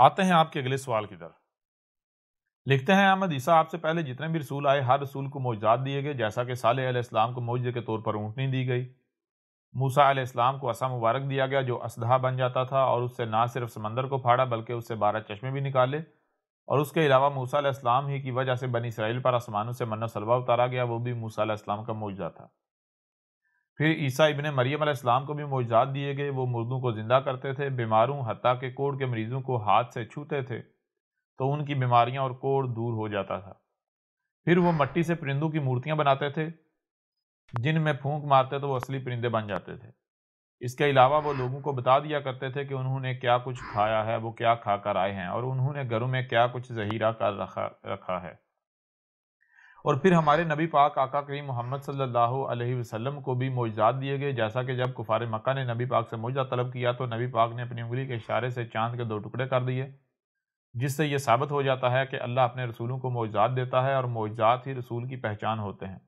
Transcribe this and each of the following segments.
آتے ہیں آپ کے اگلے سوال کی طرف۔ لکھتے ہیں احمد عیسیٰ آپ سے پہلے جتنے بھی رسول آئے ہر رسول کو معجزات دیے گئے، جیسا کہ صالح علیہ السلام کو معجزے کے طور پر اونٹنی دی گئی، موسیٰ علیہ السلام کو عصا مبارک دیا گیا جو اسدھا بن جاتا تھا اور اس سے نہ صرف سمندر کو پھاڑا بلکہ اس سے 12 چشمے بھی نکالے، اور اس کے علاوہ موسیٰ علیہ السلام ہی کی وجہ سے بنی اسرائیل پر آسمانوں سے من و سلوہ اتارا گیا، وہ بھی موسیٰ علیہ السلام کا معجزہ تھا۔ پھر عیسیٰ ابن مریم علیہ السلام کو بھی معجزات دیے گئے، وہ مردوں کو زندہ کرتے تھے، بیماروں حتیٰ کہ کوڑ کے مریضوں کو ہاتھ سے چھوتے تھے تو ان کی بیماریاں اور کوڑ دور ہو جاتا تھا۔ پھر وہ مٹی سے پرندوں کی مورتیاں بناتے تھے، جن میں پھونک مارتے تو وہ اصلی پرندے بن جاتے تھے۔ اس کے علاوہ وہ لوگوں کو بتا دیا کرتے تھے کہ انہوں نے کیا کچھ کھایا ہے، وہ کیا کھا کر آئے ہیں، اور انہوں نے گھروں میں کیا کچھ ذخیرہ کر رکھا ہے۔ اور پھر ہمارے نبی پاک آقا کریم محمد صلی اللہ علیہ وسلم کو بھی معجزات دیے گئے، جیسا کہ جب کفار مکہ نے نبی پاک سے معجزہ طلب کیا تو نبی پاک نے اپنی انگلی کے اشارے سے چاند کے 2 ٹکڑے کر دیے، جس سے یہ ثابت ہو جاتا ہے کہ اللہ اپنے رسولوں کو معجزات دیتا ہے اور معجزات ہی رسول کی پہچان ہوتے ہیں۔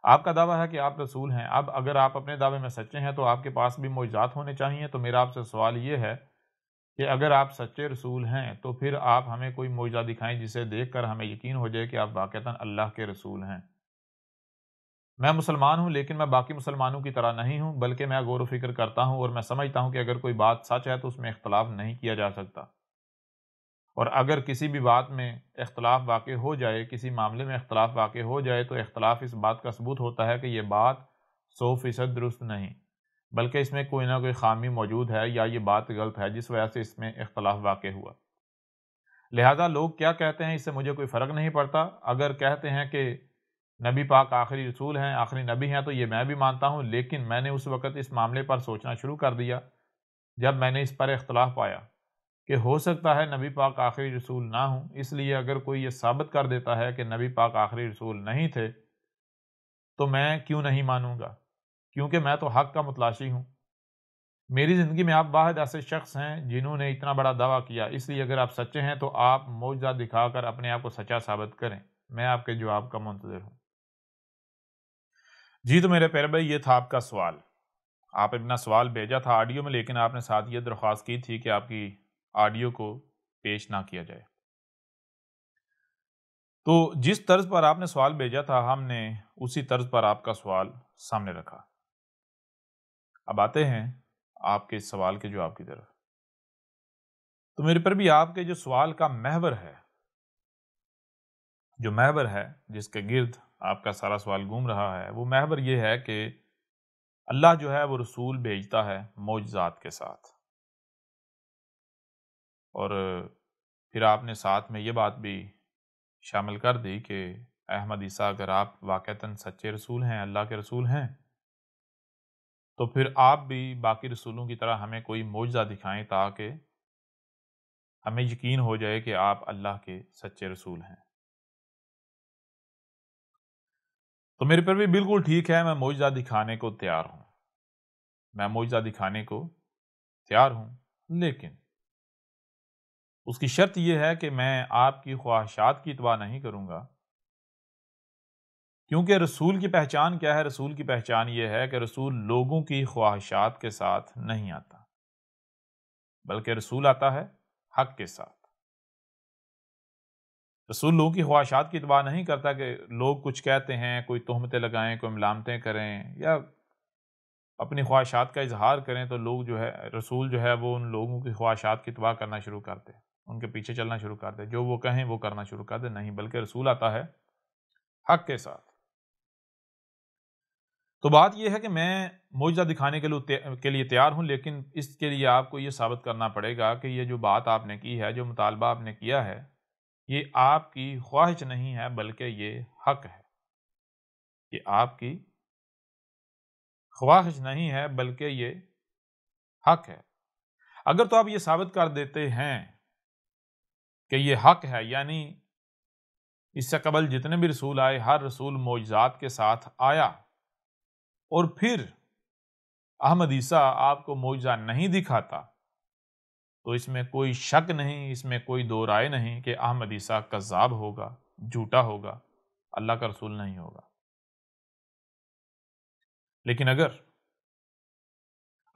آپ کا دعویٰ ہے کہ آپ رسول ہیں، اب اگر آپ اپنے دعوے میں سچے ہیں تو آپ کے پاس بھی معجزات ہونے چاہیے، تو میرا آپ سے سوال یہ ہے کہ اگر آپ سچے رسول ہیں تو پھر آپ ہمیں کوئی معجزہ دکھائیں جسے دیکھ کر ہمیں یقین ہو جائے کہ آپ واقعتاً اللہ کے رسول ہیں۔ میں مسلمان ہوں لیکن میں باقی مسلمانوں کی طرح نہیں ہوں، بلکہ میں غور و فکر کرتا ہوں اور میں سمجھتا ہوں کہ اگر کوئی بات سچ ہے تو اس میں اختلاف نہیں کیا جا سکتا، اور اگر کسی بھی بات میں اختلاف واقع ہو جائے، کسی معاملے میں اختلاف واقع ہو جائے تو اختلاف اس بات کا ثبوت ہوتا ہے کہ یہ بات 100% درست نہیں، بلکہ اس میں کوئی نہ کوئی خامی موجود ہے یا یہ بات غلط ہے جس وجہ سے اس میں اختلاف واقع ہوا۔ لہذا لوگ کیا کہتے ہیں اس سے مجھے کوئی فرق نہیں پڑتا۔ اگر کہتے ہیں کہ نبی پاک آخری رسول ہیں، آخری نبی ہیں، تو یہ میں بھی مانتا ہوں، لیکن میں نے اس وقت اس معاملے پر سوچنا شروع کر دیا جب میں نے اس پر اختلاف پایا کہ ہو سکتا ہے نبی پاک آخری رسول نہ ہوں، اس لیے اگر کوئی یہ ثابت کر دیتا ہے کہ نبی پاک آخری رسول نہیں تھے تو میں کیوں نہیں مانوں گا، کیونکہ میں تو حق کا متلاشی ہوں۔ میری زندگی میں آپ واحد ایسے شخص ہیں جنہوں نے اتنا بڑا دعویٰ کیا، اس لیے اگر آپ سچے ہیں تو آپ معجزہ دکھا کر اپنے آپ کو سچا ثابت کریں۔ میں آپ کے جواب کا منتظر ہوں۔ جی تو میرے پیارے بھائی، یہ تھا آپ کا سوال۔ آپ اپنا سوال بھیجا تھا آڈیو میں، لیکن آپ نے ساتھ یہ درخواست کی تھی کہ آپ کی آڈیو کو پیش نہ کیا جائے۔ تو جس طرز پر آپ نے سوال بھیجا تھا ہم نے اسی طرز پر آپ کا سوال سامنے رکھا۔ اب آتے ہیں آپ کے سوال کے جواب کی طرف۔ تو میرے پر بھی آپ کے جو سوال کا محور ہے، جس کے گرد آپ کا سارا سوال گھوم رہا ہے، وہ محور یہ ہے کہ اللہ جو ہے وہ رسول بھیجتا ہے معجزات کے ساتھ، اور پھر آپ نے ساتھ میں یہ بات بھی شامل کر دی کہ احمد عیسیٰ اگر آپ واقعتاً سچے رسول ہیں، اللہ کے رسول ہیں، تو پھر آپ بھی باقی رسولوں کی طرح ہمیں کوئی معجزہ دکھائیں تاکہ ہمیں یقین ہو جائے کہ آپ اللہ کے سچے رسول ہیں۔ تو میرے پر بھی بالکل ٹھیک ہے، میں معجزہ دکھانے کو تیار ہوں، لیکن اس کی شرط یہ ہے کہ میں آپ کی خواہشات کی اتباع نہیں کروں گا، کیونکہ رسول کی پہچان کیا ہے؟ رسول کی پہچان یہ ہے کہ رسول لوگوں کی خواہشات کے ساتھ نہیں آتا، بلکہ رسول آتا ہے حق کے ساتھ۔ رسول لوگوں کی خواہشات کی اتباع نہیں کرتا کہ لوگ کچھ کہتے ہیں، کوئی تہمتیں لگائیں، کوئی ملامتیں کریں یا اپنی خواہشات کا اظہار کریں، تو لوگ جو ہے رسول جو ہے وہ ان لوگوں کی خواہشات کی اتباع کرنا شروع کرتے ہیں، ان کے پیچھے چلنا شروع کرتے ہیں، جو وہ کہیں وہ کرنا شروع کرتے نہیں، بلکہ رسول آتا ہے حق کے ساتھ۔ تو بات یہ ہے کہ میں معجزہ دکھانے کے لیے تیار ہوں، لیکن اس کے لیے آپ کو یہ ثابت کرنا پڑے گا کہ یہ جو بات آپ نے کی ہے، جو مطالبہ آپ نے کیا ہے، یہ آپ کی خواہش نہیں ہے بلکہ یہ حق ہے۔ یہ آپ کی خواہش نہیں ہے بلکہ یہ حق ہے۔ اگر تو آپ یہ ثابت کر دیتے ہیں کہ یہ حق ہے، یعنی اس سے قبل جتنے بھی رسول آئے ہر رسول معجزات کے ساتھ آیا، اور پھر احمد عیسیٰ آپ کو معجزہ نہیں دکھاتا، تو اس میں کوئی شک نہیں، اس میں کوئی دو رائے نہیں کہ احمد عیسیٰ کذاب ہوگا، جھوٹا ہوگا، اللہ کا رسول نہیں ہوگا۔ لیکن اگر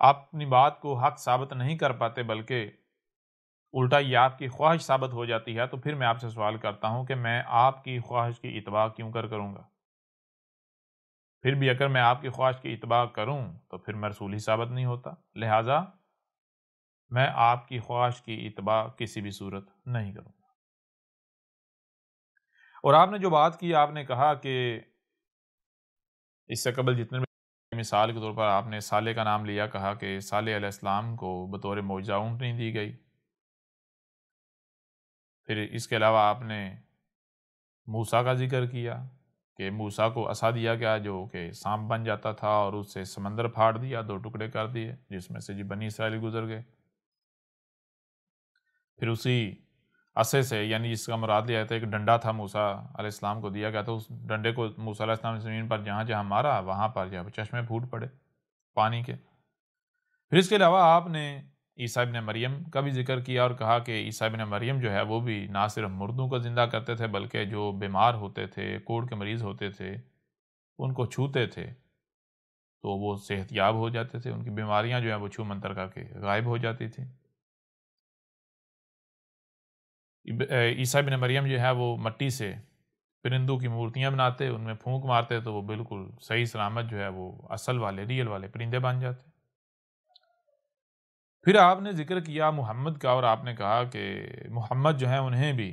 آپ اپنی بات کو حق ثابت نہیں کر پاتے بلکہ الٹا یہ آپ کی خواہش ثابت ہو جاتی ہے، تو پھر میں آپ سے سوال کرتا ہوں کہ میں آپ کی خواہش کی اتباع کیوں کروں گا؟ پھر بھی اگر میں آپ کی خواہش کی اتباع کروں تو پھر میں رسول ہی ثابت نہیں ہوتا، لہٰذا میں آپ کی خواہش کی اتباع کسی بھی صورت نہیں کروں گا۔ اور آپ نے جو بات کی، آپ نے کہا کہ اس سے قبل جتنے بھی مثال کے طور پر آپ نے صالح کا نام لیا، کہا کہ صالح علیہ السلام کو بطور معجزہ اونٹنی دی گئی، پھر اس کے علاوہ آپ نے موسیٰ کا ذکر کیا کہ موسیٰ کو عصا دیا گیا جو کہ سانپ بن جاتا تھا، اور اس سے سمندر پھاڑ دیا، 2 ٹکڑے کر دیے، جس میں سے بنی اسرائیل گزر گئے۔ پھر اسی عصے سے، یعنی جس کا مراد لیا جاتا ہے، ایک ڈنڈا تھا موسیٰ علیہ السلام کو دیا گیا، تو اس ڈنڈے کو موسیٰ علیہ السلام نے زمین پر جہاں جہاں مارا وہاں پر جب چشمے پھوٹ پڑے پانی کے۔ پھر اس کے علاوہ آپ نے عیسیٰ ابن مریم کا بھی ذکر کیا اور کہا کہ عیسیٰ ابن مریم جو ہے وہ بھی نہ صرف مردوں کو زندہ کرتے تھے، بلکہ جو بیمار ہوتے تھے، کوڑ کے مریض ہوتے تھے، ان کو چھوتے تھے تو وہ صحت یاب ہو جاتے تھے، ان کی بیماریاں جو ہیں وہ چھو منتر کر کے غائب ہو جاتی تھی۔ عیسیٰ ابن مریم جو ہے وہ مٹی سے پرندوں کی مورتیاں بناتے، ان میں پھونک مارتے تو وہ بالکل صحیح سلامت جو ہے وہ اصل والے، ریئل والے پرندے بن جاتے۔ پھر آپ نے ذکر کیا محمد کا، اور آپ نے کہا کہ محمد جو ہیں انہیں بھی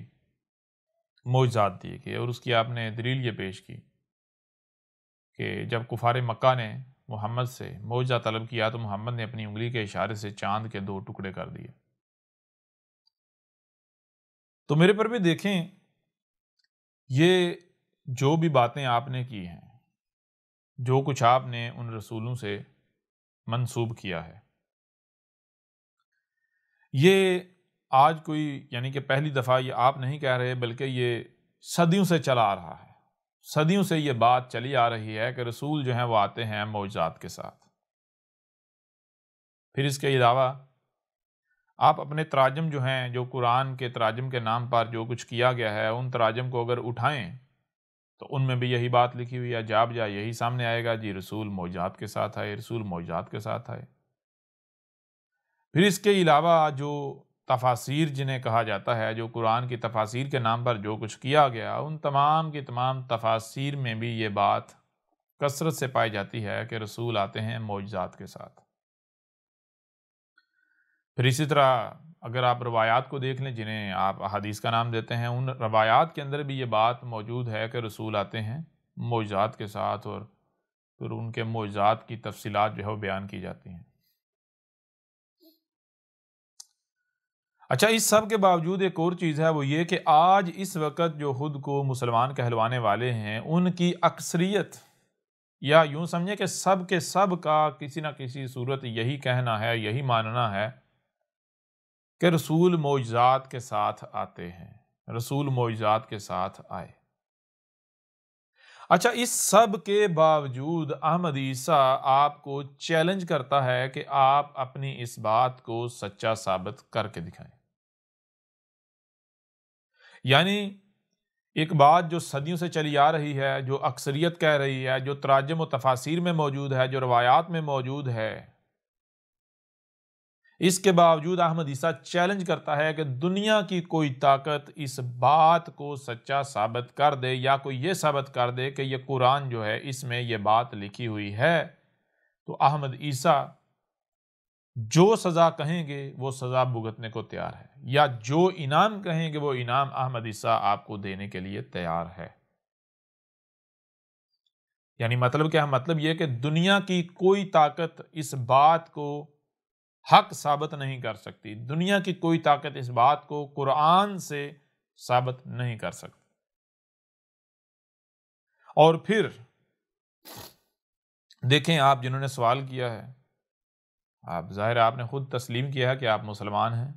معجزات دیے گئے، اور اس کی آپ نے دلیل یہ پیش کی کہ جب کفار مکہ نے محمد سے معجزہ طلب کیا تو محمد نے اپنی انگلی کے اشارے سے چاند کے 2 ٹکڑے کر دیے۔ تو میرے پر بھی دیکھیں، یہ جو بھی باتیں آپ نے کی ہیں، جو کچھ آپ نے ان رسولوں سے منسوب کیا ہے، یہ آج کوئی یعنی کہ پہلی دفعہ یہ آپ نہیں کہہ رہے، بلکہ یہ صدیوں سے چلا آ رہا ہے۔ صدیوں سے یہ بات چلی آ رہی ہے کہ رسول جو ہیں وہ آتے ہیں معجزات کے ساتھ۔ پھر اس کے علاوہ آپ اپنے تراجم جو ہیں، جو قرآن کے تراجم کے نام پر جو کچھ کیا گیا ہے، ان تراجم کو اگر اٹھائیں تو ان میں بھی یہی بات لکھی ہوئی ہے، جا بجا یہی سامنے آئے گا، جی رسول معجزات کے ساتھ آئے، رسول معجزات کے ساتھ آئے۔ پھر اس کے علاوہ جو تفاسیر جنہیں کہا جاتا ہے، جو قرآن کی تفاسیر کے نام پر جو کچھ کیا گیا، ان تمام کی تمام تفاسیر میں بھی یہ بات کثرت سے پائی جاتی ہے کہ رسول آتے ہیں معجزات کے ساتھ۔ پھر اسی طرح اگر آپ روایات کو دیکھ لیں جنہیں آپ احادیث کا نام دیتے ہیں، ان روایات کے اندر بھی یہ بات موجود ہے کہ رسول آتے ہیں معجزات کے ساتھ، اور پھر ان کے معجزات کی تفصیلات جو ہے وہ بیان کی جاتی ہیں۔ اچھا، اس سب کے باوجود ایک اور چیز ہے، وہ یہ کہ آج اس وقت جو خود کو مسلمان کہلوانے والے ہیں، ان کی اکثریت، یا یوں سمجھیں کہ سب کے سب کا کسی نہ کسی صورت یہی کہنا ہے، یہی ماننا ہے کہ رسول معجزات کے ساتھ آتے ہیں، رسول معجزات کے ساتھ آئے۔ اچھا، اس سب کے باوجود احمد عیسیٰ آپ کو چیلنج کرتا ہے کہ آپ اپنی اس بات کو سچا ثابت کر کے دکھائیں۔ یعنی ایک بات جو صدیوں سے چلی آ رہی ہے، جو اکثریت کہہ رہی ہے، جو تراجم و تفاسیر میں موجود ہے، جو روایات میں موجود ہے، اس کے باوجود احمد عیسیٰ چیلنج کرتا ہے کہ دنیا کی کوئی طاقت اس بات کو سچا ثابت کر دے، یا کوئی یہ ثابت کر دے کہ یہ قرآن جو ہے اس میں یہ بات لکھی ہوئی ہے، تو احمد عیسیٰ جو سزا کہیں گے وہ سزا بھگتنے کو تیار ہے، یا جو انعام کہیں گے وہ انعام احمد عیسیٰ آپ کو دینے کے لیے تیار ہے۔ یعنی مطلب کیا ہے؟ مطلب یہ کہ دنیا کی کوئی طاقت اس بات کو حق ثابت نہیں کر سکتی، دنیا کی کوئی طاقت اس بات کو قرآن سے ثابت نہیں کر سکتی۔ اور پھر دیکھیں، آپ جنہوں نے سوال کیا ہے، آپ ظاہر آپ نے خود تسلیم کیا ہے کہ آپ مسلمان ہیں،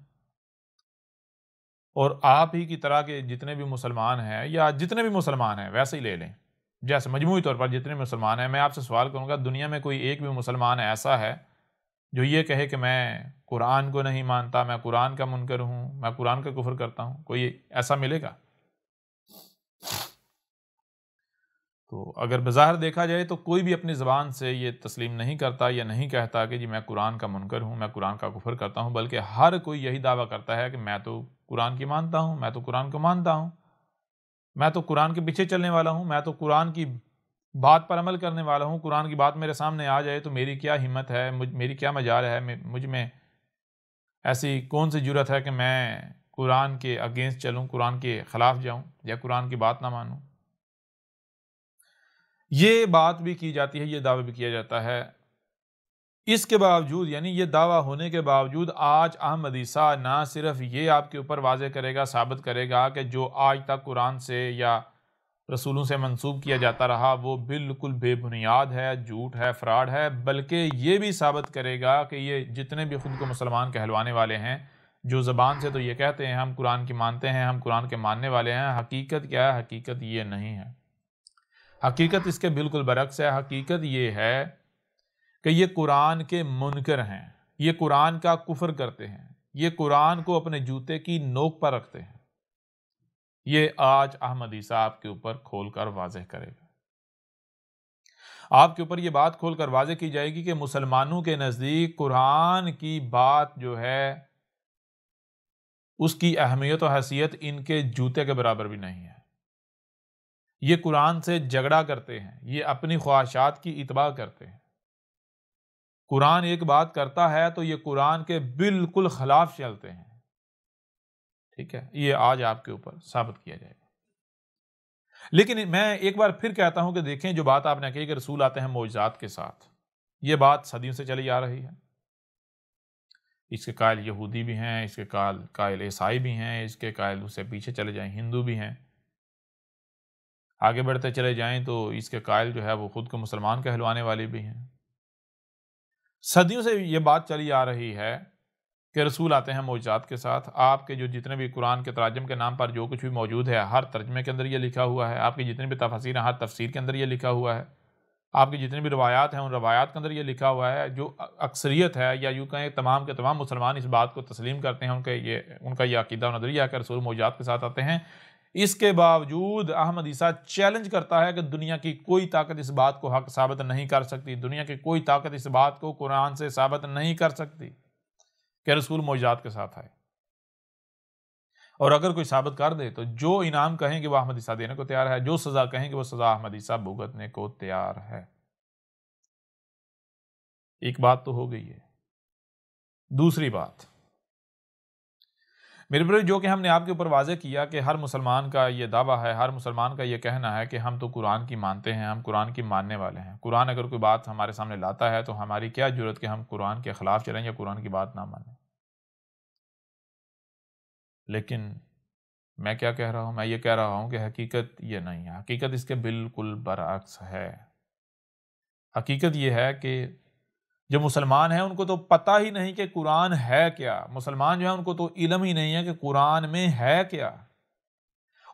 اور آپ ہی کی طرح کے جتنے بھی مسلمان ہیں، یا جتنے بھی مسلمان ہیں ویسے ہی لے لیں، جیسے مجموعی طور پر جتنے مسلمان ہیں، میں آپ سے سوال کروں گا، دنیا میں کوئی ایک بھی مسلمان ایسا ہے جو یہ کہے کہ میں قرآن کو نہیں مانتا، میں قرآن کا منکر ہوں، میں قرآن کا کفر کرتا ہوں؟ کوئی ایسا ملے گا؟ تو اگر بظاہر دیکھا جائے تو کوئی بھی اپنی زبان سے یہ تسلیم نہیں کرتا یا نہیں کہتا کہ جی میں قرآن کا منکر ہوں، میں قرآن کا کفر کرتا ہوں، بلکہ ہر کوئی یہی دعویٰ کرتا ہے کہ میں تو قرآن کی مانتا ہوں، میں تو قرآن کو مانتا ہوں، میں تو قرآن کے پیچھے چلنے والا ہوں، میں تو قرآن کی بات پر عمل کرنے والا ہوں، قرآن کی بات میرے سامنے آ جائے تو میری کیا ہمت ہے، میری کیا مجال ہے، مجھ میں ایسی کون سی جرت ہے کہ میں قرآن کے اگینسٹ چلوں، قرآن کے خلاف جاؤں یا قرآن کی بات نہ مانوں۔ یہ بات بھی کی جاتی ہے، یہ دعویٰ بھی کیا جاتا ہے۔ اس کے باوجود، یعنی یہ دعویٰ ہونے کے باوجود، آج احمد عیسیٰ نہ صرف یہ آپ کے اوپر واضح کرے گا، ثابت کرے گا کہ جو آج تک قرآن سے یا رسولوں سے منسوب کیا جاتا رہا وہ بالکل بے بنیاد ہے، جھوٹ ہے، فراڈ ہے، بلکہ یہ بھی ثابت کرے گا کہ یہ جتنے بھی خود کو مسلمان کہلوانے والے ہیں، جو زبان سے تو یہ کہتے ہیں ہم قرآن کی مانتے ہیں، ہم قرآن کے ماننے والے ہیں، حقیقت کیا ہے؟ حقیقت یہ نہیں ہے۔ حقیقت اس کے بالکل برعکس ہے۔ حقیقت یہ ہے کہ یہ قرآن کے منکر ہیں، یہ قرآن کا کفر کرتے ہیں، یہ قرآن کو اپنے جوتے کی نوک پر رکھتے ہیں۔ یہ آج احمد عیسیٰ آپ کے اوپر کھول کر واضح کرے گا۔ آپ کے اوپر یہ بات کھول کر واضح کی جائے گی کہ مسلمانوں کے نزدیک قرآن کی بات جو ہے اس کی اہمیت و حیثیت ان کے جوتے کے برابر بھی نہیں ہے۔ یہ قرآن سے جھگڑا کرتے ہیں، یہ اپنی خواہشات کی اتباع کرتے ہیں۔ قرآن ایک بات کرتا ہے تو یہ قرآن کے بالکل خلاف چلتے ہیں۔ ٹھیک ہے، یہ آج آپ کے اوپر ثابت کیا جائے گا۔ لیکن میں ایک بار پھر کہتا ہوں کہ دیکھیں جو بات آپ نے کہی کہ رسول آتے ہیں معجزات کے ساتھ، یہ بات صدیوں سے چلی آ رہی ہے۔ اس کے قائل یہودی بھی ہیں، اس کے قائل عیسائی بھی ہیں، اس کے قائل اس سے پیچھے چلے جائیں ہندو بھی ہیں، آگے بڑھتے چلے جائیں تو اس کے قائل جو ہے وہ خود کو مسلمان کہلوانے والے بھی ہیں۔ صدیوں سے یہ بات چلی آ رہی ہے کہ رسول آتے ہیں معجزات کے ساتھ۔ آپ کے جو جتنے بھی قرآن کے تراجم کے نام پر جو کچھ بھی موجود ہے، ہر ترجمے کے اندر یہ لکھا ہوا ہے۔ آپ کی جتنی بھی تفاسیر ہیں، ہر تفسیر کے اندر یہ لکھا ہوا ہے۔ آپ کی جتنی بھی روایات ہیں، ان روایات کے اندر یہ لکھا ہوا ہے۔ جو اکثریت ہے یا یوں کہیں تمام کے تمام مسلمان اس بات کو تسلیم کرتے ہیں، ان کا یہ عقیدہ و نظریہ ہے کہ رسول معجزات کے ساتھ آتے ہیں۔ اس کے باوجود احمد عیسیٰ چیلنج کرتا ہے کہ دنیا کی کوئی طاقت اس بات کو حق ثابت نہیں کر سکتی، دنیا کی کوئی طاقت اس بات کو قرآن سے ثابت نہیں کر سکتی کہ رسول معجزات کے ساتھ آئے۔ اور اگر کوئی ثابت کر دے تو جو انعام کہیں گے وہ احمد عیسیٰ دینے کو تیار ہے، جو سزا کہیں گے وہ سزا احمد عیسیٰ بھگتنے کو تیار ہے۔ ایک بات تو ہو گئی ہے۔ دوسری بات، میرے بھائی، جو کہ ہم نے آپ کے اوپر واضح کیا کہ ہر مسلمان کا یہ دعویٰ ہے، ہر مسلمان کا یہ کہنا ہے کہ ہم تو قرآن کی مانتے ہیں، ہم قرآن کی ماننے والے ہیں۔ قرآن اگر کوئی بات ہمارے سامنے لاتا ہے تو ہماری کیا جرت کہ ہم قرآن کے خلاف چلیں یا قرآن کی بات نہ مانیں۔ لیکن میں کیا کہہ رہا ہوں؟ میں یہ کہہ رہا ہوں کہ حقیقت یہ نہیں ہے، حقیقت اس کے بالکل برعکس ہے۔ حقیقت یہ ہے کہ جو مسلمان ہیں ان کو تو پتہ ہی نہیں کہ قرآن ہے کیا۔ مسلمان جو ہیں ان کو تو علم ہی نہیں ہے کہ قرآن میں ہے کیا۔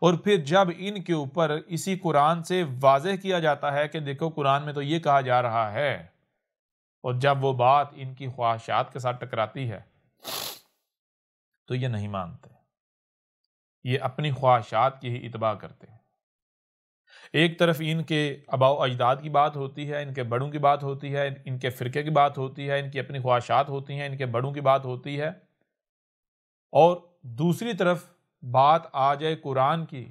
اور پھر جب ان کے اوپر اسی قرآن سے واضح کیا جاتا ہے کہ دیکھو قرآن میں تو یہ کہا جا رہا ہے، اور جب وہ بات ان کی خواہشات کے ساتھ ٹکراتی ہے تو یہ نہیں مانتے، یہ اپنی خواہشات کی ہی اتباع کرتے ہیں۔ ایک طرف ان کے آباء و اجداد کی بات ہوتی ہے، ان کے بڑوں کی بات ہوتی ہے، ان کے فرقے کی بات ہوتی ہے، ان کی اپنی خواہشات ہوتی ہیں، ان کے بڑوں کی بات ہوتی ہے، اور دوسری طرف بات آ جائے قرآن کی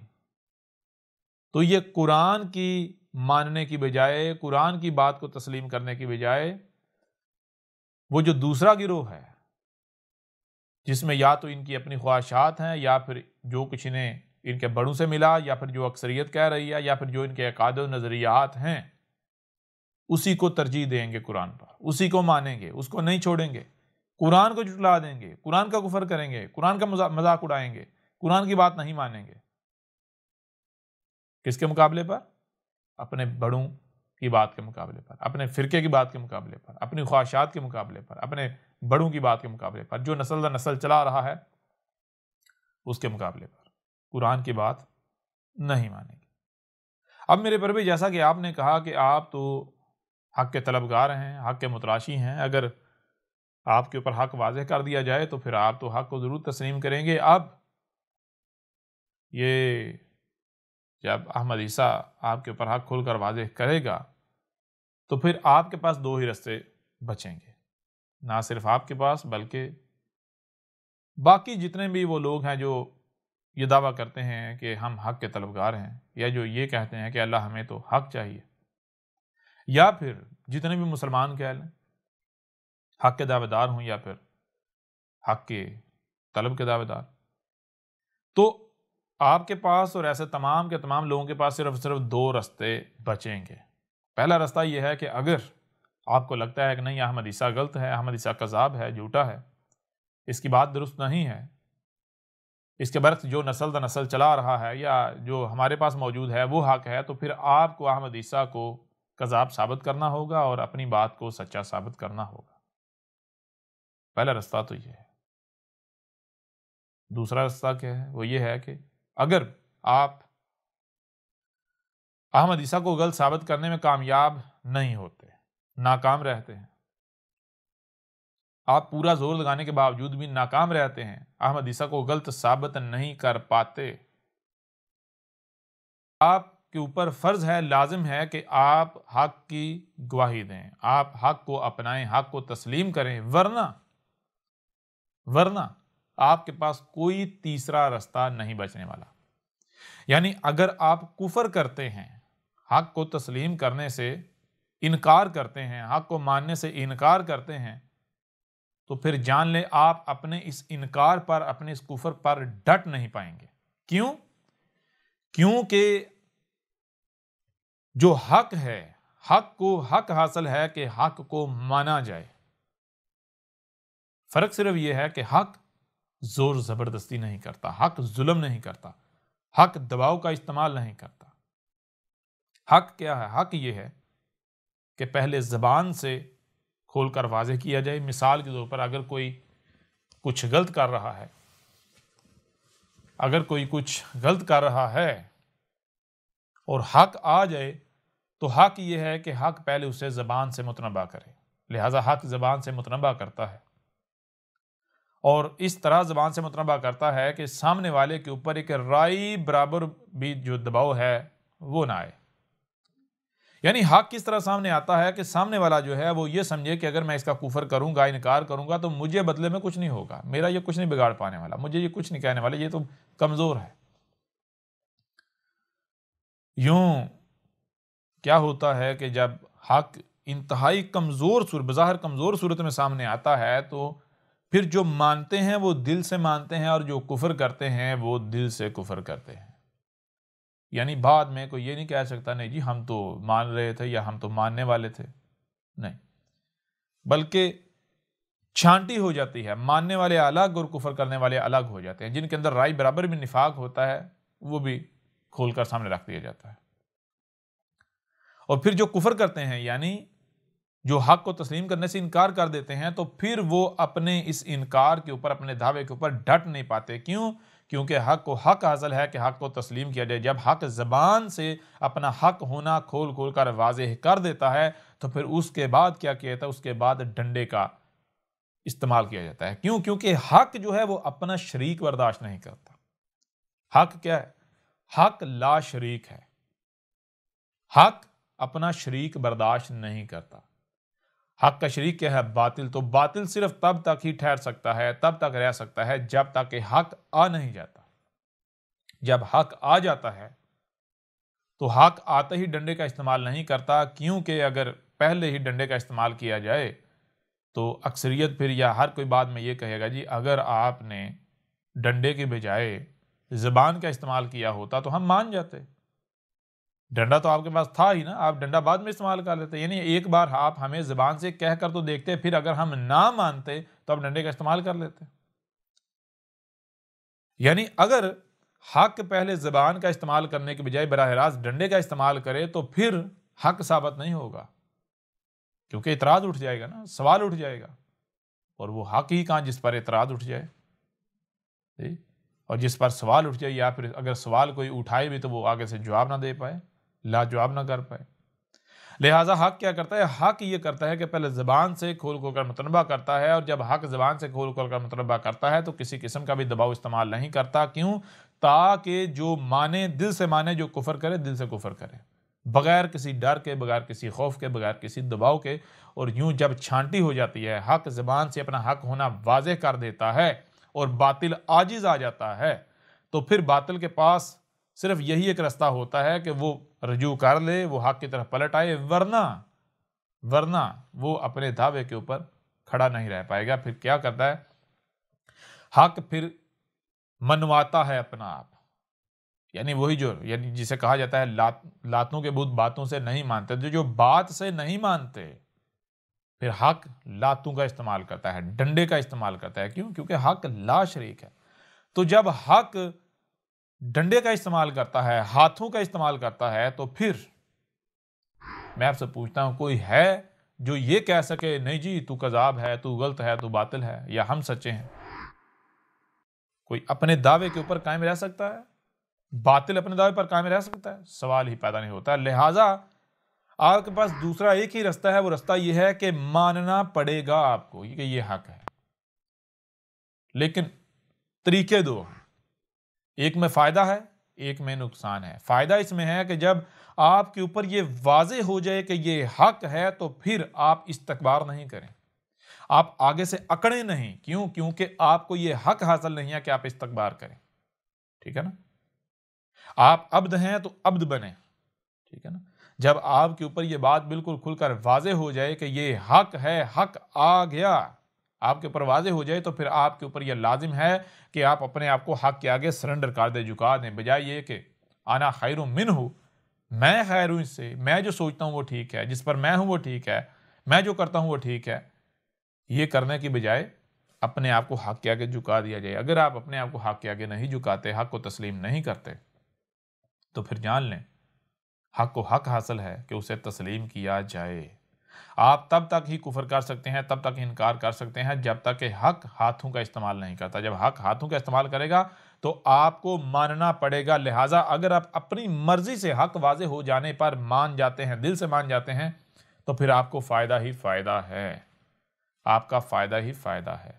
تو یہ قرآن کی ماننے کی بجائے، قرآن کی بات کو تسلیم کرنے کی بجائے، وہ جو دوسرا گروہ ہے جس میں یا تو ان کی اپنی خواہشات ہیں یا پھر جو کچھ انہیں ان کے بڑوں سے ملا یا پھر جو اکثریت کہہ رہی ہے یا پھر جو ان کے عقائد و نظریات ہیں، اسی کو ترجیح دیں گے قرآن پر، اسی کو مانیں گے، اس کو نہیں چھوڑیں گے، قرآن کو جھٹلا دیں گے، قرآن کا کفر کریں گے، قرآن کا مذاق اڑائیں گے، قرآن کی بات نہیں مانیں گے۔ کس کے مقابلے پر؟ اپنے بڑوں کی بات کے مقابلے پر، اپنے فرقے کی بات کے مقابلے پر، اپنی خواہشات کے مقابلے پر، اپنے بڑوں کی بات کے مقابلے پر، جو نسل در نسل چلا رہا ہے اس کے مقابلے پر قرآن کی بات نہیں مانیں گے۔ اب میرے پر بھی جیسا کہ آپ نے کہا کہ آپ تو حق کے طلبگار ہیں، حق کے متلاشی ہیں، اگر آپ کے اوپر حق واضح کر دیا جائے تو پھر آپ تو حق کو ضرور تسلیم کریں گے۔ اب یہ جب احمد عیسیٰ آپ کے اوپر حق کھول کر واضح کرے گا تو پھر آپ کے پاس 2 ہی رستے بچیں گے، نہ صرف آپ کے پاس بلکہ باقی جتنے بھی وہ لوگ ہیں جو یہ دعویٰ کرتے ہیں کہ ہم حق کے طلبگار ہیں، یا جو یہ کہتے ہیں کہ اللہ ہمیں تو حق چاہیے، یا پھر جتنے بھی مسلمان کہہ لیں حق کے دعوے دار ہوں یا پھر حق کے طلب کے دعوے دار، تو آپ کے پاس اور ایسے تمام کے تمام لوگوں کے پاس صرف 2 رستے بچیں گے۔ پہلا رستہ یہ ہے کہ اگر آپ کو لگتا ہے کہ نہیں احمد عیسیٰ غلط ہے، احمد عیسیٰ کذاب ہے، جھوٹا ہے، اس کی بات درست نہیں ہے، اس کے برعکس جو نسل در نسل چلا رہا ہے یا جو ہمارے پاس موجود ہے وہ حق ہے، تو پھر آپ کو احمد عیسیٰ کو کذاب ثابت کرنا ہوگا اور اپنی بات کو سچا ثابت کرنا ہوگا۔ پہلا رستہ تو یہ ہے۔ دوسرا رستہ کیا ہے؟ وہ یہ ہے کہ اگر آپ احمد عیسیٰ کو غلط ثابت کرنے میں کامیاب نہیں ہوتے، ناکام رہتے ہیں، آپ پورا زور لگانے کے باوجود بھی ناکام رہتے ہیں، احمد عیسیٰ کو غلط ثابت نہیں کر پاتے، آپ کے اوپر فرض ہے، لازم ہے کہ آپ حق کی گواہی دیں، آپ حق کو اپنائیں، حق کو تسلیم کریں، ورنہ آپ کے پاس کوئی تیسرا رستہ نہیں بچنے والا۔ یعنی اگر آپ کفر کرتے ہیں، حق کو تسلیم کرنے سے انکار کرتے ہیں، حق کو ماننے سے انکار کرتے ہیں، تو پھر جان لیں آپ اپنے اس انکار پر، اپنے اس کفر پر ڈٹ نہیں پائیں گے۔ کیوں؟ کیونکہ جو حق ہے، حق حاصل ہے کہ حق کو مانا جائے۔ فرق صرف یہ ہے کہ حق زور زبردستی نہیں کرتا، حق ظلم نہیں کرتا، حق دباؤ کا استعمال نہیں کرتا۔ حق کیا ہے؟ حق یہ ہے کہ پہلے زبان سے کھول کر واضح کیا جائے۔ مثال کے طور پر اگر کوئی کچھ غلط کر رہا ہے اور حق آ جائے تو حق یہ ہے کہ حق پہلے اسے زبان سے متنبہ کرے، لہذا حق زبان سے متنبہ کرتا ہے، اور اس طرح زبان سے متنبہ کرتا ہے کہ سامنے والے کے اوپر ایک رائی برابر بھی جو دباؤ ہے وہ نہ آئے۔ یعنی حق کس طرح سامنے آتا ہے کہ سامنے والا جو ہے وہ یہ سمجھے کہ اگر میں اس کا کفر کروں گا، انکار کروں گا، تو مجھے بدلے میں کچھ نہیں ہوگا، میرا یہ کچھ نہیں بگاڑ پانے والا، مجھے یہ کچھ نہیں کہنے والا، یہ تو کمزور ہے۔ یوں کیا ہوتا ہے کہ جب حق انتہائی بظاہر کمزور صورت میں سامنے آتا ہے تو پھر جو مانتے ہیں وہ دل سے مانتے ہیں، اور جو کفر کرتے ہیں وہ دل سے کفر کرتے ہیں۔ یعنی بعد میں کوئی یہ نہیں کہہ سکتا نہیں جی ہم تو مان رہے تھے یا ہم تو ماننے والے تھے، نہیں، بلکہ چھانٹی ہو جاتی ہے، ماننے والے الگ اور کفر کرنے والے الگ ہو جاتے ہیں۔ جن کے اندر رائی برابر بھی نفاق ہوتا ہے وہ بھی کھول کر سامنے رکھ دیا جاتا ہے، اور پھر جو کفر کرتے ہیں یعنی جو حق کو تسلیم کرنے سے انکار کر دیتے ہیں، تو پھر وہ اپنے اس انکار کے اوپر، اپنے دعوے کے اوپر ڈٹ نہیں پاتے۔ کیوں؟ کیونکہ حق کو حق حاصل ہے کہ حق کو تسلیم کیا جائے۔ جب حق زبان سے اپنا حق ہونا کھول کر واضح کر دیتا ہے تو پھر اس کے بعد کیا کیا جاتا ہے؟ اس کے بعد ڈنڈے کا استعمال کیا جاتا ہے۔ کیوں؟ کیونکہ حق جو ہے وہ اپنا شریک برداشت نہیں کرتا۔ حق کیا ہے؟ حق لا شریک ہے، حق اپنا شریک برداشت نہیں کرتا۔ حق کا شریک کیا ہے؟ باطل۔ تو باطل صرف تب تک ہی ٹھہر سکتا ہے، تب تک رہ سکتا ہے جب تک کہ حق آ نہیں جاتا۔ جب حق آ جاتا ہے تو حق آتے ہی ڈنڈے کا استعمال نہیں کرتا، کیونکہ اگر پہلے ہی ڈنڈے کا استعمال کیا جائے تو اکثریت پھر یا ہر کوئی بعد میں یہ کہے گا جی اگر آپ نے ڈنڈے کے بجائے زبان کا استعمال کیا ہوتا تو ہم مان جاتے، ڈنڈا تو آپ کے پاس تھا ہی نا، آپ ڈنڈا بعد میں استعمال کر لیتے۔ یعنی ایک بار آپ ہمیں زبان سے کہہ کر تو دیکھتے، پھر اگر ہم نہ مانتے تو آپ ڈنڈے کا استعمال کر لیتے۔ یعنی اگر حق پہلے زبان کا استعمال کرنے کے بجائے براہ راست ڈنڈے کا استعمال کرے تو پھر حق ثابت نہیں ہوگا، کیونکہ اعتراض اٹھ جائے گا نا، سوال اٹھ جائے گا، اور وہ حق ہی کہاں جس پر اعتراض اٹھ جائے، اور جس پر سوال اٹھ جائے، یا پھر اگر سوال کوئی اٹھائے بھی تو وہ آگے سے جواب نہ دے پائے، لا جواب نہ کر پائے۔ لہٰذا حق کیا کرتا ہے؟ حق یہ کرتا ہے کہ پہلے زبان سے کھول کر متنبہ کرتا ہے، اور جب حق زبان سے کھول کر متنبہ کرتا ہے تو کسی قسم کا بھی دباؤ استعمال نہیں کرتا۔ کیوں؟ تاکہ جو مانے دل سے مانے، جو کفر کرے دل سے کفر کرے، بغیر کسی ڈر کے، بغیر کسی خوف کے، بغیر کسی دباؤ کے۔ اور یوں جب چھانٹی ہو جاتی ہے، حق زبان سے اپنا حق ہونا واضح کر دیتا ہے اور باطل عاجز آ جاتا ہے، تو پھر باطل کے پاس صرف یہی ایک رستہ ہوتا ہے کہ وہ رجوع کر لے، وہ حق کی طرف پلٹ آئے، ورنہ وہ اپنے دعوے کے اوپر کھڑا نہیں رہ پائے گا۔ پھر کیا کرتا ہے؟ حق پھر منواتا ہے اپنا آپ، یعنی وہی یعنی جسے کہا جاتا ہے لاتوں کے بت باتوں سے نہیں مانتے، جو بات سے نہیں مانتے، پھر حق لاتوں کا استعمال کرتا ہے، ڈنڈے کا استعمال کرتا ہے۔ کیوں؟ کیونکہ حق لا شریک ہے۔ تو جب حق ڈنڈے کا استعمال کرتا ہے، ہاتھوں کا استعمال کرتا ہے، تو پھر میں آپ سے پوچھتا ہوں، کوئی ہے جو یہ کہہ سکے نہیں جی تو کذاب ہے، تو غلط ہے، تو باطل ہے، یا ہم سچے ہیں؟ کوئی اپنے دعوے کے اوپر قائم رہ سکتا ہے؟ باطل اپنے دعوے پر قائم رہ سکتا ہے؟ سوال ہی پیدا نہیں ہوتا۔ لہٰذا آپ کے پاس دوسرا ایک ہی رستہ ہے، وہ رستہ یہ ہے کہ ماننا پڑے گا آپ کو کہ یہ حق ہے۔ لیکن طریقے دو ہیں، ایک میں فائدہ ہے، ایک میں نقصان ہے۔ فائدہ اس میں ہے کہ جب آپ کے اوپر یہ واضح ہو جائے کہ یہ حق ہے، تو پھر آپ استکبار نہیں کریں، آپ آگے سے اکڑیں نہیں۔ کیوں؟ کیونکہ آپ کو یہ حق حاصل نہیں ہے کہ آپ استکبار کریں، ٹھیک ہے نا؟ آپ عبد ہیں تو عبد بنیں، ٹھیک ہے نا؟ جب آپ کے اوپر یہ بات بالکل کھل کر واضح ہو جائے کہ یہ حق ہے، حق آ گیا، آپ کے اوپر واضح ہو جائے، تو پھر آپ کے اوپر یہ لازم ہے کہ آپ اپنے آپ کو حق کے آگے سرنڈر کر دیں، جھکا دیں، بجائے یہ کہ انا خیر منہ، میں خیر ہوں اس سے، میں جو سوچتا ہوں وہ ٹھیک ہے، جس پر میں ہوں وہ ٹھیک ہے، میں جو کرتا ہوں وہ ٹھیک ہے۔ یہ کرنے کی بجائے اپنے آپ کو حق کے آگے جھکا دیا جائے۔ اگر آپ اپنے آپ کو حق کے آگے نہیں جھکاتے، حق کو تسلیم نہیں کرتے، تو پھر جان لیں حق کو حق حاصل ہے کہ اسے تسلیم کیا جائے۔ آپ تب تک ہی کفر کر سکتے ہیں، تب تک انکار کر سکتے ہیں، جب تک کہ حق ہاتھوں کا استعمال نہیں کرتا۔ جب حق ہاتھوں کا استعمال کرے گا تو آپ کو ماننا پڑے گا۔ لہٰذا اگر آپ اپنی مرضی سے حق واضح ہو جانے پر مان جاتے ہیں، دل سے مان جاتے ہیں، تو پھر آپ کو فائدہ ہی فائدہ ہے، آپ کا فائدہ ہی فائدہ ہے۔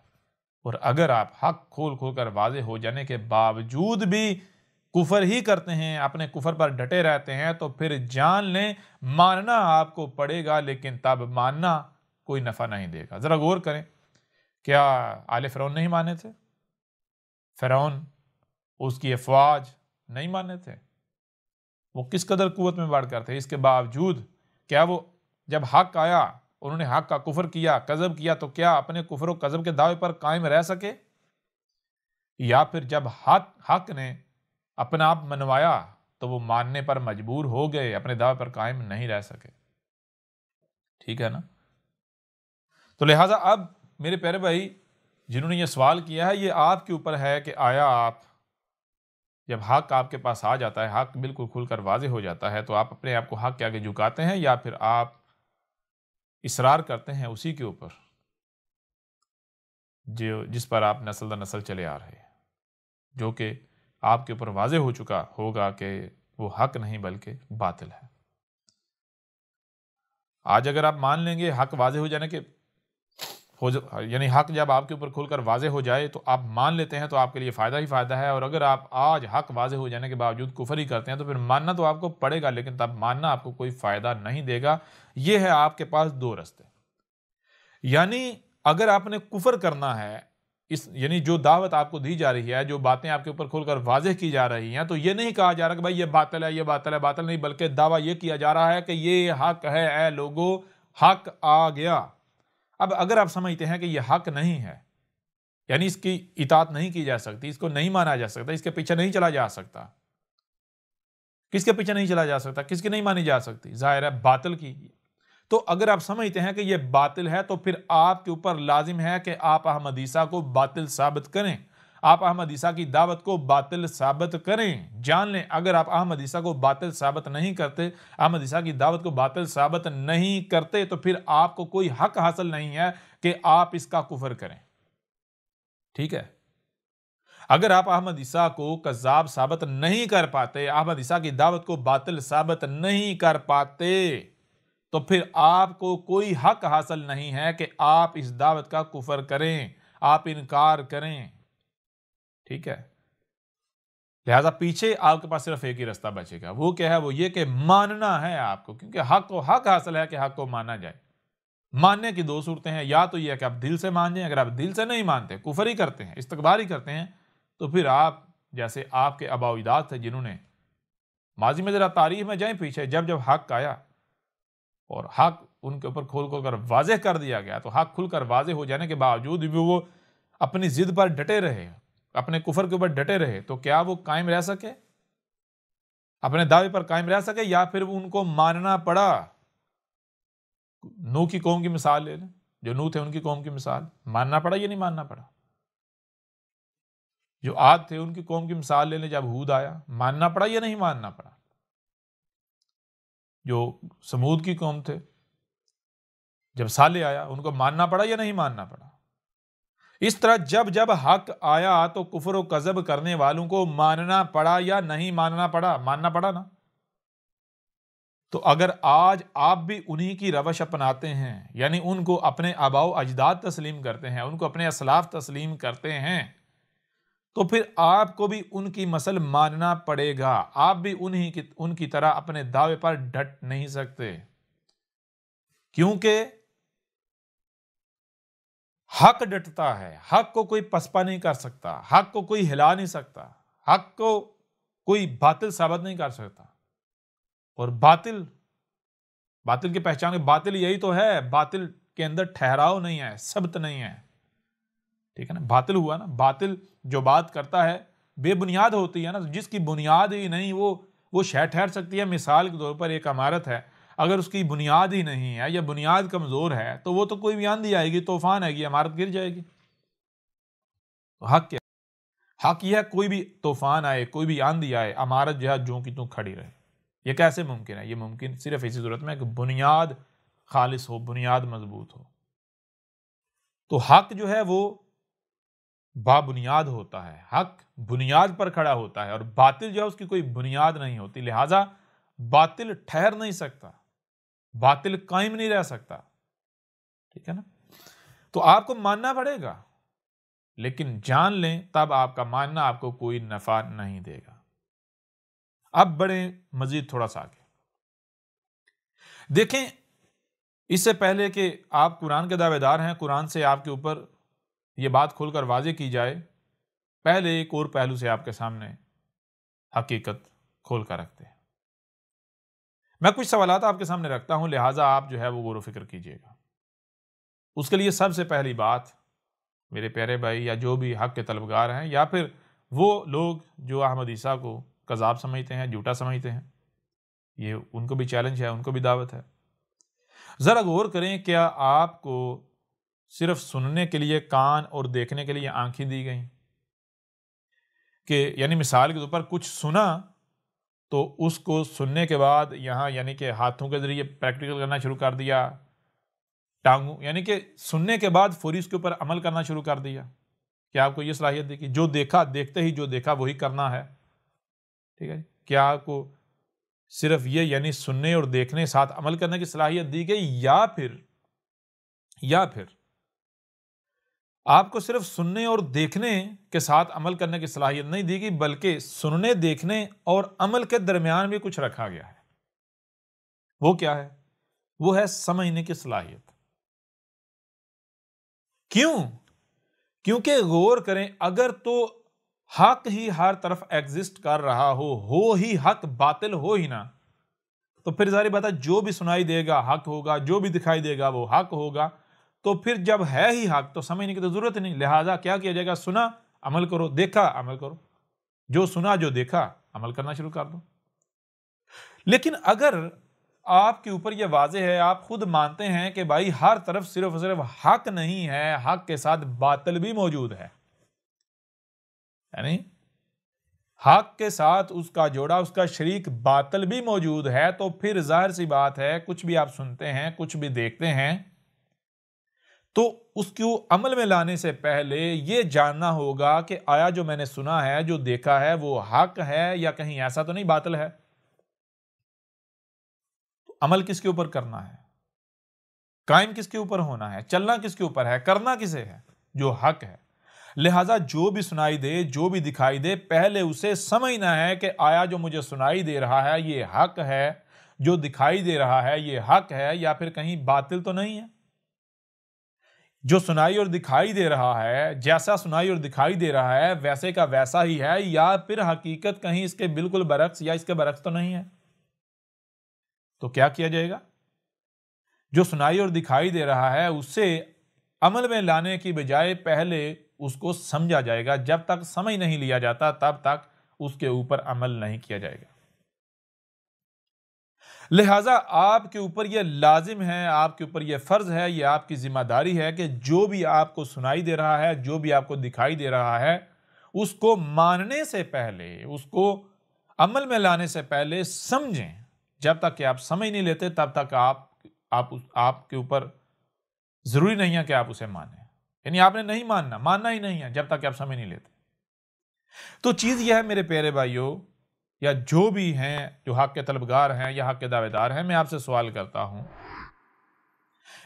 اور اگر آپ حق کھول کر واضح ہو جانے کے باوجود بھی کفر ہی کرتے ہیں، اپنے کفر پر ڈٹے رہتے ہیں، تو پھر جان لیں ماننا آپ کو پڑے گا، لیکن تب ماننا کوئی نفع نہیں دے گا۔ ذرا غور کریں، کیا آل فرعون نہیں مانے تھے؟ فرعون، اس کی افواج نہیں مانے تھے؟ وہ کس قدر قوت میں بڑھ کر تھے، اس کے باوجود کیا وہ جب حق آیا انہوں نے حق کا کفر کیا، کذب کیا، تو کیا اپنے کفر و کذب کے دعوے پر قائم رہ سکے؟ یا پھر جب حق نے اپنا آپ منوایا تو وہ ماننے پر مجبور ہو گئے، اپنے دعوے پر قائم نہیں رہ سکے، ٹھیک ہے نا؟ تو لہٰذا اب میرے پیارے بھائی جنہوں نے یہ سوال کیا ہے، یہ آپ کے اوپر ہے کہ آیا آپ جب حق آپ کے پاس آ جاتا ہے، حق بالکل کھل کر واضح ہو جاتا ہے، تو آپ اپنے آپ کو حق کے آگے جھکاتے ہیں، یا پھر آپ اصرار کرتے ہیں اسی کے اوپر جس پر آپ نسل در نسل چلے آ رہے ہیں، جو کہ آپ کے اوپر واضح ہو چکا ہوگا کہ وہ حق نہیں بلکہ باطل ہے۔ آج اگر آپ مان لیں گے حق واضح ہو جانے کے یعنی حق جب آپ کے اوپر کھل کر واضح ہو جائے تو آپ مان لیتے ہیں، تو آپ کے لیے فائدہ ہی فائدہ ہے۔ اور اگر آپ آج حق واضح ہو جانے کے باوجود کفر ہی کرتے ہیں، تو پھر ماننا تو آپ کو پڑے گا، لیکن تب ماننا آپ کو کوئی فائدہ نہیں دے گا۔ یہ ہے آپ کے پاس دو رستے، یعنی اگر آپ نے کفر کرنا ہے، یعنی جو دعوت آپ کو دی جا رہی ہے، جو باتیں آپ کے اوپر کھول کر واضح کی جا رہی ہیں، تو یہ نہیں کہا جا رہا کہ بھائی یہ باطل ہے، یہ باطل ہے، باطل نہیں، بلکہ دعویٰ یہ کیا جا رہا ہے کہ یہ حق ہے، اے لوگو حق آ گیا۔ اب اگر آپ سمجھتے ہیں کہ یہ حق نہیں ہے، یعنی اس کی اطاعت نہیں کی جا سکتی، اس کو نہیں مانا جا سکتا، اس کے پیچھے نہیں چلا جا سکتا، کس کے پیچھے نہیں چلا جا سکتا، کس کی نہیں مانی جا سکتی؟ ظاہر ہے باطل کی۔ تو اگر آپ سمجھتے ہیں کہ یہ باطل ہے، تو پھر آپ کے اوپر لازم ہے کہ آپ احمد عیسیٰ کو باطل ثابت کریں، آپ احمد عیسیٰ کی دعوت کو باطل ثابت کریں۔ جان لیں اگر آپ احمد عیسیٰ کو باطل ثابت نہیں کرتے، احمد عیسیٰ کی دعوت کو باطل ثابت نہیں کرتے، تو پھر آپ کو کوئی حق حاصل نہیں ہے کہ آپ اس کا کفر کریں، ٹھیک ہے؟ اگر آپ احمد عیسیٰ کو کذاب ثابت نہیں کر پاتے، احمد عیسیٰ کی دعوت کو باطل ثابت نہیں کر پاتے، تو پھر آپ کو کوئی حق حاصل نہیں ہے کہ آپ اس دعوت کا کفر کریں، آپ انکار کریں، ٹھیک ہے؟ لہٰذا پیچھے آپ کے پاس صرف ایک ہی راستہ بچے گا، وہ کیا ہے؟ وہ یہ کہ ماننا ہے آپ کو، کیونکہ حق حاصل ہے کہ حق کو مانا جائے۔ ماننے کی دو صورتیں ہیں، یا تو یہ کہ آپ دل سے مان جائیں، اگر آپ دل سے نہیں مانتے، کفر ہی کرتے ہیں، استکبار ہی کرتے ہیں، تو پھر آپ جیسے آپ کے آباء و اجداد تھے جنہوں نے ماضی میں، ذرا تاریخ میں جائیں پیچھے، جب حق آیا اور حق ان کے اوپر کھول کر واضح کر دیا گیا، تو حق کھل کر واضح ہو جانے کے باوجود بھی وہ اپنی ضد پر ڈٹے رہے، اپنے کفر کے اوپر ڈٹے رہے، تو کیا وہ قائم رہ سکے؟ اپنے دعوے پر قائم رہ سکے، یا پھر ان کو ماننا پڑا؟ نوح کی قوم کی مثال لے لیں، جو نوح تھے ان کی قوم کی مثال، ماننا پڑا یا نہیں ماننا پڑا؟ جو عاد تھے ان کی قوم کی مثال لے لیں، جب ہود آیا، ماننا پڑا یا نہیں ماننا پڑا؟ جو سمود کی قوم تھے، جب صالح آیا، ان کو ماننا پڑا یا نہیں ماننا پڑا؟ اس طرح جب حق آیا تو کفر و کذب کرنے والوں کو ماننا پڑا یا نہیں ماننا پڑا؟ ماننا پڑا نا۔ تو اگر آج آپ بھی انہی کی روش اپناتے ہیں، یعنی ان کو اپنے آباء و اجداد تسلیم کرتے ہیں، ان کو اپنے اسلاف تسلیم کرتے ہیں، تو پھر آپ کو بھی ان کی مسل ماننا پڑے گا۔ آپ بھی ان کی طرح اپنے دعوے پر ڈٹ نہیں سکتے، کیونکہ حق ڈٹتا ہے، حق کو کوئی پسپا نہیں کر سکتا، حق کو کوئی ہلا نہیں سکتا، حق کو کوئی باطل ثابت نہیں کر سکتا۔ اور باطل کی پہچان، باطل یہی تو ہے، باطل کے اندر ٹھہراؤ نہیں ہے، ثبت نہیں ہے، ٹھیک ہے نا؟ باطل ہوا نا، باطل جو بات کرتا ہے بے بنیاد ہوتی ہے نا، جس کی بنیاد ہی نہیں وہ شے ٹھہر سکتی ہے۔ مثال کے طور پر ایک عمارت ہے، اگر اس کی بنیاد ہی نہیں ہے یا بنیاد کمزور ہے، تو وہ تو کوئی بھی آندھی آئے گی، طوفان آئے گی، عمارت گر جائے گی۔ حق کیا؟ حق یہ ہے کوئی بھی طوفان آئے، کوئی بھی آندھی آئے، عمارت جو ہے جوں کی توں کھڑی رہے۔ یہ کیسے ممکن ہے؟ یہ ممکن صرف اسی صورت میں کہ بنیاد خالص ہو، بنیاد مضبوط ہو۔ تو حق جو ہے وہ با بنیاد ہوتا ہے، حق بنیاد پر کھڑا ہوتا ہے، اور باطل جو ہے اس کی کوئی بنیاد نہیں ہوتی، لہٰذا باطل ٹھہر نہیں سکتا، باطل قائم نہیں رہ سکتا، ٹھیک ہے نا؟ تو آپ کو ماننا پڑے گا، لیکن جان لیں تب آپ کا ماننا آپ کو کوئی نفع نہیں دے گا۔ اب بڑے مزید تھوڑا سا آگے دیکھیں، اس سے پہلے کہ آپ قرآن کے دعوے دار ہیں، قرآن سے آپ کے اوپر یہ بات کھول کر واضح کی جائے، پہلے ایک اور پہلو سے آپ کے سامنے حقیقت کھول کر رکھتے ہیں۔ میں کچھ سوالات آپ کے سامنے رکھتا ہوں، لہٰذا آپ جو ہے وہ غور و فکر کیجئے گا۔ اس کے لیے سب سے پہلی بات، میرے پیارے بھائی یا جو بھی حق کے طلبگار ہیں، یا پھر وہ لوگ جو احمد عیسیٰ کو کذاب سمجھتے ہیں، جھوٹا سمجھتے ہیں، یہ ان کو بھی چیلنج ہے، ان کو بھی دعوت ہے۔ ذرا غور کریں، کیا آپ کو صرف سننے کے لیے کان اور دیکھنے کے لیے آنکھیں دی گئیں؟ کہ یعنی مثال کے طور پر کچھ سنا تو اس کو سننے کے بعد یہاں یعنی کہ ہاتھوں کے ذریعے پریکٹیکل کرنا شروع کر دیا، ٹانگوں یعنی کہ سننے کے بعد فوری اس کے اوپر عمل کرنا شروع کر دیا؟ کیا آپ کو یہ صلاحیت دی کہ جو دیکھا دیکھتے ہی جو دیکھا وہی کرنا ہے؟ ٹھیک ہے، کیا آپ کو صرف یہ یعنی سننے اور دیکھنے ساتھ عمل کرنے کی صلاحیت دی گئی، یا پھر آپ کو صرف سننے اور دیکھنے کے ساتھ عمل کرنے کی صلاحیت نہیں دی گئی، بلکہ سننے، دیکھنے اور عمل کے درمیان بھی کچھ رکھا گیا ہے؟ وہ کیا ہے؟ وہ ہے سمجھنے کی صلاحیت۔ کیوں؟ کیونکہ غور کریں، اگر تو حق ہی ہر طرف ایگزسٹ کر رہا ہو ہی حق، باطل ہو ہی نہ، تو پھر ظاہر بات ہے جو بھی سنائی دے گا حق ہوگا، جو بھی دکھائی دے گا وہ حق ہوگا۔ تو پھر جب ہے ہی حق تو سمجھنے کی تو ضرورت نہیں، لہٰذا کیا کیا جائے گا؟ سنا، عمل کرو، دیکھا، عمل کرو، جو سنا جو دیکھا عمل کرنا شروع کر دو۔ لیکن اگر آپ کے اوپر یہ واضح ہے، آپ خود مانتے ہیں کہ بھائی ہر طرف صرف حق نہیں ہے، حق کے ساتھ باطل بھی موجود ہے، یعنی حق کے ساتھ اس کا جوڑا، اس کا شریک باطل بھی موجود ہے، تو پھر ظاہر سی بات ہے کچھ بھی آپ سنتے ہیں، کچھ بھی دیکھتے ہیں، تو اس کو عمل میں لانے سے پہلے یہ جاننا ہوگا کہ آیا جو میں نے سنا ہے، جو دیکھا ہے، وہ حق ہے یا کہیں ایسا تو نہیں باطل ہے؟ تو عمل کس کے اوپر کرنا ہے؟ قائم کس کے اوپر ہونا ہے؟ چلنا کس کے اوپر ہے؟ کرنا کسے ہے؟ جو حق ہے۔ لہٰذا جو بھی سنائی دے، جو بھی دکھائی دے، پہلے اسے سمجھنا ہے کہ آیا جو مجھے سنائی دے رہا ہے یہ حق ہے، جو دکھائی دے رہا ہے یہ حق ہے، یا پھر کہیں باطل تو نہیں ہے۔ جو سنائی اور دکھائی دے رہا ہے، جیسا سنائی اور دکھائی دے رہا ہے ویسے کا ویسا ہی ہے، یا پھر حقیقت کہیں اس کے بالکل برعکس یا اس کے برعکس تو نہیں ہے۔ تو کیا کیا جائے گا؟ جو سنائی اور دکھائی دے رہا ہے اسے عمل میں لانے کی بجائے پہلے اس کو سمجھا جائے گا۔ جب تک سمجھ نہیں لیا جاتا تب تک اس کے اوپر عمل نہیں کیا جائے گا۔ لہٰذا آپ کے اوپر یہ لازم ہے، آپ کے اوپر یہ فرض ہے، یہ آپ کی ذمہ داری ہے کہ جو بھی آپ کو سنائی دے رہا ہے، جو بھی آپ کو دکھائی دے رہا ہے، اس کو ماننے سے پہلے، اس کو عمل میں لانے سے پہلے سمجھیں۔ جب تک کہ آپ سمجھ نہیں لیتے تب تک آپ کے اوپر ضروری نہیں ہے کہ آپ اسے مانیں، یعنی آپ نے نہیں ماننا ہی نہیں ہے جب تک کہ آپ سمجھ نہیں لیتے۔ تو چیز یہ ہے میرے پیارے بھائیوں، یا جو بھی ہیں جو حق کے طلبگار ہیں یا حق کے دعوے دار ہیں، میں آپ سے سوال کرتا ہوں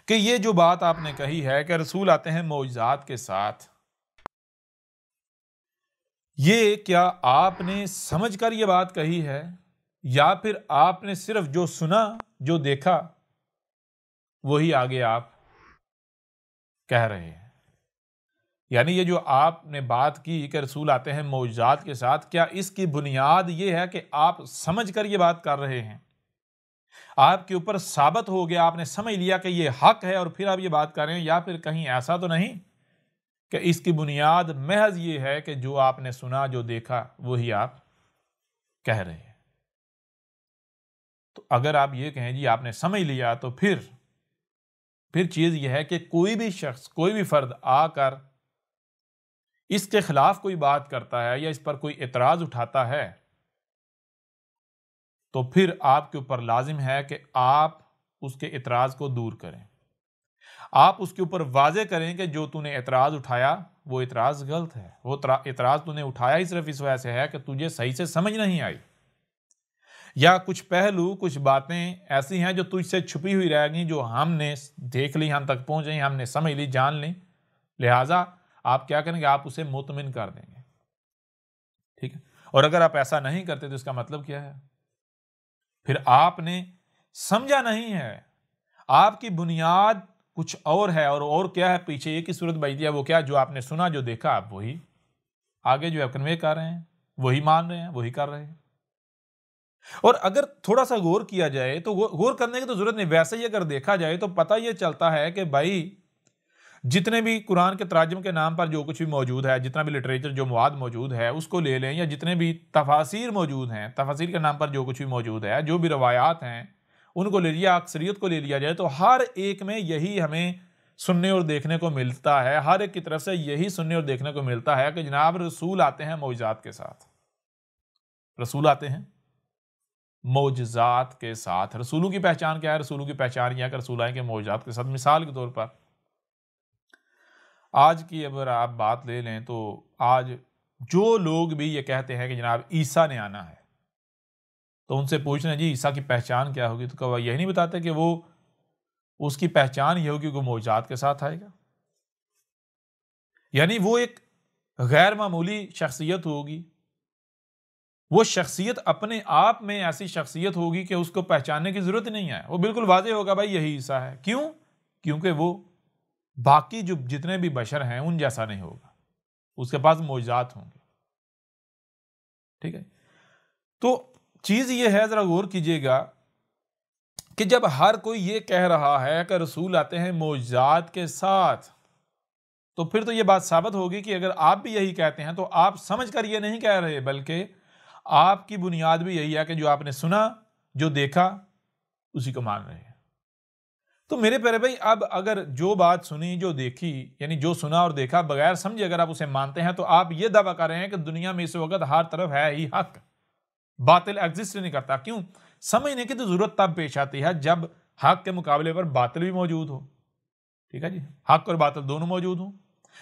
کہ یہ جو بات آپ نے کہی ہے کہ رسول آتے ہیں معجزات کے ساتھ، یہ کیا آپ نے سمجھ کر یہ بات کہی ہے، یا پھر آپ نے صرف جو سنا، جو دیکھا وہی آگے آپ کہہ رہے ہیں؟ یعنی یہ جو آپ نے بات کی کہ رسول آتے ہیں معجزات کے ساتھ، کیا اس کی بنیاد یہ ہے کہ آپ سمجھ کر یہ بات کر رہے ہیں؟ آپ کے اوپر ثابت ہو گیا، آپ نے سمجھ لیا کہ یہ حق ہے اور پھر آپ یہ بات کر رہے ہیں، یا پھر کہیں ایسا تو نہیں کہ اس کی بنیاد محض یہ ہے کہ جو آپ نے سنا، جو دیکھا وہی آپ کہہ رہے ہیں؟ تو اگر آپ یہ کہیں جی آپ نے سمجھ لیا، تو پھر چیز یہ ہے کہ کوئی بھی شخص، کوئی بھی فرد آ کر اس کے خلاف کوئی بات کرتا ہے یا اس پر کوئی اعتراض اٹھاتا ہے، تو پھر آپ کے اوپر لازم ہے کہ آپ اس کے اعتراض کو دور کریں۔ آپ اس کے اوپر واضح کریں کہ جو تو نے اعتراض اٹھایا وہ اعتراض غلط ہے، وہ اعتراض تو نے اٹھایا ہی صرف اس وجہ سے ہے کہ تجھے صحیح سے سمجھ نہیں آئی، یا کچھ پہلو، کچھ باتیں ایسی ہیں جو تجھ سے چھپی ہوئی رہ گئیں، جو ہم نے دیکھ لی، ہم تک پہنچ گئی، ہم نے سمجھ لی، جان لی، لہٰذا آپ کیا کریں گے؟ آپ اسے مطمئن کر دیں گے، ٹھیک ہے؟ اور اگر آپ ایسا نہیں کرتے تو اس کا مطلب کیا ہے؟ پھر آپ نے سمجھا نہیں ہے، آپ کی بنیاد کچھ اور ہے، اور کیا ہے پیچھے ایک ہی صورت بچ دیا، وہ کیا؟ جو آپ نے سنا، جو دیکھا، آپ وہی آگے جو ہے کنوے کر رہے ہیں، وہی مان رہے ہیں، وہی کر رہے ہیں۔ اور اگر تھوڑا سا غور کیا جائے تو غور کرنے کی تو ضرورت نہیں، ویسے ہی اگر دیکھا جائے تو پتہ یہ چلتا ہے کہ بھائی جتنے بھی قرآن کے تراجم کے نام پر جو کچھ بھی موجود ہے، جتنا بھی لٹریچر جو مواد موجود ہے اس کو لے لیں، یا جتنے بھی تفاسیر موجود ہیں، تفاسیر کے نام پر جو کچھ بھی موجود ہے، جو بھی روایات ہیں ان کو لے لیا، اکثریت کو لے لیا جائے تو ہر ایک میں یہی ہمیں سننے اور دیکھنے کو ملتا ہے، ہر ایک کی طرف سے یہی سننے اور دیکھنے کو ملتا ہے کہ جناب رسول آتے ہیں معجزات کے ساتھ، رسول آتے ہیں معجزات کے ساتھ۔ رسولوں کی پہچان کیا ہے؟ رسولوں کی پہچان یہ ہے کہ رسول آئیں گے معجزات کے ساتھ۔ مثال کے طور پر آج کی اگر آپ بات لے لیں تو آج جو لوگ بھی یہ کہتے ہیں کہ جناب عیسیٰ نے آنا ہے، تو ان سے پوچھنا جی عیسیٰ کی پہچان کیا ہوگی، تو کہ وہ یہی نہیں بتاتے کہ وہ اس کی پہچان یہ ہوگی کہ وہ معجزات کے ساتھ آئے گا، یعنی وہ ایک غیر معمولی شخصیت ہوگی، وہ شخصیت اپنے آپ میں ایسی شخصیت ہوگی کہ اس کو پہچاننے کی ضرورت نہیں ہے، وہ بالکل واضح ہوگا بھائی یہی عیسیٰ ہے۔ کیوں؟ کیونکہ وہ باقی جو جتنے بھی بشر ہیں ان جیسا نہیں ہوگا، اس کے پاس معجزات ہوں گے، ٹھیک ہے؟ تو چیز یہ ہے، ذرا غور کیجئے گا کہ جب ہر کوئی یہ کہہ رہا ہے کہ رسول آتے ہیں معجزات کے ساتھ، تو پھر تو یہ بات ثابت ہوگی کہ اگر آپ بھی یہی کہتے ہیں تو آپ سمجھ کر یہ نہیں کہہ رہے، بلکہ آپ کی بنیاد بھی یہی ہے کہ جو آپ نے سنا، جو دیکھا، اسی کو مان رہے ہیں۔ تو میرے پیارے بھائی، اب اگر جو بات سنی، جو دیکھی، یعنی جو سنا اور دیکھا بغیر سمجھے اگر آپ اسے مانتے ہیں تو آپ یہ دعویٰ کر رہے ہیں کہ دنیا میں اس وقت ہر طرف ہے ہی حق، باطل ایگزسٹ نہیں کرتا۔ کیوں؟ سمجھنے کی تو ضرورت تب پیش آتی ہے جب حق کے مقابلے پر باطل بھی موجود ہو، ٹھیک ہے جی، حق اور باطل دونوں موجود ہوں،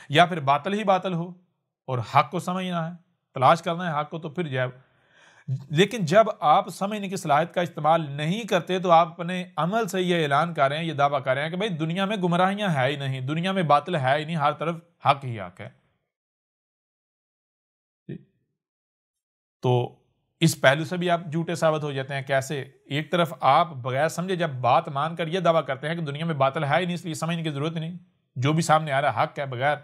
یا پھر باطل ہی باطل ہو اور حق کو سمجھنا ہے، تلاش کرنا ہے حق کو، تو پھر جب لیکن جب آپ سمجھنے کی صلاحیت کا استعمال نہیں کرتے تو آپ اپنے عمل سے یہ اعلان کر رہے ہیں، یہ دعویٰ کر رہے ہیں کہ بھائی دنیا میں گمراہیاں ہے ہی نہیں، دنیا میں باطل ہے ہی نہیں، ہر طرف حق ہی حق ہے۔ تو اس پہلو سے بھی آپ جھوٹے ثابت ہو جاتے ہیں. کیسے؟ ایک طرف آپ بغیر سمجھے جب بات مان کر یہ دعویٰ کرتے ہیں کہ دنیا میں باطل ہے ہی نہیں، اس لیے سمجھنے کی ضرورت ہی نہیں، جو بھی سامنے آ رہا ہے حق ہے، بغیر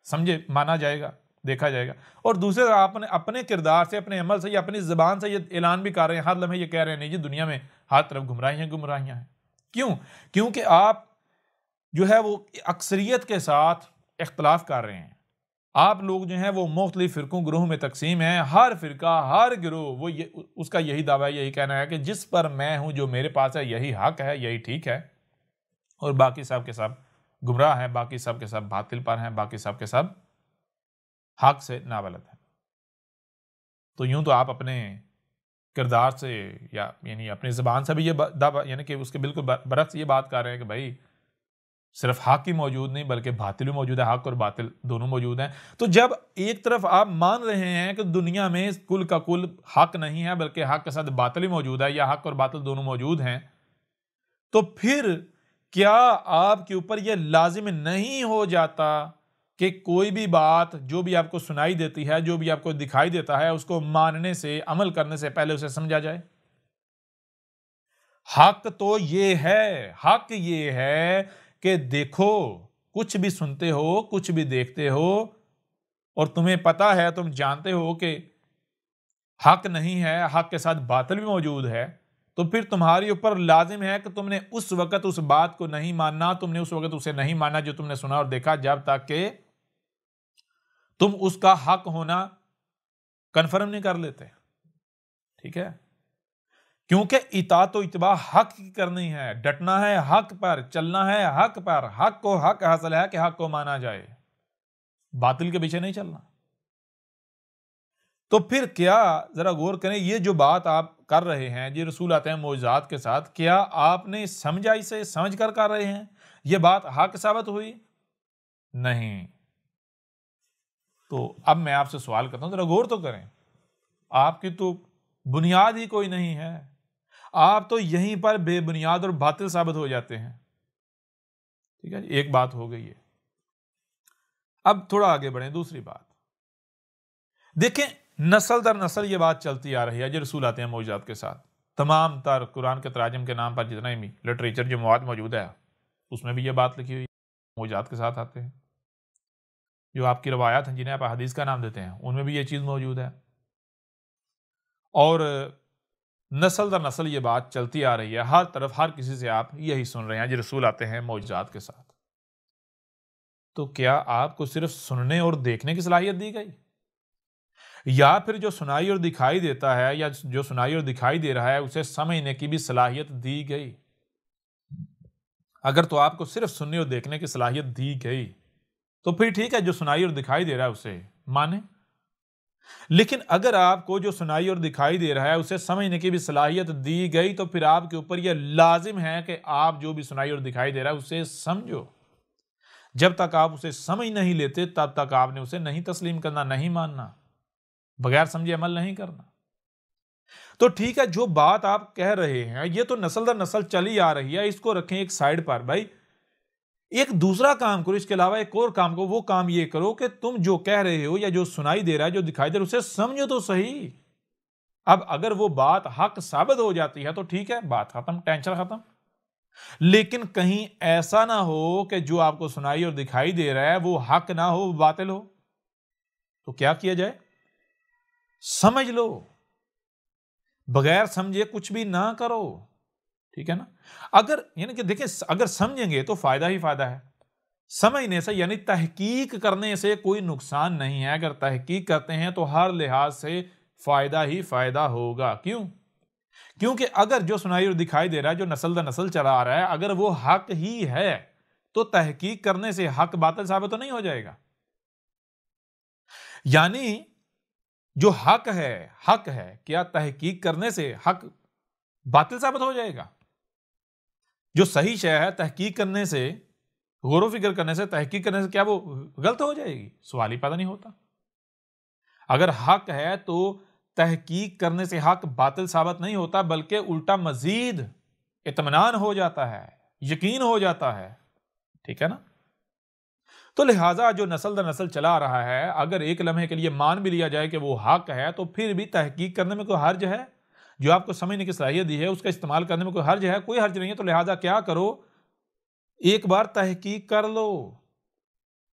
سمجھے مانا جائے گا، دیکھا جائے گا. اور دوسرے آپ نے اپنے کردار سے، اپنے عمل سے یا اپنی زبان سے یہ اعلان بھی کر رہے ہیں، ہر لمحے یہ کہہ رہے ہیں نہیں جی دنیا میں ہر طرف گمراہیاں ہیں. کیوں؟ کیونکہ آپ جو ہے وہ اکثریت کے ساتھ اختلاف کر رہے ہیں. آپ لوگ جو ہیں وہ مختلف فرقوں گروہوں میں تقسیم ہیں. ہر فرقہ، ہر گروہ وہ اس کا یہی دعویٰ، یہی کہنا ہے کہ جس پر میں ہوں، جو میرے پاس ہے، یہی حق ہے، یہی ٹھیک ہے، اور باقی سب کے سب گمراہ ہیں، باقی سب کے سب باطل پر ہیں، باقی سب کے سب حق سے نابلد ہیں. تو یوں تو آپ اپنے کردار سے یا یعنی اپنی زبان سے بھی یہ دعویٰ، یعنی کہ اس کے بالکل برعکس یہ بات کر رہے ہیں کہ بھائی صرف حق ہی موجود نہیں بلکہ باطل بھی موجود ہے، حق اور باطل دونوں موجود ہیں. تو جب ایک طرف آپ مان رہے ہیں کہ دنیا میں کل کا کل حق نہیں ہے بلکہ حق کے ساتھ باطل ہی موجود ہے، یا حق اور باطل دونوں موجود ہیں، تو پھر کیا آپ کے اوپر یہ لازم نہیں ہو جاتا کہ کوئی بھی بات جو بھی آپ کو سنائی دیتی ہے، جو بھی آپ کو دکھائی دیتا ہے، اس کو ماننے سے، عمل کرنے سے پہلے اسے سمجھا جائے؟ حق تو یہ ہے، حق یہ ہے کہ دیکھو، کچھ بھی سنتے ہو، کچھ بھی دیکھتے ہو، اور تمہیں پتا ہے، تم جانتے ہو کہ حق نہیں ہے، حق کے ساتھ باطل بھی موجود ہے، تو پھر تمہاری اوپر لازم ہے کہ تم نے اس وقت اس بات کو نہیں ماننا، تم نے اس وقت اسے نہیں ماننا جو تم نے سنا اور دیکھا، جب تک کہ تم اس کا حق ہونا کنفرم نہیں کر لیتے. ٹھیک ہے؟ کیونکہ اطاعت و اتباع حق کی کرنی ہے، ڈٹنا ہے حق پر، چلنا ہے حق پر، حق کو حق حاصل ہے کہ حق کو مانا جائے، باطل کے پیچھے نہیں چلنا. تو پھر کیا، ذرا غور کریں، یہ جو بات آپ کر رہے ہیں، یہ رسول آتے ہیں معجزات کے ساتھ، کیا آپ نے سمجھا، اسے سمجھ کر کر رہے ہیں؟ یہ بات حق ثابت ہوئی؟ نہیں. تو اب میں آپ سے سوال کرتا ہوں، ذرا غور تو کریں، آپ کی تو بنیاد ہی کوئی نہیں ہے، آپ تو یہیں پر بے بنیاد اور باطل ثابت ہو جاتے ہیں. ٹھیک ہے، ایک بات ہو گئی ہے. اب تھوڑا آگے بڑھیں، دوسری بات دیکھیں. نسل در نسل یہ بات چلتی آ رہی ہے، جو رسول آتے ہیں معجزات کے ساتھ. تمام تر قرآن کے تراجم کے نام پر جتنا بھی لٹریچر جو مواد موجود ہے اس میں بھی یہ بات لکھی ہوئی ہے، معجزات کے ساتھ آتے ہیں. جو آپ کی روایات ہیں جنہیں آپ احادیث کا نام دیتے ہیں، ان میں بھی یہ چیز موجود ہے. اور نسل در نسل یہ بات چلتی آ رہی ہے، ہر طرف ہر کسی سے آپ یہی سن رہے ہیں، جو رسول آتے ہیں معجزات کے ساتھ. تو کیا آپ کو صرف سننے اور دیکھنے کی صلاحیت دی گئی، یا پھر جو سنائی اور دکھائی دیتا ہے، یا جو سنائی اور دکھائی دے رہا ہے اسے سمجھنے کی بھی صلاحیت دی گئی؟ اگر تو آپ کو صرف سننے اور دیکھنے کی صلاحیت دی گئی تو پھر ٹھیک ہے، جو سنائی اور دکھائی دے رہا ہے اسے مانے. لیکن اگر آپ کو جو سنائی اور دکھائی دے رہا ہے اسے سمجھنے کی بھی صلاحیت دی گئی تو پھر آپ کے اوپر یہ لازم ہے کہ آپ جو بھی سنائی اور دکھائی دے رہا ہے اسے سمجھو. جب تک آپ اسے سمجھ نہیں لیتے تب تک آپ نے اسے نہیں تسلیم کرنا، نہیں ماننا، بغیر سمجھے عمل نہیں کرنا. تو ٹھیک ہے، جو بات آپ کہہ رہے ہیں یہ تو نسل در نسل چلی آ رہی ہے، اس کو رکھیں ایک سائیڈ پر. بھائی ایک دوسرا کام کرو، اس کے علاوہ ایک اور کام کرو. وہ کام یہ کرو کہ تم جو کہہ رہے ہو یا جو سنائی دے رہا ہے، جو دکھائی دے رہا ہے، اسے سمجھو تو صحیح. اب اگر وہ بات حق ثابت ہو جاتی ہے تو ٹھیک ہے، بات ختم، ٹینشن ختم. لیکن کہیں ایسا نہ ہو کہ جو آپ کو سنائی اور دکھائی دے رہا ہے وہ حق نہ ہو، باطل ہو. تو کیا کیا جائے؟ سمجھ لو، بغیر سمجھے کچھ بھی نہ کرو. ٹھیک ہے نا؟ اگر یعنی کہ دیکھیں، اگر سمجھیں گے تو فائدہ ہی فائدہ ہے. سمجھنے سے یعنی تحقیق کرنے سے کوئی نقصان نہیں ہے. اگر تحقیق کرتے ہیں تو ہر لحاظ سے فائدہ ہی فائدہ ہوگا. کیوں؟ کیونکہ اگر جو سنائی اور دکھائی دے رہا ہے، جو نسل در نسل چلا آ رہا ہے، اگر وہ حق ہی ہے تو تحقیق کرنے سے حق باطل ثابت تو نہیں ہو جائے گا. یعنی جو حق ہے، کیا تحقیق کرنے سے حق باطل ثابت ہو جائے گا؟ جو صحیح شے ہے، تحقیق کرنے سے، غور و فکر کرنے سے، تحقیق کرنے سے کیا وہ غلط ہو جائے گی؟ سوال ہی پیدا نہیں ہوتا. اگر حق ہے تو تحقیق کرنے سے حق باطل ثابت نہیں ہوتا، بلکہ الٹا مزید اطمینان ہو جاتا ہے، یقین ہو جاتا ہے. ٹھیک ہے نا؟ تو لہٰذا جو نسل در نسل چلا رہا ہے، اگر ایک لمحے کے لیے مان بھی لیا جائے کہ وہ حق ہے، تو پھر بھی تحقیق کرنے میں کوئی حرج ہے؟ جو آپ کو سمجھنے کی صلاحیت دی ہے اس کا استعمال کرنے میں کوئی حرج ہے؟ کوئی حرج نہیں ہے۔ تو لہٰذا کیا کرو، ایک بار تحقیق کر لو،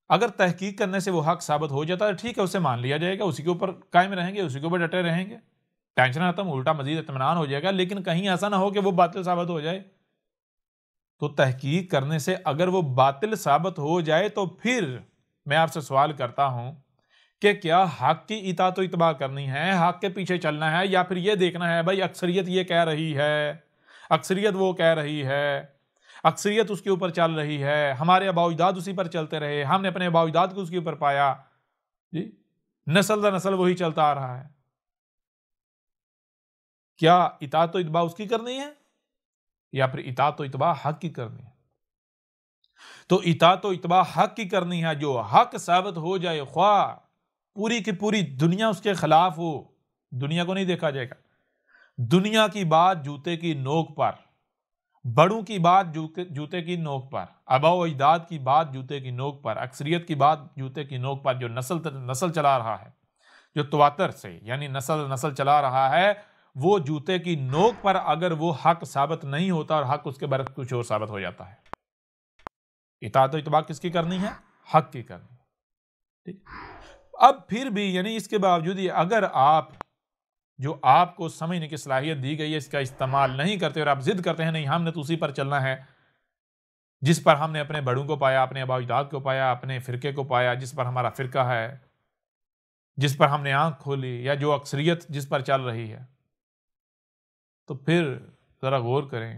اگر تحقیق کرنے سے وہ حق ثابت ہو جاتا ہے ٹھیک ہے، اسے مان لیا جائے گا، اسی کے اوپر قائم رہیں گے، اسی کے اوپر ڈٹے رہیں گے، ٹینشن ختم، الٹا مزید اطمینان ہو جائے گا۔ لیکن کہیں ایسا نہ ہو کہ وہ باطل ثابت ہو جائے، تو تحقیق کرنے سے اگر وہ باطل ثابت ہو جائے تو پھر میں آپ سے سوال کرتا ہوں کہ کیا حق کی اطاعت و اتباع کرنی ہے، حق کے پیچھے چلنا ہے، یا پھر یہ دیکھنا ہے بھائی اکثریت یہ کہہ رہی ہے، اکثریت وہ کہہ رہی ہے، اکثریت اس کے اوپر چل رہی ہے، ہمارے آباء و اجداد اسی پر چلتے رہے، ہم نے اپنے آباء و اجداد کو اس کے اوپر پایا، جی نسل در نسل وہی چلتا آ رہا ہے۔ کیا اطاعت و اتباع اس کی کرنی ہے یا پھر اطاعت و اتباع حق کی کرنی ہے؟ تو اطاعت و اتباع حق کی کرنی ہے۔ جو حق ثابت ہو جائے، خواہ پوری کی پوری دنیا اس کے خلاف ہو، دنیا کو نہیں دیکھا جائے گا، دنیا کی بات جوتے کی نوک پر، بڑوں کی بات جوتے کی نوک پر، آباء و اجداد کی بات جوتے کی نوک پر، اکثریت کی بات جوتے کی نوک پر، جو نسل چلا رہا ہے، جو تواتر سے یعنی نسل چلا رہا ہے، وہ جوتے کی نوک پر اگر وہ حق ثابت نہیں ہوتا اور حق اس کے برعکس کچھ اور ثابت ہو جاتا ہے۔ اطاعت و اتباع کس کی کرنی ہے؟ حق کی کرنی ہے۔ ٹھیک، اب پھر بھی یعنی اس کے باوجود اگر آپ جو آپ کو سمجھنے کی صلاحیت دی گئی ہے اس کا استعمال نہیں کرتے اور آپ ضد کرتے ہیں نہیں ہم نے تو اسی پر چلنا ہے جس پر ہم نے اپنے بڑوں کو پایا، اپنے آباء و اجداد کو پایا، اپنے فرقے کو پایا، جس پر ہمارا فرقہ ہے، جس پر ہم نے آنکھ کھولی، یا جو اکثریت جس پر چل رہی ہے، تو پھر ذرا غور کریں۔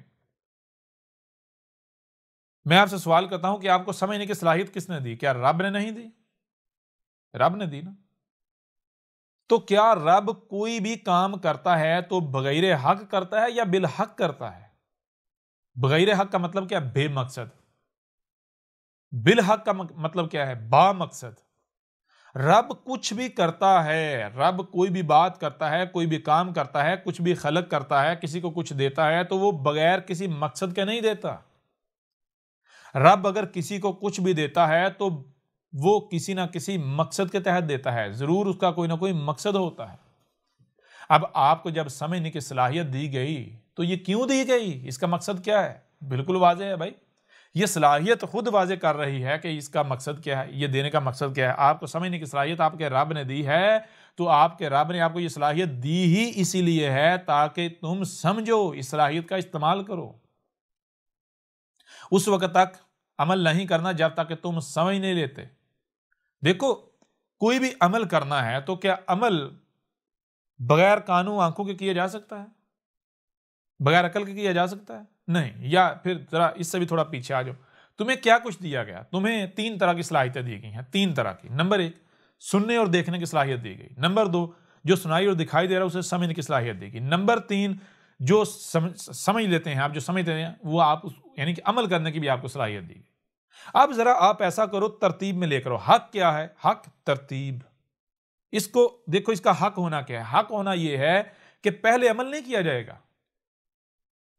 میں آپ سے سوال کرتا ہوں کہ آپ کو سمجھنے کی صلاحیت کس نے دی؟ کیا رب نے نہیں دی؟ رب نے دی نا۔ تو کیا رب کوئی بھی کام کرتا ہے تو بغیر حق کرتا ہے یا بالحق کرتا ہے؟ بغیر حق کا مطلب کیا؟ بے مقصد۔ بالحق کا مطلب کیا ہے؟ با مقصد۔ رب کچھ بھی کرتا ہے، رب کوئی بھی بات کرتا ہے، کوئی بھی کام کرتا ہے، کچھ بھی خلق کرتا ہے، کسی کو کچھ دیتا ہے تو وہ بغیر کسی مقصد کے نہیں دیتا۔ رب اگر کسی کو کچھ بھی دیتا ہے تو وہ کسی نہ کسی مقصد کے تحت دیتا ہے، ضرور اس کا کوئی نہ کوئی مقصد ہوتا ہے۔ اب آپ کو جب سمجھنے کی صلاحیت دی گئی تو یہ کیوں دی گئی؟ اس کا مقصد کیا ہے؟ بالکل واضح ہے بھائی، یہ صلاحیت خود واضح کر رہی ہے کہ اس کا مقصد کیا ہے، یہ دینے کا مقصد کیا ہے۔ آپ کو سمجھنے کی صلاحیت آپ کے رب نے دی ہے، تو آپ کے رب نے آپ کو یہ صلاحیت دی ہی اسی لیے ہے تاکہ تم سمجھو، اس صلاحیت کا استعمال کرو۔ اس وقت تک عمل نہیں کرنا جب تک کہ تم سمجھ نہیں لیتے۔ دیکھو، کوئی بھی عمل کرنا ہے تو کیا عمل بغیر کانوں آنکھوں کے کیا جا سکتا ہے؟ بغیر عقل کے کیا جا سکتا ہے؟ نہیں۔ یا پھر ذرا اس سے بھی تھوڑا پیچھے آ جاؤ، تمہیں کیا کچھ دیا گیا؟ تمہیں 3 طرح کی صلاحیتیں دی گئی ہیں، 3 طرح کی۔ نمبر 1 سننے اور دیکھنے کی صلاحیت دی گئی۔ نمبر 2 جو سنائی اور دکھائی دے رہا ہے اسے سمجھنے کی صلاحیت دی گئی۔ نمبر 3 جو سمجھ لیتے ہیں آپ، جو سمجھتے ہیں وہ آپ یعنی کہ عمل کرنے کی بھی آپ کو صلاحیت دی گئی۔ اب ذرا آپ ایسا کرو، ترتیب میں لے کرو۔ حق کیا ہے؟ حق ترتیب۔ اس کو دیکھو، اس کا حق ہونا کیا ہے؟ حق ہونا یہ ہے کہ پہلے عمل نہیں کیا جائے گا،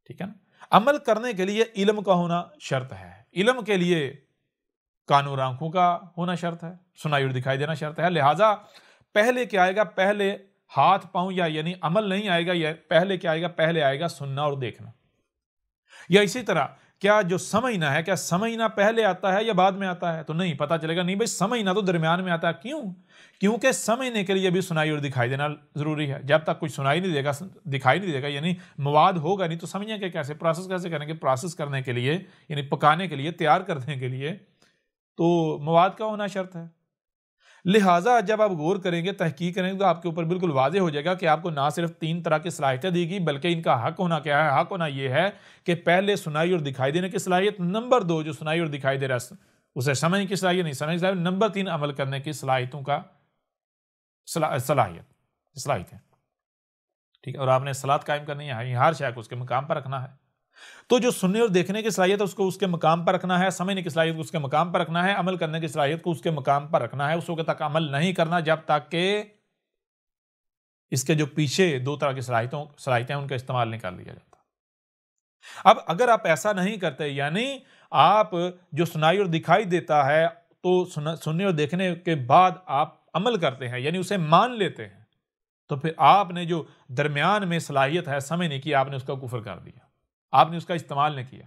ٹھیک ہے نا؟ عمل کرنے کے لیے علم کا ہونا شرط ہے، علم کے لیے کان اور آنکھوں کا ہونا شرط ہے، سنائی اور دکھائی دینا شرط ہے۔ لہٰذا پہلے کیا آئے گا؟ پہلے ہاتھ پاؤں یا یعنی عمل نہیں آئے گا، یا پہلے کیا آئے گا؟ پہلے آئے گا سننا اور دیکھنا۔ یا اسی طرح کیا جو سمجھنا ہے، کیا سمجھنا پہلے آتا ہے یا بعد میں آتا ہے؟ تو نہیں، پتہ چلے گا نہیں بھائی سمجھنا تو درمیان میں آتا ہے۔ کیوں؟ کیونکہ سمجھنے کے لیے بھی سنائی اور دکھائی دینا ضروری ہے۔ جب تک کچھ سنائی نہیں دے گا، دکھائی نہیں دے گا، یعنی مواد ہوگا نہیں، تو سمجھیں کہ کیسے پروسیس کیسے کریں گے؟ پروسیس کرنے کے لیے یعنی پکانے کے لیے، تیار کرنے کے لیے تو مواد کا ہونا شرط ہے۔ لہٰذا جب آپ غور کریں گے، تحقیق کریں گے، تو آپ کے اوپر بالکل واضح ہو جائے گا کہ آپ کو نہ صرف 3 طرح کی صلاحیتیں دی گئی بلکہ ان کا حق ہونا کیا ہے؟ حق ہونا یہ ہے کہ پہلے سنائی اور دکھائی دینے کی صلاحیت، نمبر 2 جو سنائی اور دکھائی دے رہا ہے اسے سمجھنے کی صلاحیت، نہیں سمجھ صلاحیت، نمبر 3 عمل کرنے کی صلاحیتوں کا صلاحیت ہے، ٹھیک ہے۔ اور آپ نے صلاۃ قائم کرنی ہے، ہر شے کو اس کے مقام پر رکھنا ہے۔ تو جو سننے اور دیکھنے کی صلاحیت ہے اس کو اس کے مقام پر رکھنا ہے، سمجھنے کی صلاحیت کو اس کے مقام پر رکھنا ہے، عمل کرنے کی صلاحیت کو اس کے مقام پر رکھنا ہے۔ اس وقت تک عمل نہیں کرنا جب تک کہ اس کے جو پیچھے 2 طرح کی صلاحیتیں ان کا استعمال نہیں کر لیا جاتا۔ اب اگر آپ ایسا نہیں کرتے، یعنی آپ جو سنائی اور دکھائی دیتا ہے تو سننے اور دیکھنے کے بعد آپ عمل کرتے ہیں، یعنی اسے مان لیتے ہیں، تو پھر آپ نے جو درمیان میں صلاحیت ہے سمجھنے کی، آپ نے اس کا کفر کر دیا، آپ نے اس کا استعمال نہیں کیا۔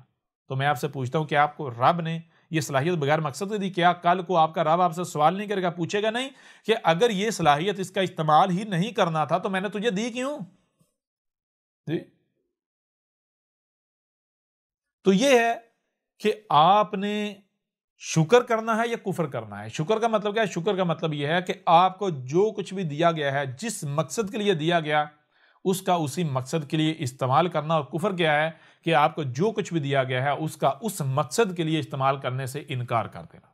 تو میں آپ سے پوچھتا ہوں کہ آپ کو رب نے یہ صلاحیت بغیر مقصد سے دی؟ کیا کل کو آپ کا رب آپ سے سوال نہیں کرے گا، پوچھے گا نہیں کہ اگر یہ صلاحیت اس کا استعمال ہی نہیں کرنا تھا تو میں نے تجھے دی کیوں؟ جی، تو یہ ہے کہ آپ نے شکر کرنا ہے یا کفر کرنا ہے۔ شکر کا مطلب کیا ہے؟ شکر کا مطلب یہ ہے کہ آپ کو جو کچھ بھی دیا گیا ہے، جس مقصد کے لیے دیا گیا، اس کا اسی مقصد کے لیے استعمال کرنا۔ اور کفر کیا ہے؟ کہ آپ کو جو کچھ بھی دیا گیا ہے اس کا اس مقصد کے لیے استعمال کرنے سے انکار کر دینا۔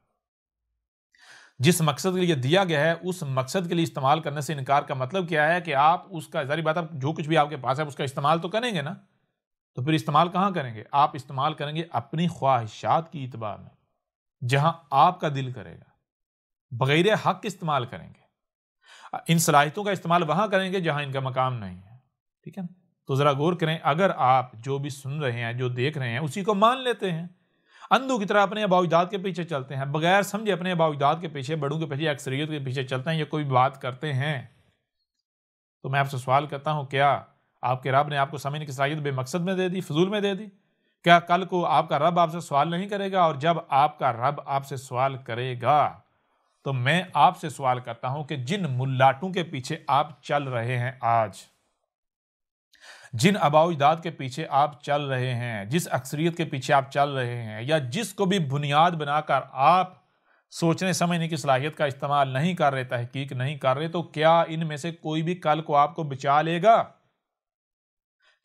جس مقصد کے لیے دیا گیا ہے اس مقصد کے لیے استعمال کرنے سے انکار کا مطلب کیا ہے؟ کہ آپ اس کا، ظاہر بات ہے، جو کچھ بھی آپ کے پاس ہے اس کا استعمال تو کریں گے نا۔ تو پھر استعمال کہاں کریں گے؟ آپ استعمال کریں گے اپنی خواہشات کی اتباع میں، جہاں آپ کا دل کرے گا، بغیر حق استعمال کریں گے۔ ان صلاحیتوں کا استعمال وہاں کریں گے جہاں ان کا مقام نہیں ہے، ٹھیک ہے نا؟ تو ذرا غور کریں، اگر آپ جو بھی سن رہے ہیں، جو دیکھ رہے ہیں، اسی کو مان لیتے ہیں، اندھوں کی طرح اپنے آباء و اجداد کے پیچھے چلتے ہیں، بغیر سمجھے اپنے آباء و اجداد کے پیچھے، بڑوں کے پیچھے، اکثریت کے پیچھے چلتے ہیں، یا کوئی بات کرتے ہیں، تو میں آپ سے سوال کرتا ہوں، کیا آپ کے رب نے آپ کو سمجھنے کی صلاحیت بے مقصد میں دے دی، فضول میں دے دی؟ کیا کل کو آپ کا رب آپ سے سوال نہیں کرے گا؟ اور جب آپ کا رب آپ سے سوال کرے گا تو میں آپ سے سوال کرتا ہوں کہ جن ملاٹوں کے پیچھے آپ چل رہے ہیں آج، جن آباء و اجداد کے پیچھے آپ چل رہے ہیں، جس اکثریت کے پیچھے آپ چل رہے ہیں، یا جس کو بھی بنیاد بنا کر آپ سوچنے سمجھنے کی صلاحیت کا استعمال نہیں کر رہے، تحقیق نہیں کر رہے، تو کیا ان میں سے کوئی بھی کل کو آپ کو بچا لے گا؟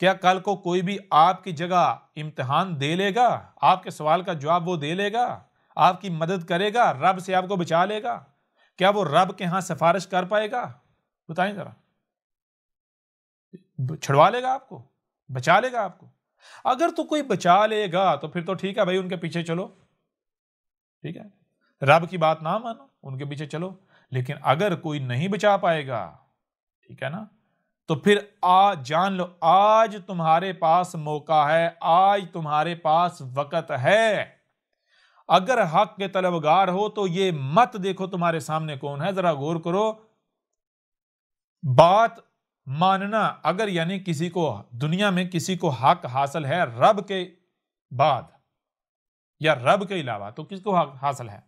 کیا کل کو کوئی بھی آپ کی جگہ امتحان دے لے گا؟ آپ کے سوال کا جواب وہ دے لے گا؟ آپ کی مدد کرے گا؟ رب سے آپ کو بچا لے گا؟ کیا وہ رب کے ہاں سفارش کر پائے گا؟ بتائیں ذرا، چھڑوا لے گا آپ کو؟ بچا لے گا آپ کو؟ اگر تو کوئی بچا لے گا تو پھر تو ٹھیک ہے بھائی، ان کے پیچھے چلو، ٹھیک ہے، رب کی بات نہ مانو، ان کے پیچھے چلو۔ لیکن اگر کوئی نہیں بچا پائے گا، ٹھیک ہے نا، تو پھر جان لو آج تمہارے پاس موقع ہے، آج تمہارے پاس وقت ہے۔ اگر حق کے طلبگار ہو تو یہ مت دیکھو تمہارے سامنے کون ہے، ذرا غور کرو۔ بات ماننا، اگر یعنی کسی کو دنیا میں کسی کو حق حاصل ہے رب کے بعد یا رب کے علاوہ، تو کس کو حق حاصل ہے؟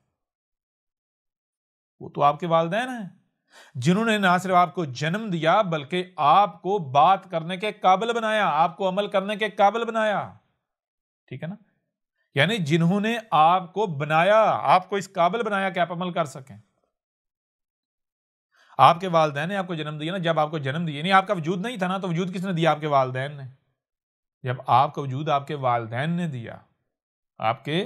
وہ تو آپ کے والدین ہیں، جنہوں نے نہ صرف آپ کو جنم دیا بلکہ آپ کو بات کرنے کے قابل بنایا، آپ کو عمل کرنے کے قابل بنایا، ٹھیک ہے نا؟ یعنی جنہوں نے آپ کو بنایا، آپ کو اس قابل بنایا کہ آپ عمل کر سکیں۔ آپ کے والدین نے آپ کو جنم دیا نا، جب آپ کو جنم دیا، نہیں آپ کا وجود نہیں تھا نا، تو وجود کس نے دیا؟ آپ کے والدین نے۔ جب آپ کا وجود آپ کے والدین نے دیا، آپ کے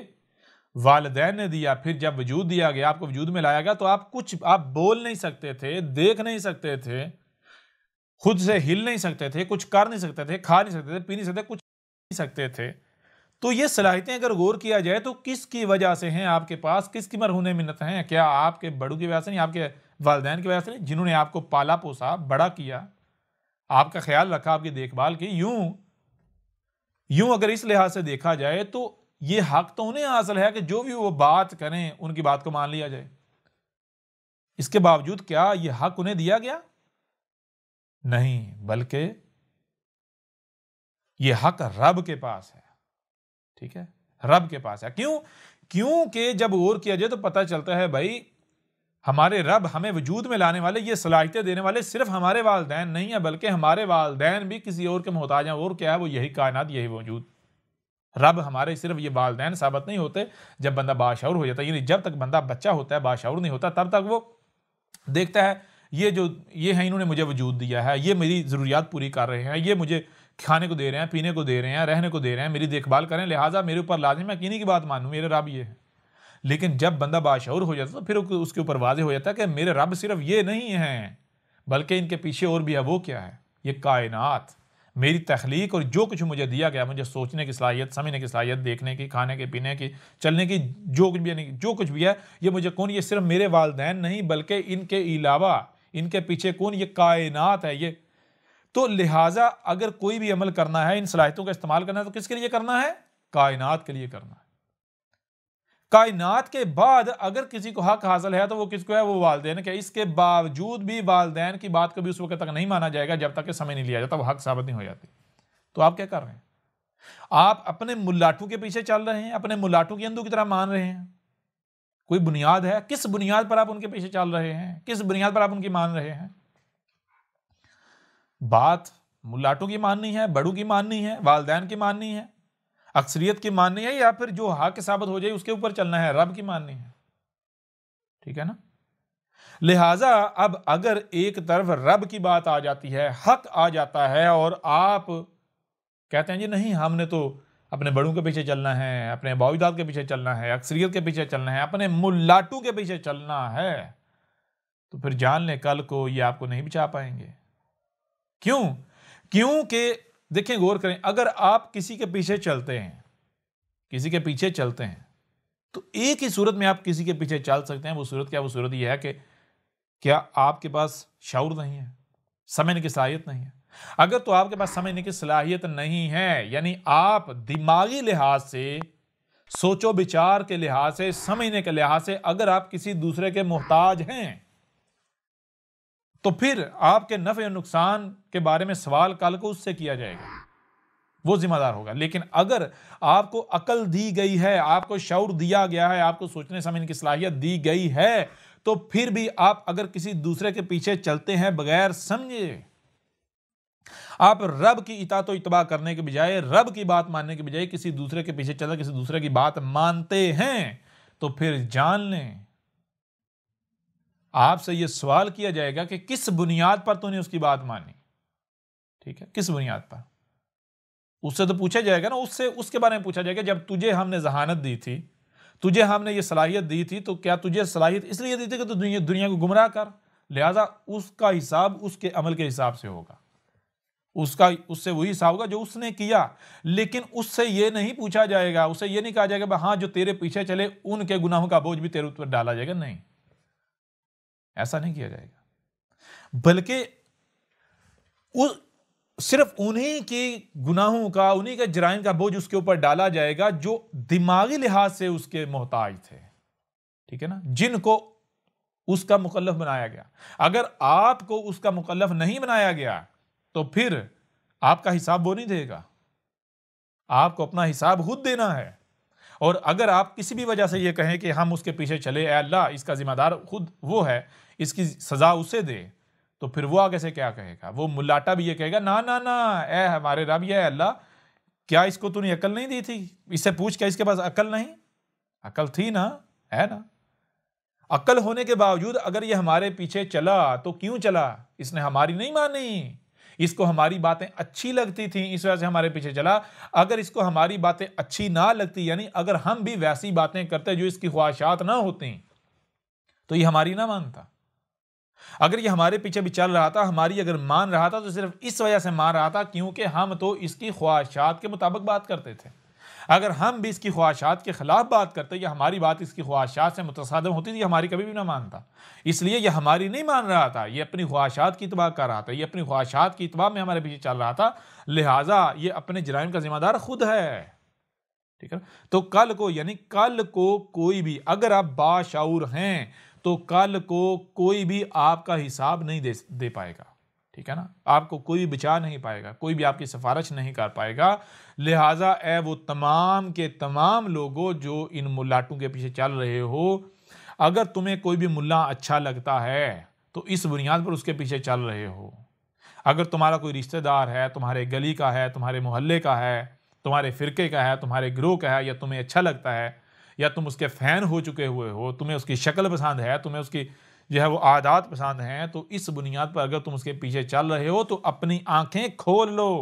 والدین نے دیا، پھر جب وجود دیا گیا، آپ کو وجود میں لایا گیا، تو آپ بول نہیں سکتے تھے، دیکھ نہیں سکتے تھے، خود سے ہل نہیں سکتے تھے، کچھ کر نہیں سکتے تھے، کھا نہیں سکتے تھے، پی نہیں سکتے، کچھ نہیں سکتے تھے۔ تو یہ صلاحیتیں اگر غور کیا جائے تو کس کی وجہ سے ہیں آپ کے پاس؟ کس کی مرہون منت ہیں؟ کیا آپ کے بڑوں کی وجہ سے نہیں؟ آپ کے والدین کی وجہ سے نہیں، جنہوں نے آپ کو پالا پوسا، بڑا کیا، آپ کا خیال رکھا، آپ کی دیکھ بھال کی؟ یوں اگر اس لحاظ سے دیکھا جائے تو یہ حق تو انہیں حاصل ہے کہ جو بھی وہ بات کریں ان کی بات کو مان لیا جائے۔ اس کے باوجود کیا یہ حق انہیں دیا گیا؟ نہیں، بلکہ یہ حق رب کے پاس ہے، ٹھیک ہے، رب کے پاس ہے۔ کیونکہ جب غور کیا جائے تو پتہ چلتا ہے بھائی، ہمارے رب ہمیں وجود میں لانے والے، یہ صلاحیتیں دینے والے صرف ہمارے والدین نہیں ہیں، بلکہ ہمارے والدین بھی کسی اور کے محتاج ہیں۔ اور کیا ہے؟ وہ یہی کائنات، یہی وجود۔ رب ہمارے صرف یہ والدین ثابت نہیں ہوتے جب بندہ باشعور ہو جاتا ہے، یعنی جب تک بندہ بچہ ہوتا ہے، باشعور نہیں ہوتا، تب تک وہ دیکھتا ہے یہ ہیں، انہوں نے مجھے وجود دیا ہے، یہ میری ضروریات پوری کر رہے ہیں، یہ مجھے کھانے کو دے رہے ہیں، پینے کو دے رہے ہیں، رہنے کو دے رہے ہیں، میری دیکھ بھال کریں، لہٰذا میرے اوپر لازم ہے کہ انہی کی بات مانوں، میرے رب یہ ہے۔ لیکن جب بندہ باشعور ہو جاتا ہے تو پھر اس کے اوپر واضح ہو جاتا ہے کہ میرے رب صرف یہ نہیں ہیں، بلکہ ان کے پیچھے اور بھی ہے۔ وہ کیا ہے؟ یہ کائنات، میری تخلیق، اور جو کچھ مجھے دیا گیا، مجھے سوچنے کی صلاحیت، سمجھنے کی صلاحیت، دیکھنے کی، کھانے کی، پینے کی، چلنے کی، جو کچھ بھی ہے، یہ مجھے کون؟ یہ صرف میرے والدین نہیں بلکہ ان کے علاوہ، ان کے پیچھے کون؟ یہ کائنات ہے۔ یہ تو لہٰذا اگر کوئی بھی عمل کرنا ہے، ان صلاحیتوں کا استعمال کرنا ہے، تو کس کے لیے کرنا ہے؟ کائنات کے لیے کرنا ہے۔ کائنات کے بعد اگر کسی کو حق حاصل ہے تو وہ کس کو ہے؟ وہ والدین کے۔ اس کے باوجود بھی والدین کی بات کبھی اس وقت تک نہیں مانا جائے گا جب تک کہ سمجھ نہیں لیا جاتا، وہ حق ثابت نہیں ہو جاتی۔ تو آپ کیا کر رہے ہیں؟ آپ اپنے ملاٹوں کے پیچھے چل رہے ہیں، اپنے ملاٹوں کی اندھو کی طرح مان رہے ہیں۔ کوئی بنیاد ہے؟ کس بنیاد پر آپ ان کے پیچھے چل رہے ہیں؟ کس بنیاد پر آپ ان کی مان رہے ہیں؟ بات ملاٹوں کی ماننی ہے، بڑوں کی ماننی ہے، والدین کی ماننی ہے، اکثریت کی ماننی ہے، یا پھر جو حق ثابت ہو جائے اس کے اوپر چلنا ہے، رب کی ماننی ہے؟ ٹھیک ہے نا؟ لہٰذا اب اگر ایک طرف رب کی بات آ جاتی ہے، حق آ جاتا ہے، اور آپ کہتے ہیں جی نہیں ہم نے تو اپنے بڑوں کے پیچھے چلنا ہے، اپنے باؤ اجداد کے پیچھے چلنا ہے، اکثریت کے پیچھے چلنا ہے، اپنے ملاٹوں کے پیچھے چلنا ہے، تو پھر جان لیں کل کو یہ آپ کو نہیں بچا پائیں گے۔ کیونکہ دیکھیں، غور کریں، اگر آپ کسی کے پیچھے چلتے ہیں تو ایک ہی صورت میں آپ کسی کے پیچھے چل سکتے ہیں۔ وہ صورت کیا؟ وہ صورت یہ ہے کہ کیا آپ کے پاس شعور نہیں ہے، سمجھنے کی صلاحیت نہیں ہے؟ اگر تو آپ کے پاس سمجھنے کی صلاحیت نہیں ہے، یعنی آپ دماغی لحاظ سے، سوچ و بچار کے لحاظ سے، سمجھنے کے لحاظ سے اگر آپ کسی دوسرے کے محتاج ہیں، تو پھر آپ کے نفع و نقصان کے بارے میں سوال کل کو اس سے کیا جائے گا، وہ ذمہ دار ہوگا۔ لیکن اگر آپ کو عقل دی گئی ہے، آپ کو شعور دیا گیا ہے، آپ کو سوچنے سمجھنے کی صلاحیت دی گئی ہے، تو پھر بھی آپ اگر کسی دوسرے کے پیچھے چلتے ہیں بغیر سمجھے، آپ رب کی اطاعت و اتباع کرنے کے بجائے، رب کی بات ماننے کے بجائے کسی دوسرے کے پیچھے چلنا، کسی دوسرے کی بات مانتے ہیں، تو پھر جان لیں آپ سے یہ سوال کیا جائے گا کہ کس بنیاد پر تو نے اس کی بات مانی؟ ٹھیک ہے، کس بنیاد پر؟ اس سے تو پوچھا جائے گا نا، اس کے بارے میں پوچھا جائے گا جب تجھے ہم نے ذہانت دی تھی، تجھے ہم نے یہ صلاحیت دی تھی، تو کیا تجھے صلاحیت اس لیے دی تھی کہ تو دنیا کو گمراہ کر؟ لہذا اس کا حساب اس کے عمل کے حساب سے ہوگا، اس سے وہی حساب ہوگا جو اس نے کیا۔ لیکن اس سے یہ نہیں پوچھا جائے گا، اس سے یہ نہیں کہا جائے گا ہاں جو تیرے پیچھے چلے ان کے گناہوں کا بوجھ بھی تیرے اوپر ڈالا جائے گا، نہیں، ایسا نہیں کیا جائے گا، بلکہ صرف انہی کی گناہوں کا، انہی کے جرائم کا بوجھ اس کے اوپر ڈالا جائے گا جو دماغی لحاظ سے اس کے محتاج تھے، ٹھیک ہے نا، جن کو اس کا مکلف بنایا گیا۔ اگر آپ کو اس کا مکلف نہیں بنایا گیا تو پھر آپ کا حساب وہ نہیں دے گا، آپ کو اپنا حساب خود دینا ہے۔ اور اگر آپ کسی بھی وجہ سے یہ کہیں کہ ہم اس کے پیچھے چلے، اے اللہ اس کا ذمہ دار خود وہ ہے، اس کی سزا اسے دے، تو پھر وہ آگے سے کیا کہے گا؟ وہ ملاٹا بھی یہ کہے گا نا اے ہمارے رب، یہ اللہ کیا اس کو تو نے عقل نہیں دی تھی؟ اس سے پوچھ کے اس کے پاس عقل نہیں؟ عقل تھی نا، ہے نا؟ عقل ہونے کے باوجود اگر یہ ہمارے پیچھے چلا تو کیوں چلا؟ اس نے ہماری نہیں مانی، اس کو ہماری باتیں اچھی لگتی تھیں، اس وجہ سے ہمارے پیچھے چلا۔ اگر اس کو ہماری باتیں اچھی نہ لگتی، یعنی اگر ہم بھی ویسی باتیں کرتے جو اس کی خواہشات نہ ہوتی، تو یہ ہماری نہ مانتا۔ اگر یہ ہمارے پیچھے بھی چل رہا تھا، ہماری اگر مان رہا تھا، تو صرف اس وجہ سے مان رہا تھا کیونکہ ہم تو اس کی خواہشات کے مطابق بات کرتے تھے۔ اگر ہم بھی اس کی خواہشات کے خلاف بات کرتے یا ہماری بات اس کی خواہشات سے متصادم ہوتی تھی، یہ ہماری کبھی بھی نہ مانتا۔ اس لیے یہ ہماری نہیں مان رہا تھا، یہ اپنی خواہشات کی اتباع کر رہا تھا، یہ اپنی خواہشات کی اتباع میں ہمارے پیچھے چل رہا تھا، لہٰذا یہ اپنے جرائم کا ذمہ دار خود ہے، ٹھیک ہے۔ تو کل کو کوئی بھی، اگر آپ باشعور ہیں تو کل کو کوئی بھی آپ کا حساب نہیں دے پائے گا، ٹھیک ہے نا، آپ کو کوئی بچا نہیں پائے گا، کوئی بھی آپ کی سفارش نہیں کر پائے گا۔ لہٰذا اے وہ تمام کے تمام لوگوں جو ان ملاٹوں کے پیچھے چل رہے ہو، اگر تمہیں کوئی بھی ملا اچھا لگتا ہے تو اس بنیاد پر اس کے پیچھے چل رہے ہو۔ اگر تمہارا کوئی رشتہ دار ہے، تمہارے گلی کا ہے، تمہارے محلے کا ہے، تمہارے فرقے کا ہے، تمہارے گروہ کا ہے، یا تمہیں اچھا لگتا ہے، یا تم اس کے فین ہو چکے ہوئے ہو، تمہیں اس کی شکل پسند ہے، تمہیں اس کی جو ہے وہ عادات پسند ہیں، تو اس بنیاد پر اگر تم اس کے پیچھے چل رہے ہو تو اپنی آنکھیں کھول لو۔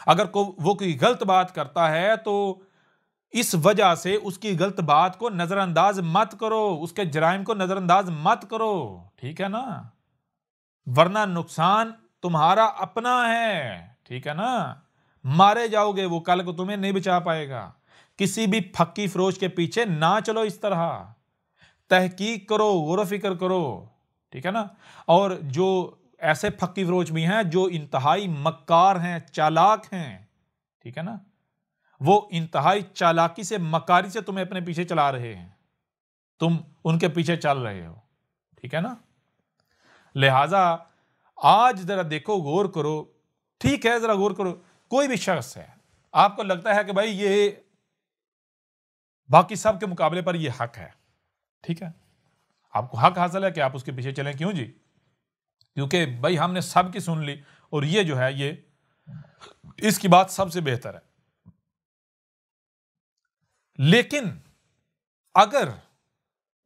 اگر وہ کوئی غلط بات کرتا ہے تو اس وجہ سے اس کی غلط بات کو نظر انداز مت کرو، اس کے جرائم کو نظر انداز مت کرو، ٹھیک ہے نا، ورنہ نقصان تمہارا اپنا ہے، ٹھیک ہے نا، مارے جاؤ گے، وہ کل کو تمہیں نہیں بچا پائے گا۔ کسی بھی پھکی فروش کے پیچھے نہ چلو، اس طرح تحقیق کرو، غور و فکر کرو، ٹھیک ہے نا۔ اور جو ایسے پھکی فروش بھی ہیں جو انتہائی مکار ہیں، چالاک ہیں، ٹھیک ہے نا، وہ انتہائی چالاکی سے، مکاری سے تمہیں اپنے پیچھے چلا رہے ہیں، تم ان کے پیچھے چل رہے ہو، ٹھیک ہے نا؟ لہٰذا آج ذرا دیکھو، غور کرو، ٹھیک ہے، ذرا غور کرو، کوئی بھی شخص ہے آپ کو لگتا ہے کہ بھائی یہ باقی سب کے مقابلے پر یہ حق ہے، ٹھیک ہے، آپ کو حق حاصل ہے کہ آپ اس کے پیچھے چلیں، کیوں جی؟ کیونکہ بھائی ہم نے سب کی سن لی اور یہ جو ہے یہ اس کی بات سب سے بہتر ہے۔ لیکن اگر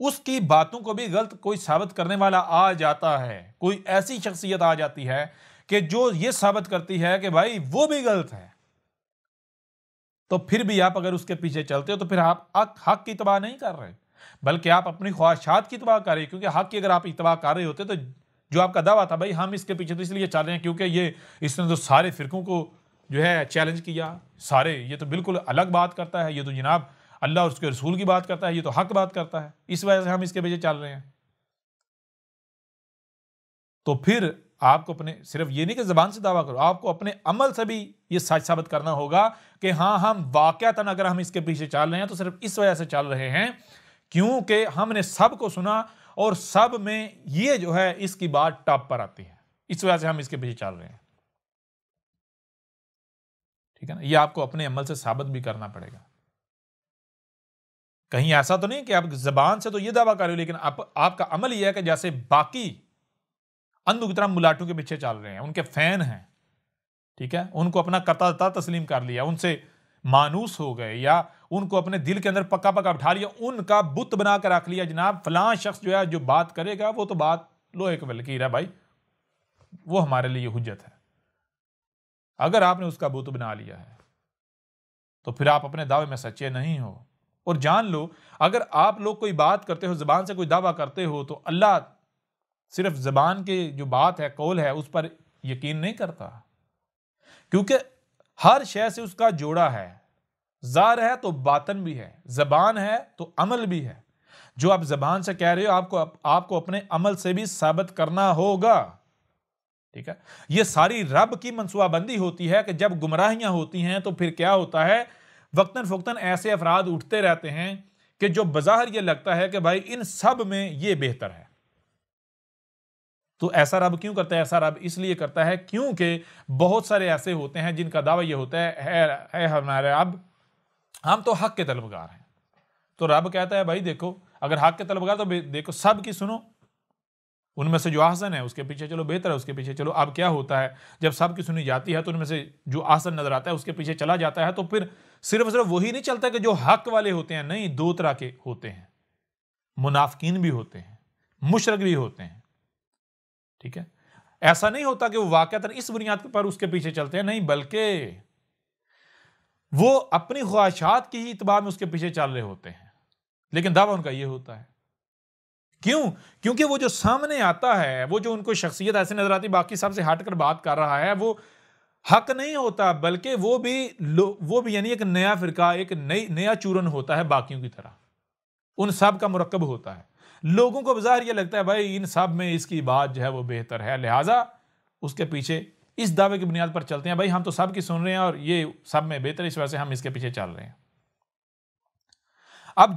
اس کی باتوں کو بھی غلط کوئی ثابت کرنے والا آ جاتا ہے، کوئی ایسی شخصیت آ جاتی ہے کہ جو یہ ثابت کرتی ہے کہ بھائی وہ بھی غلط ہے، تو پھر بھی آپ اگر اس کے پیچھے چلتے ہو تو پھر آپ حق کی اتباع نہیں کر رہے، بلکہ آپ اپنی خواہشات کی اتباع کر رہے ہیں، کیونکہ حق کی اگر آپ اتباع کر رہے ہوتے تو جو آپ کا دعویٰ تھا بھائی ہم اس کے پیچھے تو اس لیے چل رہے ہیں کیونکہ اس نے تو سارے فرقوں کو جو ہے چیلنج کیا، سارے، یہ تو بالکل الگ بات کرتا ہے، یہ تو جناب اللہ اور اس کے رسول کی بات کرتا ہے، یہ تو حق بات کرتا ہے، اس وجہ سے ہم اس کے پیچھے چل رہے ہیں۔ تو پھر آپ کو اپنے صرف یہ نہیں کہ زبان سے دعویٰ کرو، آپ کو اپنے عمل سے بھی یہ سچ ثابت کرنا ہوگا کہ ہاں ہم واقعتاً اگر ہم اس کے پیچھے چل رہے ہیں تو صرف اس وجہ سے چل رہے ہیں کیونکہ ہم نے سب کو سنا اور سب میں یہ جو ہے اس کی بات ٹاپ پر آتی ہے، اس وجہ سے ہم اس کے پیچھے چل رہے ہیں، ٹھیک ہے نا؟ یہ آپ کو اپنے عمل سے ثابت بھی کرنا پڑے گا۔ کہیں ایسا تو نہیں کہ آپ زبان سے تو یہ دعویٰ کر رہے ہو لیکن آپ کا عمل یہ ہے کہ جیسے باقی اندھوں کی طرح ملاٹوں کے پیچھے چل رہے ہیں، ان کے فین ہیں، ٹھیک ہے، ان کو اپنا قطع تسلیم کر لیا، ان سے مانوس ہو گئے یا ان کو اپنے دل کے اندر پکا بٹھا لیا، ان کا بت بنا کر رکھ لیا، جناب فلاں شخص جو ہے جو بات کرے گا وہ تو بات لوہے کی لکیر ہے بھائی، وہ ہمارے لیے حجت ہے۔ اگر آپ نے اس کا بت بنا لیا ہے تو پھر آپ اپنے دعوے میں سچے نہیں ہو، اور جان لو اگر آپ لوگ کوئی بات کرتے ہو، زبان سے کوئی دعویٰ کرتے ہو تو اللہ صرف زبان کی جو بات ہے، قول ہے، اس پر یقین نہیں کرتا، کیونکہ ہر شے سے اس کا جوڑا ہے، ظاہر ہے تو باطن بھی ہے، زبان ہے تو عمل بھی ہے، جو آپ زبان سے کہہ رہے ہو آپ کو اپنے عمل سے بھی ثابت کرنا ہوگا، ٹھیک ہے؟ یہ ساری رب کی منصوبہ بندی ہوتی ہے کہ جب گمراہیاں ہوتی ہیں تو پھر کیا ہوتا ہے، وقتاً فوقتاً ایسے افراد اٹھتے رہتے ہیں کہ جو بظاہر یہ لگتا ہے کہ بھائی ان سب میں یہ بہتر ہے۔ تو ایسا رب کیوں کرتا ہے؟ ایسا رب اس لیے کرتا ہے کیونکہ بہت سارے ایسے ہوتے ہیں جن کا دعویٰ یہ ہوتا ہے اے ہمارے رب، ہم تو حق کے طلبگار ہیں۔ تو رب کہتا ہے بھائی دیکھو، اگر حق کے طلبگار تو دیکھو سب کی سنو، ان میں سے جو احسن ہے اس کے پیچھے چلو، بہتر ہے اس کے پیچھے چلو۔ اب کیا ہوتا ہے جب سب کی سنی جاتی ہے تو ان میں سے جو احسن نظر آتا ہے اس کے پیچھے چلا جاتا ہے، تو پھر صرف وہی نہیں چلتا کہ جو حق والے ہوتے ہیں، نہیں، دو طرح کے ہوتے ہیں، منافقین بھی ہوتے ہیں، مشرک بھی ہوتے ہیں، ٹھیک ہے؟ ایسا نہیں ہوتا کہ وہ واقعتاً اس بنیاد پر اس کے پیچھے چلتے ہیں، نہیں، بلکہ وہ اپنی خواہشات کی ہی اتباع میں اس کے پیچھے چل رہے ہوتے ہیں، لیکن دعویٰ ان کا یہ ہوتا ہے۔ کیوں؟ کیونکہ وہ جو سامنے آتا ہے، وہ جو ان کو شخصیت ایسے نظر آتی باقی سب سے ہٹ کر بات کر رہا ہے، وہ حق نہیں ہوتا، بلکہ وہ بھی یعنی ایک نیا فرقہ، ایک نیا چورن ہوتا ہے باقیوں کی طرح، ان سب کا مرکب ہوتا ہے۔ لوگوں کو بظاہر یہ لگتا ہے بھائی ان سب میں اس کی بات جو ہے وہ بہتر ہے، لہٰذا اس کے پیچھے اس دعوے کی بنیاد پر چلتے ہیں، بھائی ہم تو سب کی سن رہے ہیں اور یہ سب میں بہتر ہے، اس وجہ سے ہم اس کے پیچھے چل رہے ہیں۔ اب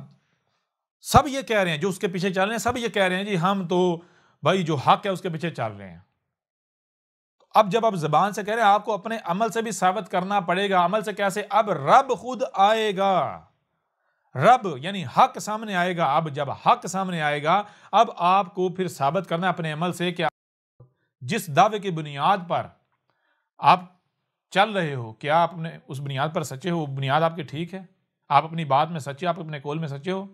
سب یہ کہہ رہے ہیں، جو اس کے پیچھے چل رہے ہیں، سب یہ کہہ رہے ہیں جی ہم تو بھائی جو حق ہے اس کے پیچھے چل رہے ہیں۔ اب جب آپ زبان سے کہہ رہے ہیں، آپ کو اپنے عمل سے بھی ثابت کرنا پڑے گا۔ عمل سے کیسے؟ اب رب خود آئے گا، رب یعنی حق سامنے آئے گا۔ اب جب حق سامنے آئے گا، اب آپ کو پھر ثابت کرنا ہے اپنے عمل سے کہ جس دعوے کی بنیاد پر آپ چل رہے ہو، کیا آپ نے اس بنیاد پر سچے ہو؟ وہ بنیاد آپ کی ٹھیک ہے؟ آپ اپنی بات میں سچے، آپ اپنے قول میں سچے ہو؟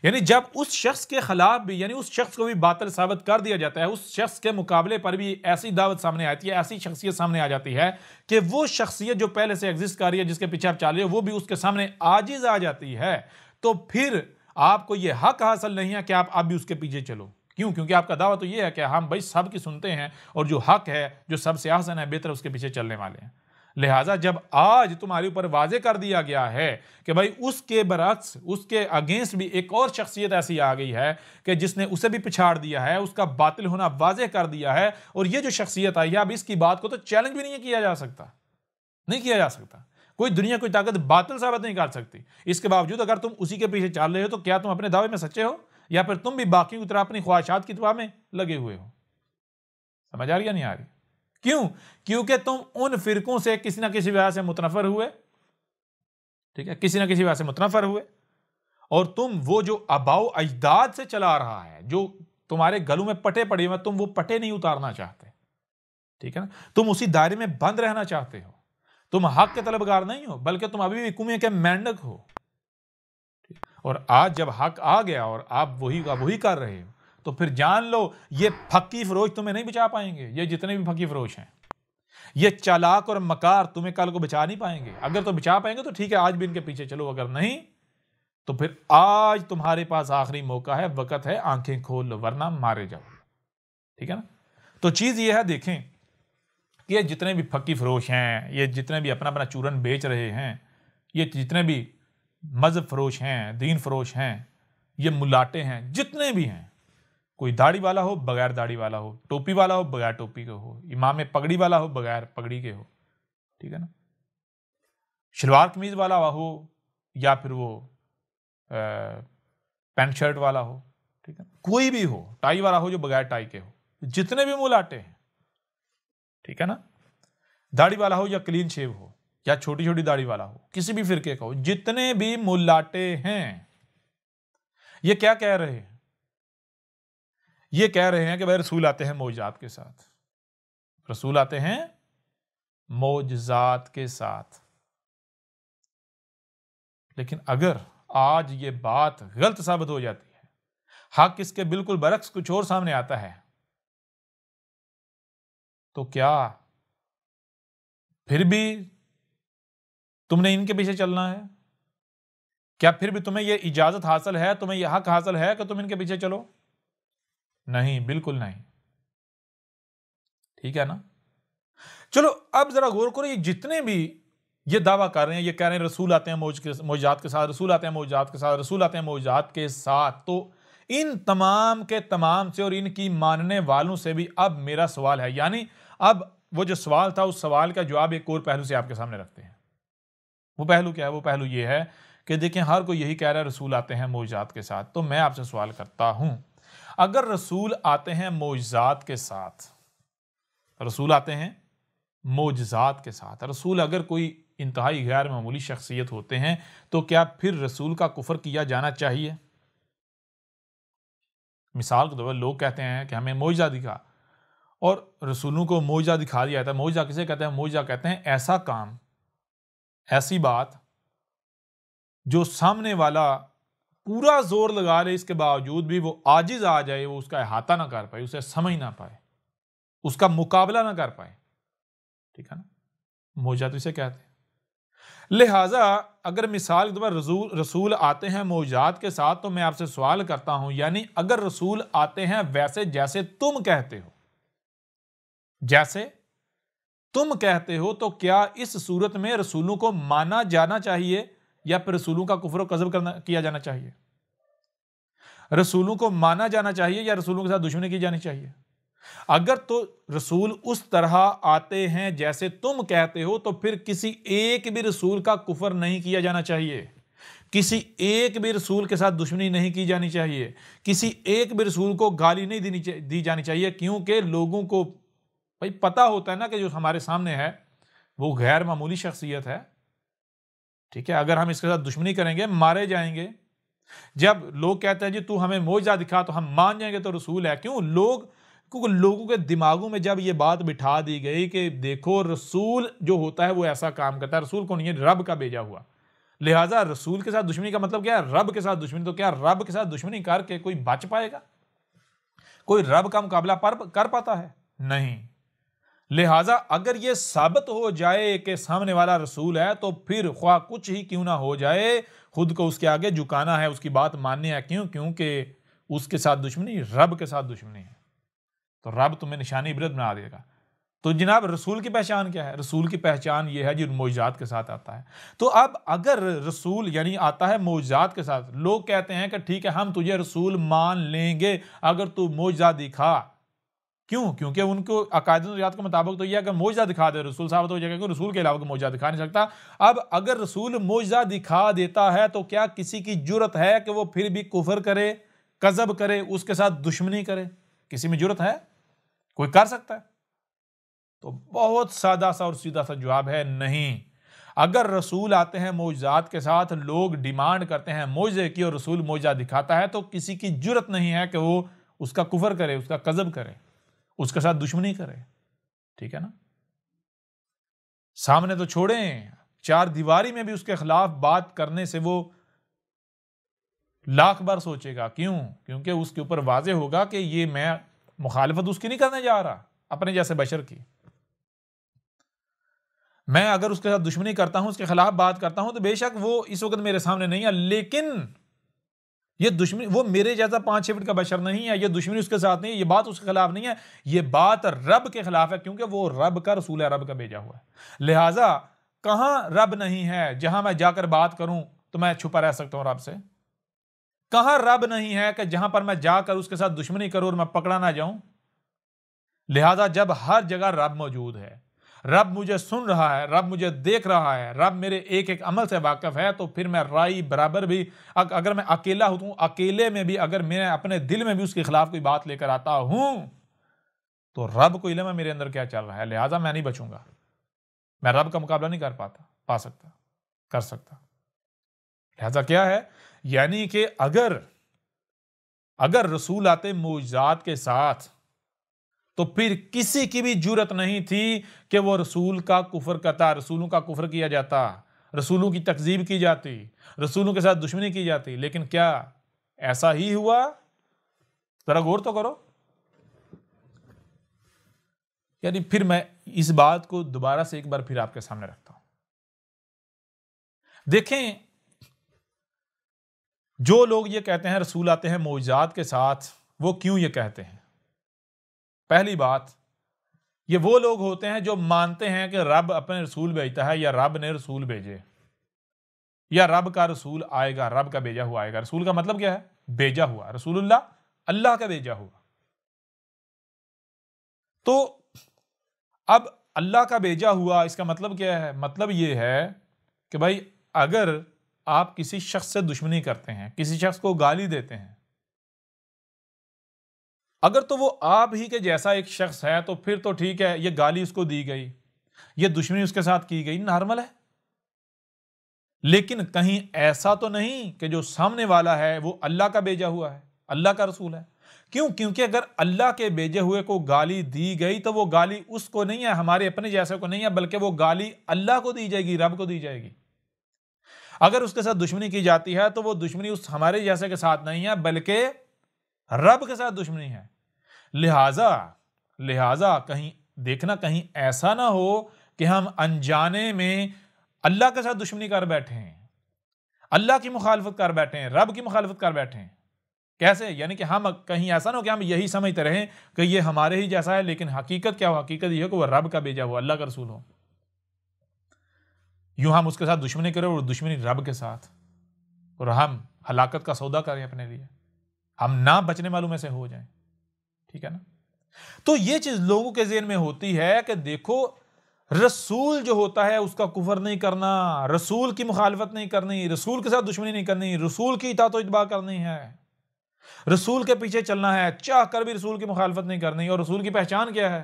یعنی جب اس شخص کے خلاف بھی، یعنی اس شخص کو بھی باطل ثابت کر دیا جاتا ہے، اس شخص کے مقابلے پر بھی ایسی دعوت سامنے آتی ہے، ایسی شخصیت سامنے آ جاتی ہے کہ وہ شخصیت جو پہلے سے ایگزسٹ کر رہی ہے، جس کے پیچھے آپ چل رہے ہو، وہ بھی اس کے سامنے عاجز آ جاتی ہے، تو پھر آپ کو یہ حق حاصل نہیں ہے کہ آپ اب بھی اس کے پیچھے چلو۔ کیوں؟ کیونکہ آپ کا دعویٰ تو یہ ہے کہ ہم بھائی سب کی سنتے ہیں اور جو حق ہے، جو سب سے احسن ہے، بہتر، اس کے پیچھے چلنے والے ہیں۔ لہٰذا جب آج تمہارے اوپر واضح کر دیا گیا ہے کہ بھائی اس کے برعکس، اس کے اگینسٹ بھی ایک اور شخصیت ایسی آ گئی ہے کہ جس نے اسے بھی پچھاڑ دیا ہے، اس کا باطل ہونا واضح کر دیا ہے، اور یہ جو شخصیت آئی ہے، اب اس کی بات کو تو چیلنج بھی نہیں کیا جا سکتا، نہیں کیا جا سکتا۔ کوئی دنیا کوئی طاقت باطل ثابت نہیں کر سکتی. اس کے باوجود اگر تم اسی کے پیچھے چل رہے ہو تو کیا تم اپنے دعوے میں سچے ہو یا پھر تم بھی باقیوں کی طرح اپنی خواہشات کی اتباع میں لگے ہوئے ہو؟ سمجھ آ رہی یا نہیں آ رہی؟ کیوں؟ کیونکہ تم ان فرقوں سے کسی نہ کسی وجہ سے متنفر ہوئے. ٹھیک ہے، کسی نہ کسی وجہ سے متنفر ہوئے، اور تم وہ جو آباؤ اجداد سے چلا آ رہا ہے، جو تمہارے گلوں میں پٹے پڑے ہوئے، تم وہ پٹے نہیں اتارنا چاہتے. ٹھیک ہے نا، تم اسی دائرے میں بند رہنا چاہتے ہو. تم حق کے طلبگار نہیں ہو بلکہ تم ابھی بھی کنویں کے مینڈک ہو. اور آج جب حق آ گیا اور آپ وہی کر رہے ہو تو پھر جان لو یہ پھکی فروش تمہیں نہیں بچا پائیں گے. یہ جتنے بھی پھکی فروش ہیں، یہ چالاک اور مکار تمہیں کل کو بچا نہیں پائیں گے. اگر تو بچا پائیں گے تو ٹھیک ہے، آج بھی ان کے پیچھے چلو، اگر نہیں تو پھر آج تمہارے پاس آخری موقع ہے، وقت ہے، آنکھیں کھول لو ورنہ مارے جاؤ. ٹھیک ہے نا. تو چیز یہ ہے، دیکھیں کہ یہ جتنے بھی پھکی فروش ہیں، یہ جتنے بھی اپنا چورن بیچ رہے ہیں، یہ جتنے بھی مذہب فروش ہیں، دین فروش ہیں، یہ ملاٹے ہیں، جتنے بھی ہیں، کوئی داڑھی والا ہو بغیر داڑھی والا ہو، ٹوپی والا ہو بغیر ٹوپی کے ہو، امام پگڑی والا ہو بغیر پگڑی کے ہو، ٹھیک ہے نا، شلوار قمیض والا ہو یا پھر وہ پینٹ شرٹ والا ہو، ٹھیک ہے، کوئی بھی ہو، ٹائی والا ہو جو بغیر ٹائی کے ہو، جتنے بھی ملاٹے ہیں، ٹھیک ہے نا، داڑھی والا ہو یا کلین شیو ہو یا چھوٹی چھوٹی داڑھی والا ہو، کسی بھی فرقے کا ہو، جتنے بھی ملاٹے ہیں، یہ کیا کہہ رہے ہیں؟ یہ کہہ رہے ہیں کہ بھائی رسول آتے ہیں معجزات کے ساتھ. رسول آتے ہیں معجزات کے ساتھ. لیکن اگر آج یہ بات غلط ثابت ہو جاتی ہے، حق اس کے بالکل برعکس کچھ اور سامنے آتا ہے، تو کیا پھر بھی تم نے ان کے پیچھے چلنا ہے؟ کیا پھر بھی تمہیں یہ اجازت حاصل ہے، تمہیں یہ حق حاصل ہے کہ تم ان کے پیچھے چلو؟ نہیں، بالکل نہیں. ٹھیک ہے نا. چلو اب ذرا غور کرو، یہ جتنے بھی یہ دعویٰ کر رہے ہیں، یہ کہہ رہے ہیں رسول آتے ہیں معجزات کے ساتھ، رسول آتے ہیں معجزات کے ساتھ، رسول آتے ہیں معجزات کے ساتھ، تو ان تمام کے تمام سے اور ان کی ماننے والوں سے بھی اب میرا سوال ہے، یعنی اب وہ جو سوال تھا اس سوال کا جواب ایک اور پہلو سے آپ کے سامنے رکھتے ہیں. وہ پہلو کیا ہے؟ وہ پہلو یہ ہے کہ دیکھیں ہر کوئی یہی کہہ رہا ہے رسول آتے ہیں معجزات کے ساتھ. تو میں آپ سے سوال کرتا ہوں، اگر رسول آتے ہیں معجزات کے ساتھ، رسول آتے ہیں معجزات کے ساتھ، رسول اگر کوئی انتہائی غیر معمولی شخصیت ہوتے ہیں، تو کیا پھر رسول کا کفر کیا جانا چاہیے؟ مثال کے طور پر لوگ کہتے ہیں کہ ہمیں معجزہ دکھا، اور رسولوں کو معجزہ دکھا دیا جاتا ہے. معجزہ کسے کہتے ہیں؟ معجزہ کہتے ہیں ایسا کام، ایسی بات جو سامنے والا پورا زور لگا لے، اس کے باوجود بھی وہ عاجز آ جائے، وہ اس کا احاطہ نہ کر پائے، اسے سمجھ نہ پائے، اس کا مقابلہ نہ کر پائے. ٹھیک ہے نا، معجزہ تو اسے کہتے ہیں. لہٰذا اگر مثال کے طور پر رسول آتے ہیں معجزات کے ساتھ، تو میں آپ سے سوال کرتا ہوں، یعنی اگر رسول آتے ہیں ویسے جیسے تم کہتے ہو، جیسے تم کہتے ہو، تو کیا اس صورت میں رسولوں کو مانا جانا چاہیے یا پھر رسولوں کا کفر و کذب کیا جانا چاہیے؟ رسولوں کو مانا جانا چاہیے یا رسولوں کے ساتھ دشمنی کی جانی چاہیے؟ اگر تو رسول اس طرح آتے ہیں جیسے تم کہتے ہو، تو پھر کسی ایک بھی رسول کا کفر نہیں کیا جانا چاہیے، کسی ایک بھی رسول کے ساتھ دشمنی نہیں کی جانی چاہیے، کسی ایک بھی رسول کو گالی نہیں دی جانی چاہیے، کیونکہ لوگوں کو بھائی پتہ ہوتا ہے نا کہ جو ہمارے سامنے ہے وہ غیر معمولی شخصیت ہے. ٹھیک ہے، اگر ہم اس کے ساتھ دشمنی کریں گے مارے جائیں گے. جب لوگ کہتے ہیں جی تو ہمیں معجزہ دکھا تو ہم مان جائیں گے تو رسول ہے. کیوں؟ کیونکہ لوگوں کے دماغوں میں جب یہ بات بٹھا دی گئی کہ دیکھو رسول جو ہوتا ہے وہ ایسا کام کرتا ہے، رسول کون؟ یہ رب کا بھیجا ہوا. لہٰذا رسول کے ساتھ دشمنی کا مطلب کیا ہے؟ رب کے ساتھ دشمنی. تو کیا رب کے ساتھ دشمنی کر کے کوئی بچ پائے گا؟ کوئی رب کا مقابلہ کر پاتا ہے؟ نہیں. لہٰذا اگر یہ ثابت ہو جائے کہ سامنے والا رسول ہے، تو پھر خواہ کچھ ہی کیوں نہ ہو جائے، خود کو اس کے آگے جھکانا ہے، اس کی بات ماننی ہے. کیوں؟ کیونکہ اس کے ساتھ دشمنی رب کے ساتھ دشمنی ہے. تو رب تمہیں نشانی عبرت بنا دے گا. تو جناب رسول کی پہچان کیا ہے؟ رسول کی پہچان یہ ہے جو معجزات کے ساتھ آتا ہے. تو اب اگر رسول یعنی آتا ہے معجزات کے ساتھ، لوگ کہتے ہیں کہ ٹھیک ہے ہم تجھے رسول مان لیں گے اگر تو معجزہ دکھا. کیوں؟ کیونکہ ان کو عقائد و نظریات کے مطابق تو یہ ہے کہ معجزہ دکھا دے رسول ثابت ہو جائے گا کہ رسول کے علاوہ کوئی معجزہ دکھا نہیں سکتا۔ اب اگر رسول معجزہ دکھا دیتا ہے تو کیا کسی کی جرت ہے کہ وہ پھر بھی کفر کرے، کذب کرے، اس کے ساتھ دشمنی کرے؟ کسی میں جرت ہے؟ کوئی کر سکتا ہے؟ تو بہت سادہ سا اور سیدھا سا جواب ہے نہیں۔ اگر رسول آتے ہیں معجزات کے ساتھ، لوگ ڈیمانڈ کرتے ہیں معجزے کی اور رسول معجزہ دکھاتا ہے، تو کسی کی جرت نہیں ہے کہ وہ اس کا کفر کرے، اس کا کذب کرے، اس کے ساتھ دشمنی کرے۔ ٹھیک ہے نا؟ سامنے تو چھوڑیں، چار دیواری میں بھی اس کے خلاف بات کرنے سے وہ لاکھ بار سوچے گا۔ کیوں؟ کیونکہ اس کے اوپر واضح ہوگا کہ یہ میں مخالفت اس کی نہیں کرنے جا رہا، اپنے جیسے بشر کی۔ میں اگر اس کے ساتھ دشمنی کرتا ہوں، اس کے خلاف بات کرتا ہوں، تو بے شک وہ اس وقت میرے سامنے نہیں ہے، لیکن یہ دشمنی، وہ میرے جیسا 5-6 فٹ کا بشر نہیں ہے، یہ دشمنی اس کے ساتھ نہیں ہے، یہ بات اس کے خلاف نہیں ہے، یہ بات رب کے خلاف ہے، کیونکہ وہ رب کا رسول ہے، رب کا بھیجا ہوا ہے۔ لہٰذا کہاں رب نہیں ہے جہاں میں جا کر بات کروں تو میں چھپا رہ سکتا ہوں رب سے؟ کہاں رب نہیں ہے کہ جہاں پر میں جا کر اس کے ساتھ دشمنی کروں اور میں پکڑا نہ جاؤں؟ لہٰذا جب ہر جگہ رب موجود ہے، رب مجھے سن رہا ہے، رب مجھے دیکھ رہا ہے، رب میرے ایک ایک عمل سے واقف ہے، تو پھر میں رائی برابر بھی، اگر میں اکیلا ہوں، اکیلے میں بھی اگر میں اپنے دل میں بھی اس کے خلاف کوئی بات لے کر آتا ہوں تو رب کو علم ہے میرے اندر کیا چل رہا ہے، لہٰذا میں نہیں بچوں گا، میں رب کا مقابلہ نہیں کر سکتا۔ لہٰذا کیا ہے؟ یعنی کہ اگر رسول آتے معجزات کے ساتھ تو پھر کسی کی بھی جرت نہیں تھی کہ وہ رسول کا کفر کرتا، رسولوں کا کفر کیا جاتا، رسولوں کی تکذیب کی جاتی، رسولوں کے ساتھ دشمنی کی جاتی۔ لیکن کیا ایسا ہی ہوا؟ ذرا غور تو کرو۔ یعنی پھر میں اس بات کو دوبارہ سے ایک بار پھر آپ کے سامنے رکھتا ہوں۔ دیکھیں، جو لوگ یہ کہتے ہیں رسول آتے ہیں معجزات کے ساتھ، وہ کیوں یہ کہتے ہیں؟ پہلی بات، یہ وہ لوگ ہوتے ہیں جو مانتے ہیں کہ رب اپنے رسول بھیجتا ہے، یا رب نے رسول بھیجے، یا رب کا رسول آئے گا، رب کا بھیجا ہوا آئے گا۔ رسول کا مطلب کیا ہے؟ بھیجا ہوا۔ رسول اللہ کا بھیجا ہوا۔ تو اب اللہ کا بھیجا ہوا، اس کا مطلب کیا ہے؟ مطلب یہ ہے کہ بھائی اگر آپ کسی شخص سے دشمنی کرتے ہیں، کسی شخص کو گالی دیتے ہیں، اگر تو وہ آپ ہی کے جیسا ایک شخص ہے تو پھر تو ٹھیک ہے، یہ گالی اس کو دی گئی، یہ دشمنی اس کے ساتھ کی گئی، نارمل ہے۔ لیکن کہیں ایسا تو نہیں کہ جو سامنے والا ہے وہ اللہ کا بھیجا ہوا ہے، اللہ کا رسول ہے۔ کیوں؟ کیونکہ اگر اللہ کے بھیجے ہوئے کو گالی دی گئی تو وہ گالی اس کو نہیں ہے، ہمارے اپنے جیسے کو نہیں ہے، بلکہ وہ گالی اللہ کو دی جائے گی، رب کو دی جائے گی۔ اگر اس کے ساتھ دشمنی کی جاتی ہے تو وہ دشمنی اس ہمارے جیسے کے ساتھ نہیں ہے، بلکہ رب کے ساتھ دشمنی ہے۔ لہٰذا کہیں دیکھنا، کہیں ایسا نہ ہو کہ ہم انجانے میں اللہ کے ساتھ دشمنی کر بیٹھے ہیں، اللہ کی مخالفت کر بیٹھے ہیں، رب کی مخالفت کر بیٹھے ہیں۔ کیسے؟ یعنی کہ ہم کہیں ایسا نہ ہو کہ ہم یہی سمجھتے رہیں کہ یہ ہمارے ہی جیسا ہے، لیکن حقیقت کیا ہو؟ حقیقت یہ ہے کہ وہ رب کا بھیجا ہوا، اللہ کا رسول ہو۔ یوں ہم اس کے ساتھ دشمنی کریں اور دشمنی رب کے ساتھ، اور ہم ہلاکت کا سودا کریں اپنے لیے، ہم نہ بچنے والوں میں سے ہو جائیں۔ ٹھیک ہے نا؟ تو یہ چیز لوگوں کے ذہن میں ہوتی ہے کہ دیکھو، رسول جو ہوتا ہے اس کا کفر نہیں کرنا، رسول کی مخالفت نہیں کرنی، رسول کے ساتھ دشمنی نہیں کرنی، رسول کی اطاعت و اتباع کرنی ہے، رسول کے پیچھے چلنا ہے، چاہ کر بھی رسول کی مخالفت نہیں کرنی۔ اور رسول کی پہچان کیا ہے؟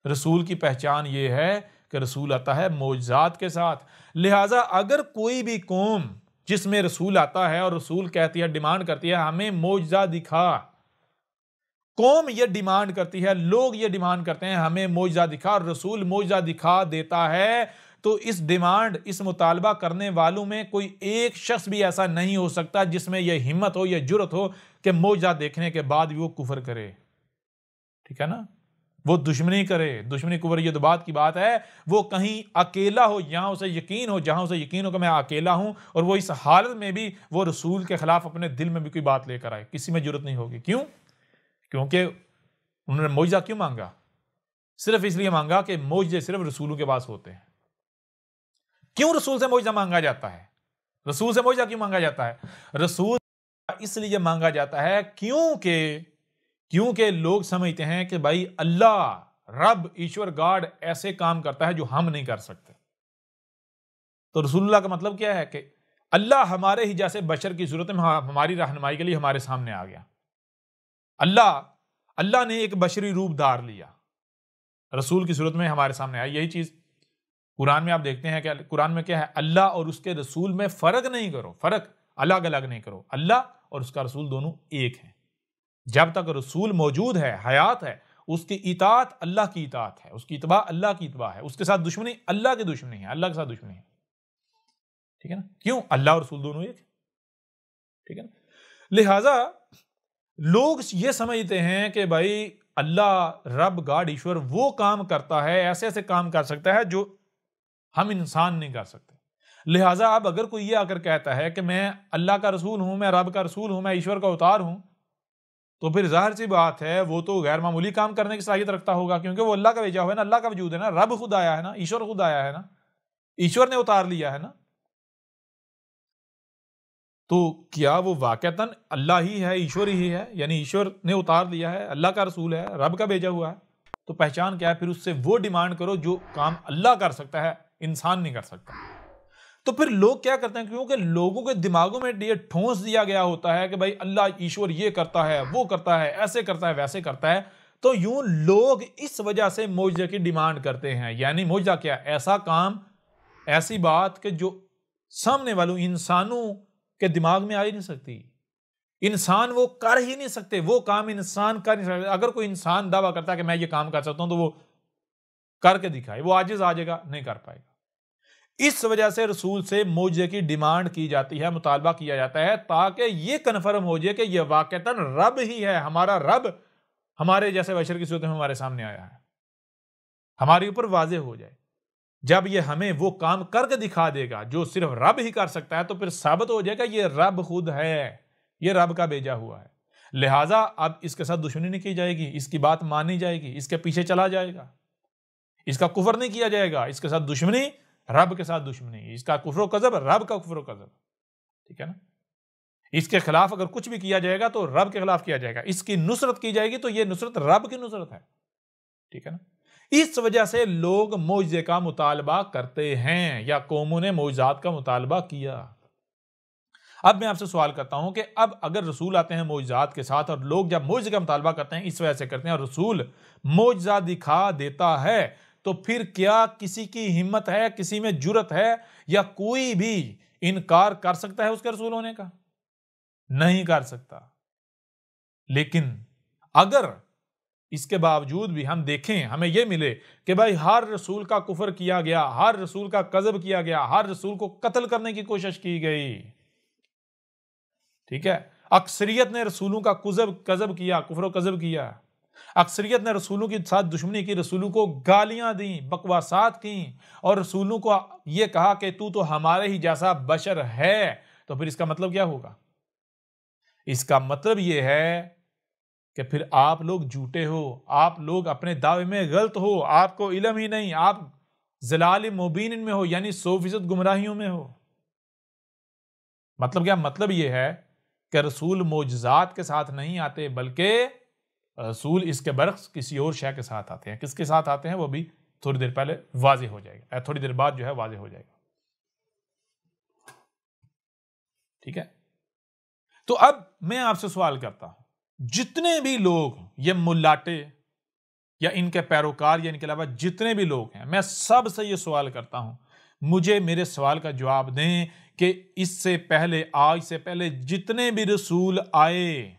رسول کی پہچان یہ ہے کہ رسول آتا ہے معجزات کے ساتھ۔ لہٰذا اگر کوئی بھی قوم جس میں رسول آتا ہے اور رسول کہتی ہے، ڈیمانڈ کرتی ہے ہمیں معجزہ دکھا، قوم یہ ڈیمانڈ کرتی ہے، لوگ یہ ڈیمانڈ کرتے ہیں ہمیں معجزہ دکھا، اور رسول معجزہ دکھا دیتا ہے، تو اس ڈیمانڈ، اس مطالبہ کرنے والوں میں کوئی ایک شخص بھی ایسا نہیں ہو سکتا جس میں یہ ہمت ہو، یہ جرت ہو کہ معجزہ دیکھنے کے بعد بھی وہ کفر کرے۔ ٹھیک ہے نا؟ وہ دشمنی کرے، دشمنی کفر، یہ تو بات کی بات ہے۔ وہ کہیں اکیلا ہو، یہاں اسے یقین ہو، جہاں اسے یقین ہو کہ میں اکیلا ہوں، اور وہ اس حالت میں بھی وہ رسول کے خلاف اپنے دل میں بھی کوئی بات لے کر آئے، کسی میں جرت نہیں ہوگی۔ کیوں؟ کیونکہ انہوں نے معجزہ کیوں مانگا؟ صرف اس لیے مانگا کہ معجزے صرف رسولوں کے پاس ہوتے ہیں۔ کیوں رسول سے معجزہ مانگا جاتا ہے؟ رسول سے معجزہ کیوں مانگا جاتا ہے؟ رسول اس لیے مانگا جاتا ہے کیونکہ لوگ سمجھتے ہیں کہ بھائی اللہ رب ایشور گاڈ ایسے کام کرتا ہے جو ہم نہیں کر سکتے. تو رسول اللہ کا مطلب کیا ہے کہ اللہ ہمارے ہی جیسے بشر کی صورت میں ہماری رہنمائی کے لیے ہمارے سامنے آ گیا. اللہ نے ایک بشری روپ دھار لیا, رسول کی صورت میں ہمارے سامنے آیا. یہی چیز قرآن میں آپ دیکھتے ہیں کہ قرآن میں کیا ہے, اللہ اور اس کے رسول میں فرق نہیں کرو, فرق الگ الگ نہیں کرو. اللہ اور اس کا رسول دونوں ایک ہیں. جب تک رسول موجود ہے, حیات ہے, اس کی اطاعت اللہ کی اطاعت ہے, اس کی اتباع اللہ کی اتباع ہے, اس کے ساتھ دشمنی اللہ کی دشمنی ہے, اللہ کے ساتھ دشمنی ہے. ٹھیک ہے نا, کیوں؟ اللہ اور رسول دونوں ایک. ٹھیک ہے نا. لہذا لوگ یہ سمجھتے ہیں کہ بھائی اللہ رب گاڈ ایشور وہ کام کرتا ہے, ایسے ایسے کام کر سکتا ہے جو ہم انسان نہیں کر سکتے. لہٰذا اب اگر کوئی یہ آ کر کہتا ہے کہ میں اللہ کا رسول ہوں, میں رب کا رسول ہوں, میں ایشور کا اوتار ہوں, تو پھر ظاہر سی بات ہے وہ تو غیر معمولی کام کرنے کی صلاحیت رکھتا ہوگا, کیونکہ وہ اللہ کا بھیجا ہوا ہے نا, اللہ کا وجود ہے نا, رب خود آیا ہے نا, ایشور خود آیا ہے نا, ایشور نے اتار لیا ہے نا. تو کیا وہ واقعتاً اللہ ہی ہے, ایشور ہی ہے, یعنی ایشور نے اتار لیا ہے, اللہ کا رسول ہے, رب کا بھیجا ہوا ہے, تو پہچان کیا ہے؟ پھر اس سے وہ ڈیمانڈ کرو جو کام اللہ کر سکتا ہے, انسان نہیں کر سکتا. تو پھر لوگ کیا کرتے ہیں, کیونکہ لوگوں کے دماغوں میں یہ ٹھونس دیا گیا ہوتا ہے کہ بھائی اللہ ایشور یہ کرتا ہے, وہ کرتا ہے, ایسے کرتا ہے, ویسے کرتا ہے, تو یوں لوگ اس وجہ سے معجزے کی ڈیمانڈ کرتے ہیں. یعنی معجزہ کیا؟ ایسا کام, ایسی بات کہ جو سامنے والوں انسانوں کے دماغ میں آ ہی نہیں سکتی, انسان وہ کر ہی نہیں سکتے, وہ کام انسان کر نہیں سکتے. اگر کوئی انسان دعویٰ کرتا ہے کہ میں یہ کام کر سکتا ہوں تو وہ کر کے دکھائے, وہ عاجز آ جائے گا, نہیں کر پائے گا. اس وجہ سے رسول سے معجزے کی ڈیمانڈ کی جاتی ہے, مطالبہ کیا جاتا ہے, تاکہ یہ کنفرم ہو جائے کہ یہ واقعتاً رب ہی ہے, ہمارا رب ہمارے جیسے بشر کی صورت میں ہمارے سامنے آیا ہے, ہمارے اوپر واضح ہو جائے. جب یہ ہمیں وہ کام کر کے دکھا دے گا جو صرف رب ہی کر سکتا ہے, تو پھر ثابت ہو جائے گا یہ رب خود ہے, یہ رب کا بھیجا ہوا ہے. لہٰذا اب اس کے ساتھ دشمنی نہیں کی جائے گی, اس کی بات مانی جائے گی, اس کے پیچھے چلا جائے گا, اس کا کفر نہیں کیا جائے گا. اس کے ساتھ دشمنی رب کے ساتھ دشمنی, اس کا کفر و کذب رب کا کفر و کذب. ٹھیک ہے نا. اس کے خلاف اگر کچھ بھی کیا جائے گا تو رب کے خلاف کیا جائے گا, اس کی نصرت کی جائے گی تو یہ نصرت رب کی نصرت ہے. ٹھیک ہے نا. اس وجہ سے لوگ معجزے کا مطالبہ کرتے ہیں, یا قوموں نے معجزات کا مطالبہ کیا. اب میں آپ سے سوال کرتا ہوں کہ اب اگر رسول آتے ہیں معجزات کے ساتھ, اور لوگ جب معجزے کا مطالبہ کرتے ہیں اس وجہ سے کرتے ہیں, اور رسول معجزہ دکھا دیتا ہے, تو پھر کیا کسی کی ہمت ہے, کسی میں جرت ہے, یا کوئی بھی انکار کر سکتا ہے اس کے رسول ہونے کا؟ نہیں کر سکتا. لیکن اگر اس کے باوجود بھی ہم دیکھیں, ہمیں یہ ملے کہ بھائی ہر رسول کا کفر کیا گیا, ہر رسول کا کذب کیا گیا, ہر رسول کو قتل کرنے کی کوشش کی گئی, ٹھیک ہے, اکثریت نے رسولوں کا کذب کیا, کفر و کذب کیا, اکثریت نے رسولوں کے ساتھ دشمنی کی, رسولوں کو گالیاں دیں, بکواسات کیں, اور رسولوں کو یہ کہا کہ تو ہمارے ہی جیسا بشر ہے, تو پھر اس کا مطلب کیا ہوگا؟ اس کا مطلب یہ ہے کہ پھر آپ لوگ جھوٹے ہو, آپ لوگ اپنے دعوے میں غلط ہو, آپ کو علم ہی نہیں, آپ ضلال مبین میں ہو, یعنی 100% گمراہیوں میں ہو. مطلب کیا؟ مطلب یہ ہے کہ رسول معجزات کے ساتھ نہیں آتے, بلکہ رسول اس کے برعکس کسی اور شے کے ساتھ آتے ہیں. کس کے ساتھ آتے ہیں وہ بھی تھوڑی دیر پہلے واضح ہو جائے گا, تھوڑی دیر بعد جو ہے واضح ہو جائے گا. ٹھیک ہے. تو اب میں آپ سے سوال کرتا ہوں, جتنے بھی لوگ یہ ملاٹے یا ان کے پیروکار یا ان کے علاوہ جتنے بھی لوگ ہیں, میں سب سے یہ سوال کرتا ہوں, مجھے میرے سوال کا جواب دیں کہ اس سے پہلے, آج سے پہلے جتنے بھی رسول آئے,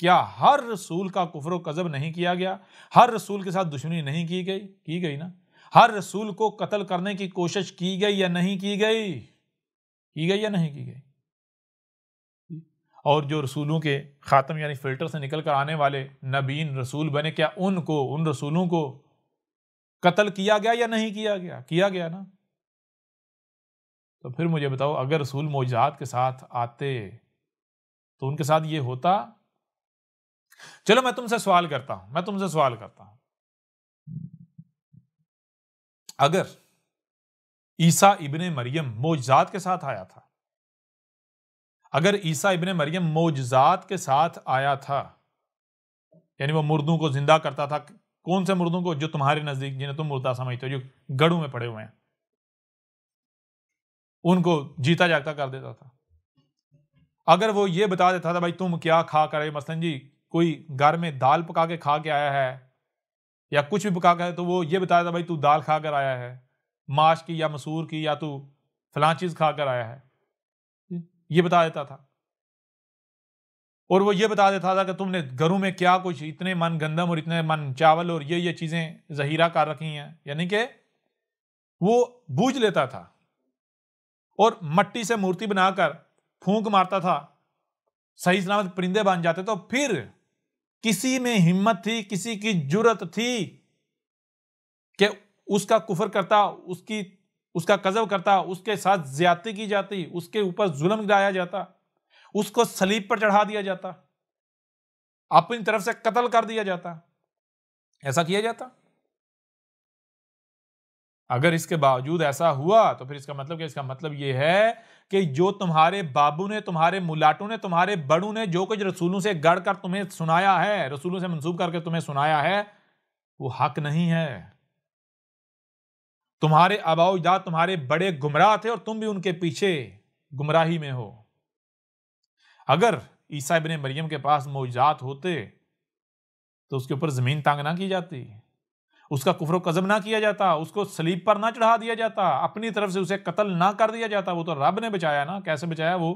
کیا ہر رسول کا کفر و کذب نہیں کیا گیا؟ ہر رسول کے ساتھ دشمنی نہیں کی گئی؟ کی گئی نا. ہر رسول کو قتل کرنے کی کوشش کی گئی یا نہیں کی گئی؟ کی گئی یا نہیں کی گئی؟ اور جو رسولوں کے خاتم یعنی فلٹر سے نکل کر آنے والے نبیین رسول بنے, کیا ان رسولوں کو قتل کیا گیا یا نہیں کیا گیا؟ کیا گیا نا. تو پھر مجھے بتاؤ, اگر رسول معجزات کے ساتھ آتے تو ان کے ساتھ یہ ہوتا؟ چلو میں تم سے سوال کرتا ہوں, اگر عیسیٰ ابن مریم معجزات کے ساتھ آیا تھا, اگر عیسیٰ ابن مریم معجزات کے ساتھ آیا تھا, یعنی وہ مردوں کو زندہ کرتا تھا. کون سے مردوں کو؟ جو تمہارے نزدیک جنہیں تم مردہ سمجھتے ہو، جو گڑھوں میں پڑے ہوئے ہیں، ان کو جیتا جاگتا کر دیتا تھا. اگر وہ یہ بتا دیتا تھا بھائی تم کیا کھا کر آئے، مثلاً جی کوئی گھر میں دال پکا کے کھا کے آیا ہے یا کچھ بھی پکا کے، تو وہ یہ بتا دیتا بھائی تو دال کھا کر آیا ہے، ماش کی یا مسور کی، یا تو فلاں چیز کھا کر آیا ہے، یہ بتا دیتا تھا. اور وہ یہ بتا دیتا تھا کہ تم نے گھروں میں کیا کچھ اتنے من گندم اور اتنے من چاول اور یہ چیزیں ذخیرہ کر رکھی ہیں. یعنی کہ وہ بوجھ لیتا تھا اور مٹی سے مورتی بنا کر پھونک مارتا تھا، صحیح سلامت پرندے بن جاتے. تو پھر کسی میں ہمت تھی، کسی کی جرت تھی کہ اس کا کفر کرتا، اس کا کذب کرتا، اس کے ساتھ زیادتی کی جاتی، اس کے اوپر ظلم گرایا جاتا، اس کو صلیب پر چڑھا دیا جاتا، اپنی طرف سے قتل کر دیا جاتا. ایسا کیا جاتا. اگر اس کے باوجود ایسا ہوا تو پھر اس کا مطلب کیا؟ اس کا مطلب یہ ہے کہ جو تمہارے بابو نے، تمہارے ملاٹوں نے، تمہارے بڑوں نے جو کچھ رسولوں سے گڑھ کر تمہیں سنایا ہے، رسولوں سے منسوب کر کے تمہیں سنایا ہے، وہ حق نہیں ہے. تمہارے آباء و اجداد تمہارے بڑے گمراہ تھے اور تم بھی ان کے پیچھے گمراہی میں ہو. اگر عیسیٰ ابن مریم کے پاس معجزات ہوتے تو اس کے اوپر زمین تانگ نہ کی جاتی، اس کا کفر و کذب نہ کیا جاتا، اس کو صلیب پر نہ چڑھا دیا جاتا، اپنی طرف سے اسے قتل نہ کر دیا جاتا. وہ تو رب نے بچایا نا. کیسے بچایا؟ وہ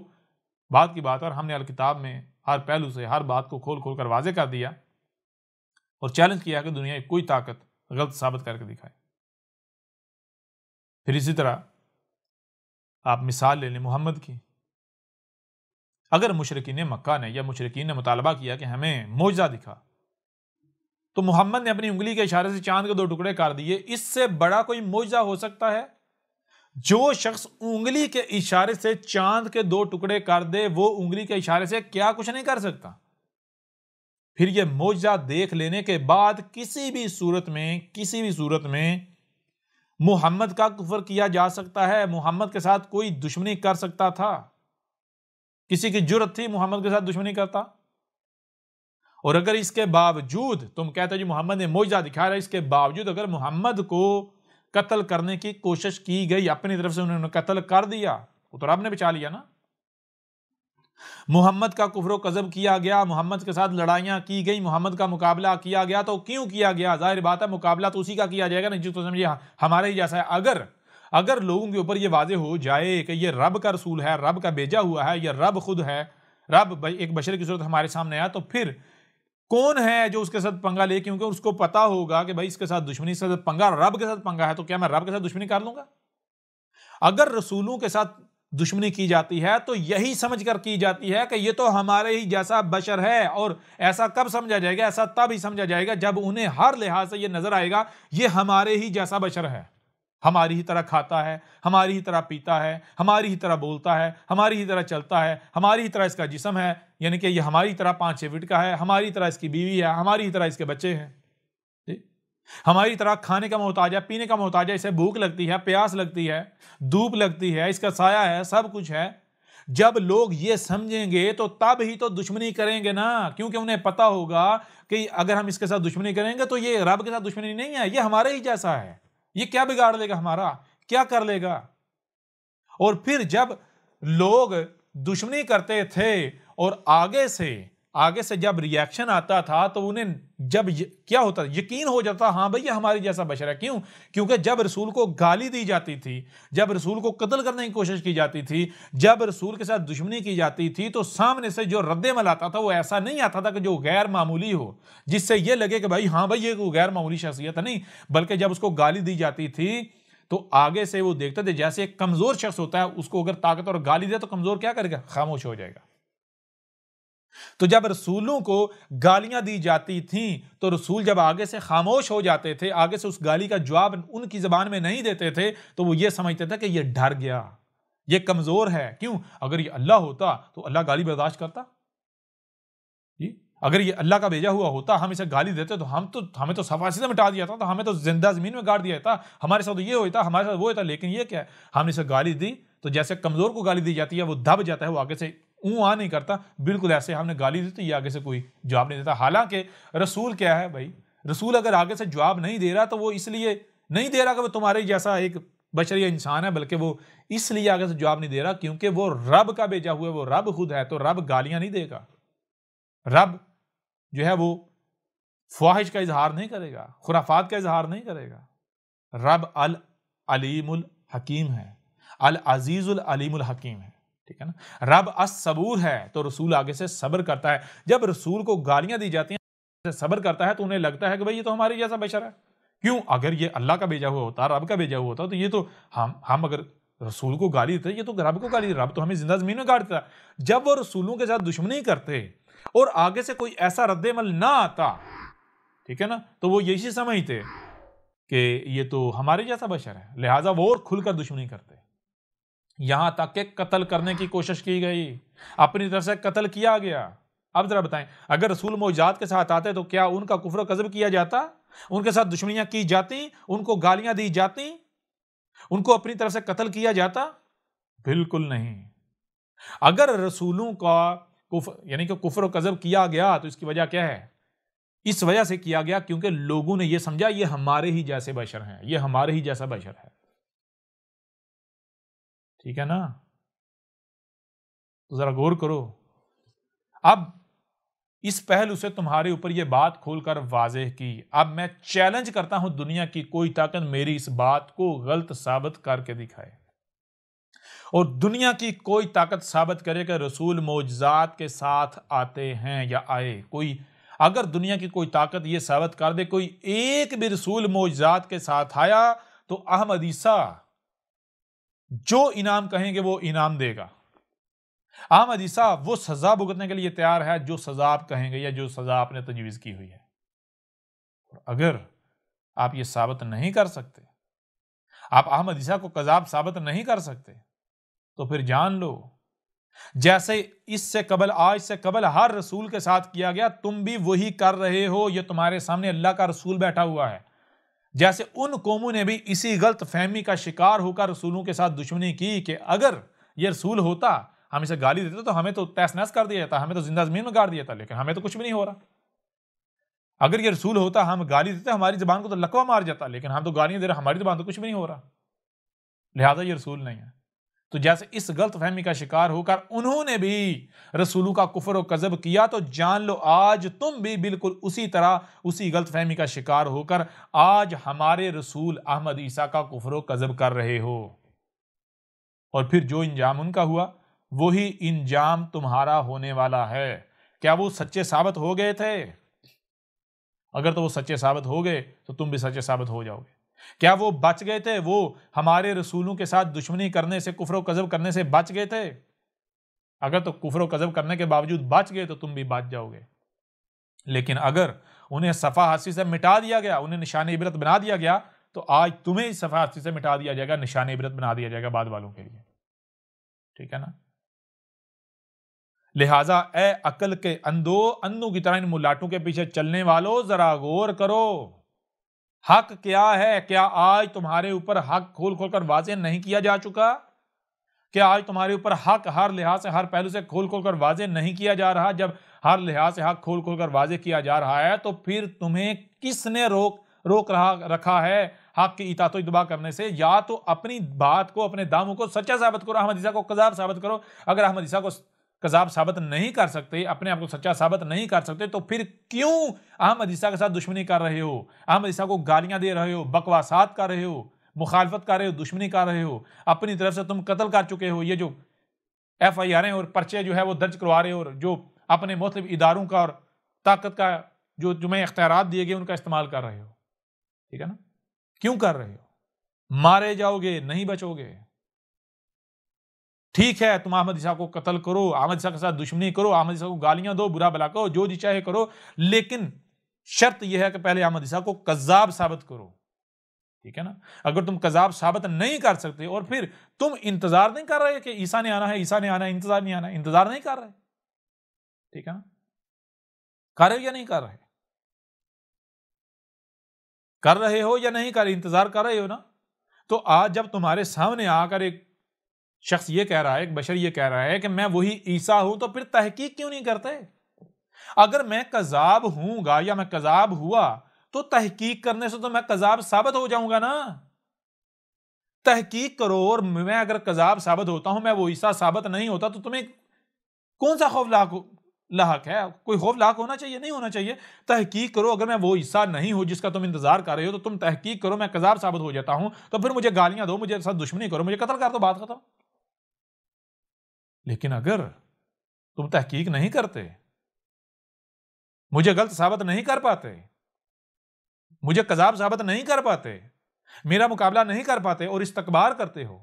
بات کی بات ہے، اور ہم نے الکتاب میں ہر پہلو سے ہر بات کو کھول کھول کر واضح کر دیا اور چیلنج کیا کہ دنیا کی کوئی طاقت غلط ثابت کر کے دکھائے. پھر اسی طرح آپ مثال لے لیں محمد کی. اگر مشرکین مکہ نے یا مشرکین نے مطالبہ کیا کہ ہمیں معجزہ دکھا، تو محمد نے اپنی انگلی کے اشارے سے چاند کے 2 ٹکڑے کر دیے. اس سے بڑا کوئی معجزہ ہو سکتا ہے؟ جو شخص انگلی کے اشارے سے چاند کے 2 ٹکڑے کر دے، وہ انگلی کے اشارے سے کیا کچھ نہیں کر سکتا؟ پھر یہ معجزہ دیکھ لینے کے بعد کسی بھی صورت میں محمد کا کفر کیا جا سکتا ہے، محمد کے ساتھ کوئی دشمنی کر سکتا تھا. کسی کی جرت تھی محمد کے ساتھ دشمنی کرتا؟ اور اگر اس کے باوجود تم کہتے جی محمد نے معجزہ دکھایا، اس کے باوجود اگر محمد کو قتل کرنے کی کوشش کی گئی، اپنی طرف سے انہوں نے قتل کر دیا، وہ تو رب نے بچا لیا نا. محمد کا کفر و کذب کیا گیا، محمد کے ساتھ لڑائیاں کی گئی، محمد کا مقابلہ کیا گیا. تو کیوں کیا گیا؟ ظاہر بات ہے مقابلہ تو اسی کا کیا جائے گا نا جو تو سمجھے ہمارے ہی جیسا ہے. اگر لوگوں کے اوپر یہ واضح ہو جائے کہ یہ رب کا رسول ہے، رب کا بھیجا ہوا ہے، یہ رب خود ہے، رب ایک بشر کی صورت ہمارے سامنے آیا، تو پھر کون ہے جو اس کے ساتھ پنگا لے؟ کیونکہ اس کو پتا ہوگا کہ بھائی اس کے ساتھ دشمنی، سے پنگا رب کے ساتھ پنگا ہے، تو کیا میں رب کے ساتھ دشمنی کر لوں گا؟ اگر رسولوں کے ساتھ دشمنی کی جاتی ہے تو یہی سمجھ کر کی جاتی ہے کہ یہ تو ہمارے ہی جیسا بشر ہے. اور ایسا کب سمجھا جائے گا؟ ایسا تب ہی سمجھا جائے گا جب انہیں ہر لحاظ سے یہ نظر آئے گا یہ ہمارے ہی جیسا بشر ہے، ہماری ہی طرح کھاتا ہے، ہماری ہی طرح پیتا ہے، ہماری ہی طرح بولتا ہے، ہماری ہی طرح چلتا ہے، ہماری ہی طرح اس کا جسم ہے، یعنی کہ یہ ہماری طرح 5-6 فٹ کا ہے، ہماری طرح اس کی بیوی ہے، ہماری ہی طرح اس کے بچے ہیں، ہماری طرح کھانے کا محتاج ہے، پینے کا محتاج ہے، اسے بھوک لگتی ہے، پیاس لگتی ہے، دھوپ لگتی ہے، اس کا سایہ ہے، سب کچھ ہے. جب لوگ یہ سمجھیں گے تو تب ہی تو دشمنی کریں گے نا. کیونکہ انہیں پتا ہوگا کہ اگر ہم اس کے ساتھ دشمنی کریں گے تو یہ رب کے ساتھ دشمنی نہیں ہے، یہ ہمارے ہی جیسا ہے، یہ کیا بگاڑ لے گا ہمارا، کیا کر لے گا. اور پھر جب لوگ دشمنی کرتے تھے اور آگے سے جب ریاکشن آتا تھا تو انہیں جب کیا ہوتا، یقین ہو جاتا ہاں بھئی یہ ہماری جیسا بشر ہے. کیوں؟ کیونکہ جب رسول کو گالی دی جاتی تھی، جب رسول کو قتل کرنے کی کوشش کی جاتی تھی، جب رسول کے ساتھ دشمنی کی جاتی تھی، تو سامنے سے جو رد عمل آتا تھا وہ ایسا نہیں آتا تھا کہ جو غیر معمولی ہو، جس سے یہ لگے کہ بھائی ہاں بھئی یہ کوئی غیر معمولی شخصیت ہے. نہیں، بلکہ جب اس کو گالی دی جاتی تھی تو آگے سے وہ دیکھتے تھے جیسے ایک کمزور شخص ہوتا ہے، اس کو اگر طاقت اور گالی دے تو کمزور کیا کرے گا؟ خاموش ہو جائے گا. تو جب رسولوں کو گالیاں دی جاتی تھیں تو رسول جب آگے سے خاموش ہو جاتے تھے، آگے سے اس گالی کا جواب ان کی زبان میں نہیں دیتے تھے، تو وہ یہ سمجھتے تھے کہ یہ ڈر گیا، یہ کمزور ہے. کیوں؟ اگر یہ اللہ ہوتا تو اللہ گالی برداشت کرتا؟ اگر یہ اللہ کا بھیجا ہوا ہوتا، ہم اسے گالی دیتے تو ہمیں تو صفحہ سے مٹا دیا تھا، ہمیں تو زندہ زمین میں گاڑ دیا تھا، ہمارے ساتھ یہ ہوتا، ہمارے ساتھ وہ ہوتا. لیکن یہ کیا ہے، ہم نے اسے گالی دی تو جیسے کمزور کو گالی دی جاتی ہے وہ دب جاتا ہے، وہ آگے سے آ نہیں کرتا، بالکل ایسے ہم نے گالی دی تو یہ آگے سے کوئی جواب نہیں دیتا. حالانکہ رسول کیا ہے بھائی، رسول اگر آگے سے جواب نہیں دے رہا تو وہ اس لیے نہیں دے رہا کہ وہ تمہارے جیسا ایک بشری انسان ہے، بلکہ وہ اس لیے آگے سے جواب نہیں دے رہا کیونکہ وہ رب کا بھیجا ہوا ہے، وہ رب خود ہے. تو رب گالیاں نہیں دے گا، رب جو ہے وہ فواحش کا اظہار نہیں کرے گا، خرافات کا اظہار نہیں کرے گا. رب العلیم الحکیم ہے، العزیز العلیم الحکیم ہے. ٹھیک ہے نا. رب الصبور ہے، تو رسول آگے سے صبر کرتا ہے. جب رسول کو گالیاں دی جاتی ہیں صبر کرتا ہے تو انہیں لگتا ہے کہ بھئی یہ تو ہمارے جیسا بشر ہے. کیوں؟ اگر یہ اللہ کا بھیجا ہوا ہوتا، رب کا بھیجا ہوا ہوتا تو یہ تو ہم اگر رسول کو گالی دیتے، یہ تو رب کو گالی، رب تو ہمیں زندہ زمین میں گاڑ دیتا. جب وہ رسولوں کے ساتھ دشمنی کرتے اور آگے سے کوئی ایسا رد عمل نہ آتا، ٹھیک ہے نا، تو وہ یہی سمجھتے کہ یہ تو ہمارے جیسا بشر ہے، لہٰذا وہ اور کھل کر دشمنی کرتے. یہاں تک کہ قتل کرنے کی کوشش کی گئی، اپنی طرف سے قتل کیا گیا. اب ذرا بتائیں، اگر رسول معجزات کے ساتھ آتے تو کیا ان کا کفر و کذب کیا جاتا؟ ان کے ساتھ دشمنیاں کی جاتی؟ ان کو گالیاں دی جاتی؟ ان کو اپنی طرف سے قتل کیا جاتا؟ بالکل نہیں. اگر رسولوں کا یعنی کہ کفر و کذب کیا گیا تو اس کی وجہ کیا ہے؟ اس وجہ سے کیا گیا کیونکہ لوگوں نے یہ سمجھا یہ ہمارے ہی جیسے بشر ہیں، یہ ہمارے ہی جیسا بشر ہے. ٹھیک ہے نا. تو ذرا غور کرو. اب اس پہلو سے تمہارے اوپر یہ بات کھول کر واضح کی. اب میں چیلنج کرتا ہوں دنیا کی کوئی طاقت میری اس بات کو غلط ثابت کر کے دکھائے، اور دنیا کی کوئی طاقت ثابت کرے کہ رسول معجزات کے ساتھ آتے ہیں یا آئے. کوئی اگر دنیا کی کوئی طاقت یہ ثابت کر دے کوئی ایک بھی رسول معجزات کے ساتھ آیا تو احمد عیسیٰ جو انعام کہیں گے وہ انعام دے گا. احمد عیسیٰ وہ سزا بھگتنے کے لیے تیار ہے جو سزا آپ کہیں گے یا جو سزا آپ نے تجویز کی ہوئی ہے. اگر آپ یہ ثابت نہیں کر سکتے، آپ احمد عیسیٰ کو کذاب ثابت نہیں کر سکتے، تو پھر جان لو جیسے اس سے قبل آج سے قبل ہر رسول کے ساتھ کیا گیا تم بھی وہی کر رہے ہو. یہ تمہارے سامنے اللہ کا رسول بیٹھا ہوا ہے. جیسے ان قوموں نے بھی اسی غلط فہمی کا شکار ہو کر رسولوں کے ساتھ دشمنی کی کہ اگر یہ رسول ہوتا ہم اسے گالی دیتے تو ہمیں تو تہس نہس کر دیا جاتا، ہمیں تو زندہ زمین میں گاڑ دیا تھا، لیکن ہمیں تو کچھ بھی نہیں ہو رہا. اگر یہ رسول ہوتا ہم گالی دیتے ہماری زبان کو تو لکوا مار جاتا، لیکن ہم تو گالیاں دے رہے ہماری زبان تو کچھ بھی نہیں ہو رہا، لہٰذا یہ رسول نہیں ہے. تو جیسے اس غلط فہمی کا شکار ہو کر انہوں نے بھی رسولوں کا کفر و کذب کیا، تو جان لو آج تم بھی بالکل اسی طرح اسی غلط فہمی کا شکار ہو کر آج ہمارے رسول احمد عیسیٰ کا کفر و کذب کر رہے ہو. اور پھر جو انجام ان کا ہوا وہی انجام تمہارا ہونے والا ہے. کیا وہ سچے ثابت ہو گئے تھے؟ اگر تو وہ سچے ثابت ہو گئے تو تم بھی سچے ثابت ہو جاؤ گے. کیا وہ بچ گئے تھے؟ وہ ہمارے رسولوں کے ساتھ دشمنی کرنے سے، کفر و کذب کرنے سے بچ گئے تھے؟ اگر تو کفر و کذب کرنے کے باوجود بچ گئے تو تم بھی بچ جاؤ گے. لیکن اگر انہیں صفحہ ہستی سے مٹا دیا گیا، انہیں نشان عبرت بنا دیا گیا، تو آج تمہیں اس صفحہ ہستی سے مٹا دیا جائے گا، نشان عبرت بنا دیا جائے گا بعد والوں کے لیے. ٹھیک ہے نا. لہٰذا اے عقل کے اندھوں کی طرح ان ملاٹوں کے پیچھے چلنے والوں ذرا غور کرو. حق کیا ہے؟ کیا آج تمہارے اوپر حق کھول کھول کر واضح نہیں کیا جا چکا؟ کیا آج تمہارے اوپر حق ہر لحاظ سے، ہر پہلو سے کھول کھول کر واضح نہیں کیا جا رہا؟ جب ہر لحاظ سے حق کھول کھول کر واضح کیا جا رہا ہے تو پھر تمہیں کس نے روک رکھا ہے حق کی اطاعت و اتباع کرنے سے؟ یا تو اپنی بات کو، اپنے داموں کو سچا ثابت کرو، احمد عیسیٰ کو کذاب ثابت کرو. اگر احمد عیسیٰ کو کذاب ثابت نہیں کر سکتے، اپنے آپ کو سچا ثابت نہیں کر سکتے، تو پھر کیوں احمد عیسیٰ کے ساتھ دشمنی کر رہے ہو؟ احمد عیسیٰ کو گالیاں دے رہے ہو، بکواسات کر رہے ہو، مخالفت کر رہے ہو، دشمنی کر رہے ہو. اپنی طرف سے تم قتل کر چکے ہو. یہ جو FIR اور پرچے جو ہے وہ درج کروا رہے ہو، اور جو اپنے مختلف اداروں کا اور طاقت کا جو تمہیں اختیارات دیے گئے ان کا استعمال کر رہے ہو. ٹھیک ہے نا. کیوں کر رہے ہو؟ مارے جاؤ گے، نہیں بچو گے. ٹھیک ہے تم احمد عیسیٰ کو قتل کرو، احمد عیسیٰ کے ساتھ دشمنی کرو، احمد عیسیٰ کو گالیاں دو، برا بھلا کرو، جو جی چاہے کرو، لیکن شرط یہ ہے کہ پہلے احمد عیسیٰ کو کذاب ثابت کرو. ٹھیک ہے نا. اگر تم کذاب ثابت نہیں کر سکتے اور پھر تم انتظار نہیں کر رہے کہ عیسیٰ نے آنا ہے، عیسیٰ نے آنا ہے، انتظار نہیں آنا ہے، انتظار نہیں کر رہے. ٹھیک ہے نا. کر رہے یا نہیں کر رہے؟ کر رہے ہو یا نہیں کر رہے؟ انتظار کر رہے ہو نا. تو آج جب تمہارے سامنے آ کر ایک شخص یہ کہہ رہا ہے، ایک بشر یہ کہہ رہا ہے کہ میں وہی عیسیٰ ہوں، تو پھر تحقیق کیوں نہیں کرتے؟ اگر میں کذاب ہوں گا یا میں کذاب ہوا تو تحقیق کرنے سے تو میں کذاب ثابت ہو جاؤں گا نا۔ تحقیق کرو، اور میں اگر کذاب ثابت ہوتا ہوں، میں وہ عیسیٰ ثابت نہیں ہوتا، تو تمہیں کون سا خوف لاحق ہے؟ کوئی خوف لاحق ہونا چاہیے؟ نہیں ہونا چاہیے۔ تحقیق کرو، اگر میں وہ عیسیٰ نہیں ہوں جس کا تم انتظار کر رہے ہو، تو تم تحقیق کرو، میں کذاب ثابت ہو جاتا ہوں، تو پھر مجھے گالیاں دو، مجھے ساتھ دشمنی کرو، مجھے قتل کر دو، بات ختم۔ لیکن اگر تم تحقیق نہیں کرتے، مجھے غلط ثابت نہیں کر پاتے، مجھے کذاب ثابت نہیں کر پاتے، میرا مقابلہ نہیں کر پاتے، اور استکبار کرتے ہو،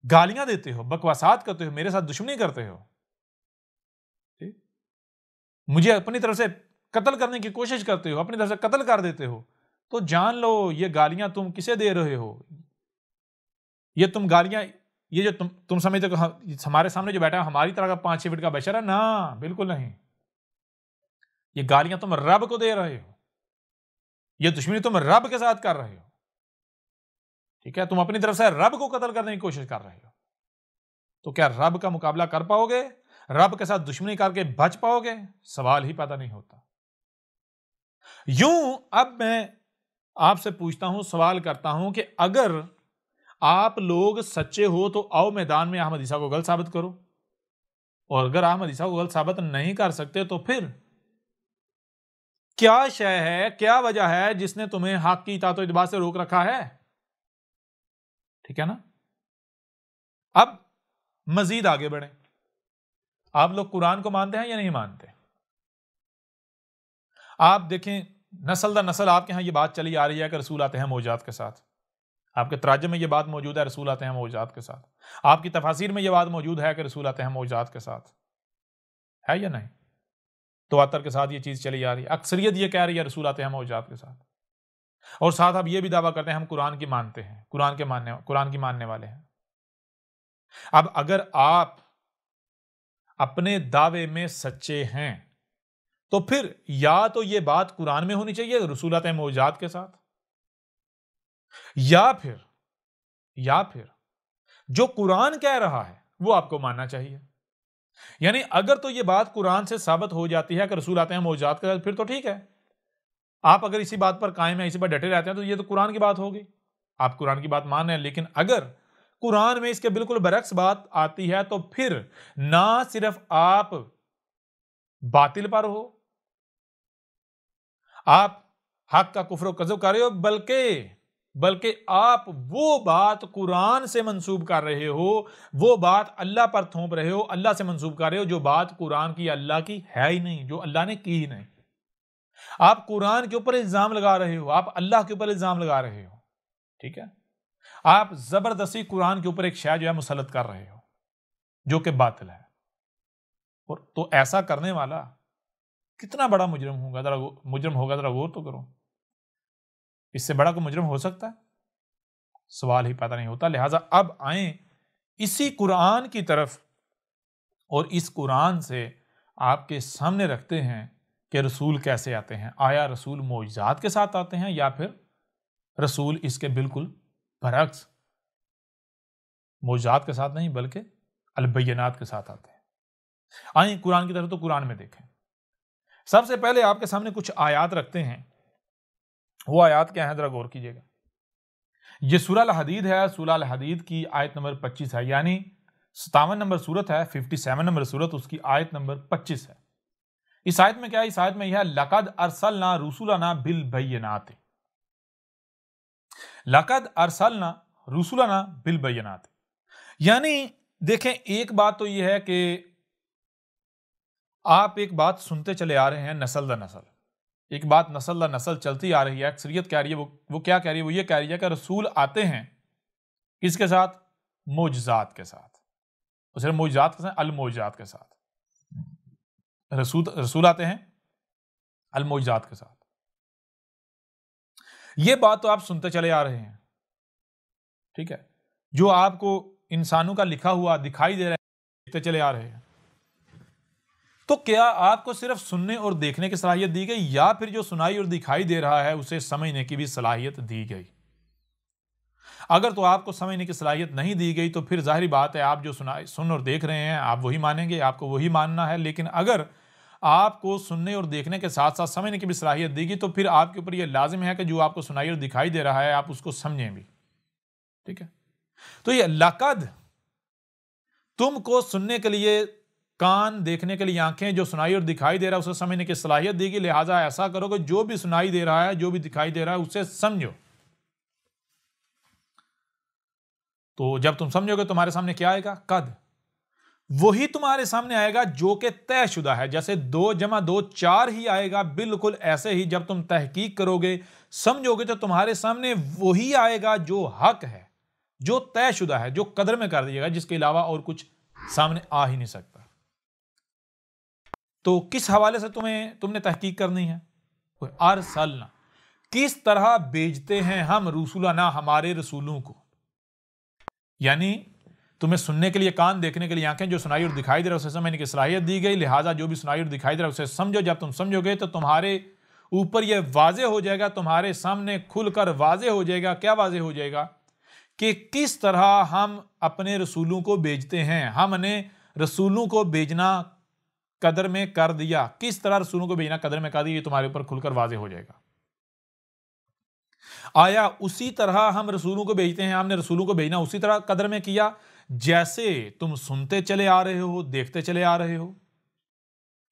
گالیاں دیتے ہو، بکواسات کرتے ہو، میرے ساتھ دشمنی کرتے ہو، مجھے اپنی طرف سے قتل کرنے کی کوشش کرتے ہو، اپنی طرف سے قتل کر دیتے ہو، تو جان لو یہ گالیاں تم کسے دے رہے ہو؟ یہ تم گالیاں، یہ جو تم سمجھتے ہو ہمارے سامنے جو بیٹھا ہے ہماری طرح کا 5-6 فٹ کا بشر ہے نا، بالکل نہیں۔ یہ گالیاں تم رب کو دے رہے ہو، یہ دشمنی تم رب کے ساتھ کر رہے ہو، ٹھیک ہے؟ تم اپنی طرف سے رب کو قتل کرنے کی کوشش کر رہے ہو، تو کیا رب کا مقابلہ کر پاؤ گے؟ رب کے ساتھ دشمنی کر کے بچ پاؤ گے؟ سوال ہی پیدا نہیں ہوتا۔ یوں اب میں آپ سے پوچھتا ہوں، سوال کرتا ہوں کہ اگر آپ لوگ سچے ہو تو آؤ میدان میں احمد عیسیٰ کو غلط ثابت کرو، اور اگر احمد عیسیٰ کو غلط ثابت نہیں کر سکتے تو پھر کیا شے ہے، کیا وجہ ہے جس نے تمہیں حق کی اطاعت و اتباع سے روک رکھا ہے؟ ٹھیک ہے نا؟ اب مزید آگے بڑھیں۔ آپ لوگ قرآن کو مانتے ہیں یا نہیں مانتے؟ آپ دیکھیں نسل در نسل آپ کے ہاں یہ بات چلی آ رہی ہے کہ رسول آتے ہیں معجزات کے ساتھ، آپ کے تراجم میں یہ بات موجود ہے رسول آتے ہیں معجزات کے ساتھ، آپ کی تفاسیر میں یہ بات موجود ہے کہ رسول آتے ہیں معجزات کے ساتھ، ہے یا نہیں؟ تواتر کے ساتھ یہ چیز چلی آ رہی ہے، اکثریت یہ کہہ رہی ہے رسول آتے ہیں معجزات کے ساتھ، اور ساتھ آپ یہ بھی دعویٰ کرتے ہیں ہم قرآن کی مانتے ہیں، قرآن کی ماننے والے ہیں۔ اب اگر آپ اپنے دعوے میں سچے ہیں تو پھر یا تو یہ بات قرآن میں ہونی چاہیے رسول آتے ہیں معجزات کے ساتھ، یا پھر جو قرآن کہہ رہا ہے وہ آپ کو ماننا چاہیے۔ یعنی اگر تو یہ بات قرآن سے ثابت ہو جاتی ہے کہ رسول آتے ہیں معجزات کے ساتھ، پھر تو ٹھیک ہے، آپ اگر اسی بات پر قائم ہیں، اسی پر ڈٹے رہتے ہیں، تو یہ تو قرآن کی بات ہوگی، آپ قرآن کی بات مان رہے ہیں۔ لیکن اگر قرآن میں اس کے بالکل برعکس بات آتی ہے تو پھر نہ صرف آپ باطل پر ہو، آپ حق کا کفر و کذب کر رہے ہو، بلکہ آپ وہ بات قرآن سے منسوب کر رہے ہو، وہ بات اللہ پر تھوپ رہے ہو، اللہ سے منسوب کر رہے ہو، جو بات قرآن کی اللہ کی ہے ہی نہیں، جو اللہ نے کی ہی نہیں۔ آپ قرآن کے اوپر الزام لگا رہے ہو، آپ اللہ کے اوپر الزام لگا رہے ہو، ٹھیک ہے؟ آپ زبردستی قرآن کے اوپر ایک شے جو ہے مسلط کر رہے ہو جو کہ باطل ہے، اور تو ایسا کرنے والا کتنا بڑا مجرم ہوگا، ذرا غور تو کرو۔ اس سے بڑا کوئی مجرم ہو سکتا ہے؟ سوال ہی پیدا نہیں ہوتا۔ لہٰذا اب آئیں اسی قرآن کی طرف، اور اس قرآن سے آپ کے سامنے رکھتے ہیں کہ رسول کیسے آتے ہیں۔ آیا رسول معجزات کے ساتھ آتے ہیں، یا پھر رسول اس کے بالکل برعکس معجزات کے ساتھ نہیں بلکہ البینات کے ساتھ آتے ہیں؟ آئیں قرآن کی طرف، تو قرآن میں دیکھیں۔ سب سے پہلے آپ کے سامنے کچھ آیات رکھتے ہیں، وہ آیات کیا ہیں ذرا غور کیجئے گا۔ یہ سورہ الحدید ہے، سورہ الحدید کی آیت نمبر 25 ہے، یعنی 57 نمبر سورت ہے، 57 نمبر سورت، اس کی آیت نمبر 25 ہے۔ اس آیت میں کیا ہے؟ اس آیت میں یہ ہے لَقَدْ أَرْسَلْنَا رُسُلَنَا بِالْبَيِّنَاتِ، لَقَدْ أَرْسَلْنَا رُسُلَنَا بِالْبَيِّنَاتِ، یعنی دیکھیں ایک بات تو یہ ہے کہ آپ ایک بات سنتے چلے آ رہے ہیں نسل در نسل، ایک بات نسل در نسل چلتی آ رہی ہے، اکثریت کہہ رہی ہے، وہ کیا کہہ رہی ہے؟ وہ یہ کہہ رہی ہے کہ رسول آتے ہیں کس کے ساتھ؟ معجزات کے ساتھ، اور صرف معجزات کے ساتھ، المعجزات کے ساتھ، رسول آتے ہیں المعجزات کے ساتھ۔ یہ بات تو آپ سنتے چلے آ رہے ہیں، ٹھیک ہے، جو آپ کو انسانوں کا لکھا ہوا دکھائی دے رہا ہے، دیکھتے چلے آ رہے ہیں۔ تو کیا آپ کو صرف سننے اور دیکھنے کی صلاحیت دی گئی، یا پھر جو سنائی اور دکھائی دے رہا ہے اسے سمجھنے کی بھی صلاحیت دی گئی؟ اگر تو آپ کو سمجھنے کی صلاحیت نہیں دی گئی تو پھر ظاہری بات ہے آپ جو سن اور دیکھ رہے ہیں آپ وہی مانیں گے، آپ کو وہی ماننا ہے. لیکن اگر آپ کو سننے اور دیکھنے کے ساتھ ساتھ سمجھنے کی بھی صلاحیت دی گئی تو پھر آپ کے اوپر یہ لازم ہے کہ جو آپ کو سنائی اور دکھائی دے رہا ہے آپ اس کو سمجھیں بھی. ٹھیک ہے، تو یہ لقد تم کو سننے کے لیے کان، دیکھنے کے لیے آنکھیں، جو سنائی اور دکھائی دے رہا ہے اسے سمجھنے کی صلاحیت دی گئی، لہٰذا ایسا کرو کہ جو بھی سنائی دے رہا ہے جو بھی دکھائی دے رہا ہے اسے سمجھو. تو جب تم سمجھو گے تمہارے سامنے کیا آئے گا؟ قد. وہی تمہارے سامنے آئے گا جو کہ طے شدہ ہے. جیسے 2 + 2 4 ہی آئے گا، بالکل ایسے ہی جب تم تحقیق کرو گے سمجھو گے تو تمہارے سامنے وہی آئے گا جو حق ہے، جو طے شدہ ہے، جو قدر میں کر دیا گا، جس کے علاوہ اور کچھ سامنے آ ہی نہیں سکتا. تو کس حوالے سے تم نے تحقیق کرنی ہے؟ ارسلنا، کس طرح بھیجتے ہیں ہم رسولنا، ہمارے رسولوں کو. یعنی تمہیں سننے کے لیے کان، دیکھنے کے لیے آنکھیں، جو سنائی اور دکھائی دے رہا ہے اسے سمجھنے کی صلاحیت دی گئی، لہٰذا جو بھی سنائی اور دکھائی دے رہا ہے اسے سمجھو. جب تم سمجھو گے تو تمہارے اوپر یہ واضح ہو جائے گا، تمہارے سامنے کھل کر واضح ہو جائے گا. کیا واضح ہو جائے گا؟ کہ کس طرح ہم اپنے رسولوں کو بھیجتے ہیں. ہم نے رسولوں کو بھیجنا قدر میں کر دیا. کس طرح رسولوں کو بھیجنا قدر میں کر دیا، یہ تمہارے اوپر کھل کر واضح ہو جائے گا. آیا اسی طرح ہم رسولوں کو بھیجتے ہیں، ہم نے رسولوں کو بھیجنا اسی طرح قدر میں کیا جیسے تم سنتے چلے آ رہے ہو، دیکھتے چلے آ رہے ہو،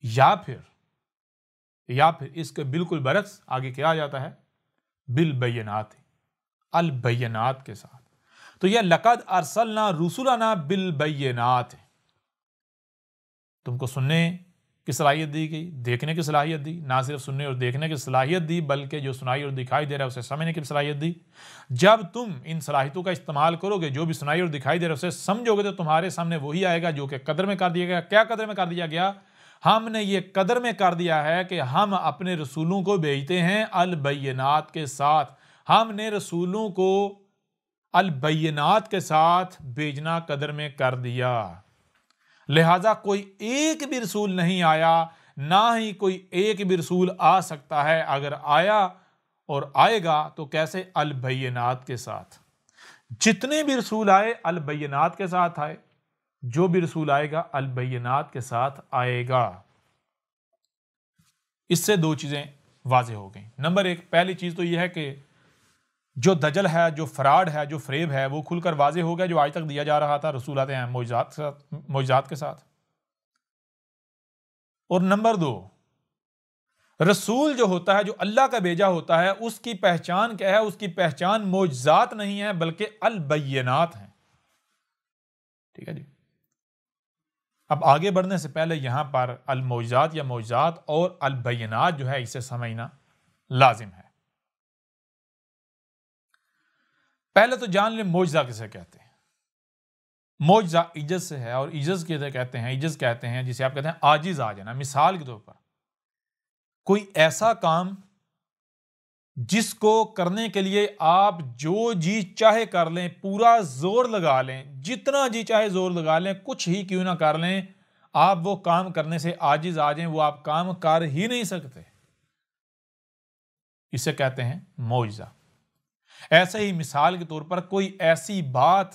یا پھر اس کے بالکل برعکس آگے کیا آ جاتا ہے؟ بالبینات، البینات کے ساتھ. تو یہ لقد ارسلنا رسولنا بالبینات، تم کو سننے کی صلاحیت دی گئی، دیکھنے کی صلاحیت دی. نہ صرف سننے اور دیکھنے کی صلاحیت دی بلکہ جو سنائی اور دکھائی دے رہا ہے اسے سمجھنے کی صلاحیت دی. جب تم ان صلاحیتوں کا استعمال کرو گے، جو بھی سنائی اور دکھائی دے رہا ہے اسے سمجھو گے تو تمہارے سامنے وہی آئے گا جو کہ قدر میں کر دیا گیا. کیا قدر میں کر دیا گیا؟ ہم نے یہ قدر میں کر دیا ہے کہ ہم اپنے رسولوں کو بھیجتے ہیں البینات کے ساتھ. ہم نے رسولوں کو البینات کے ساتھ بھیجنا قدر میں کر دیا. لہذا کوئی ایک بھی رسول نہیں آیا، نہ ہی کوئی ایک بھی رسول آ سکتا ہے. اگر آیا اور آئے گا تو کیسے؟ البینات کے ساتھ. جتنے بھی رسول آئے البینات کے ساتھ آئے. جو بھی رسول آئے گا البینات کے ساتھ آئے گا. اس سے 2 چیزیں واضح ہو گئیں. نمبر 1، پہلی چیز تو یہ ہے کہ جو دجل ہے، جو فراڈ ہے، جو فریب ہے وہ کھل کر واضح ہو گیا جو آج تک دیا جا رہا تھا. رسول آتے ہیں معجزات کے ساتھ. اور نمبر 2، رسول جو ہوتا ہے، جو اللہ کا بھیجا ہوتا ہے، اس کی پہچان کیا ہے؟ اس کی پہچان معجزات نہیں ہے بلکہ البینات ہیں. ٹھیک ہے جی. اب آگے بڑھنے سے پہلے یہاں پر المعجزات یا معجزات اور البینات جو ہے اسے سمجھنا لازم ہے. پہلے تو جان لیں معجزہ کسے کہتے ہیں. معجزہ عجز سے ہے، اور عجز کسے کہتے ہیں؟ عجز کہتے ہیں جسے آپ کہتے ہیں عاجز آ جانا. مثال کے طور پر کوئی ایسا کام جس کو کرنے کے لیے آپ جو جی چاہے کر لیں، پورا زور لگا لیں، جتنا جی چاہے زور لگا لیں، کچھ ہی کیوں نہ کر لیں، آپ وہ کام کرنے سے عاجز آ جائیں، وہ آپ کام کر ہی نہیں سکتے. اسے کہتے ہیں معجزہ. ایسے ہی مثال کے طور پر کوئی ایسی بات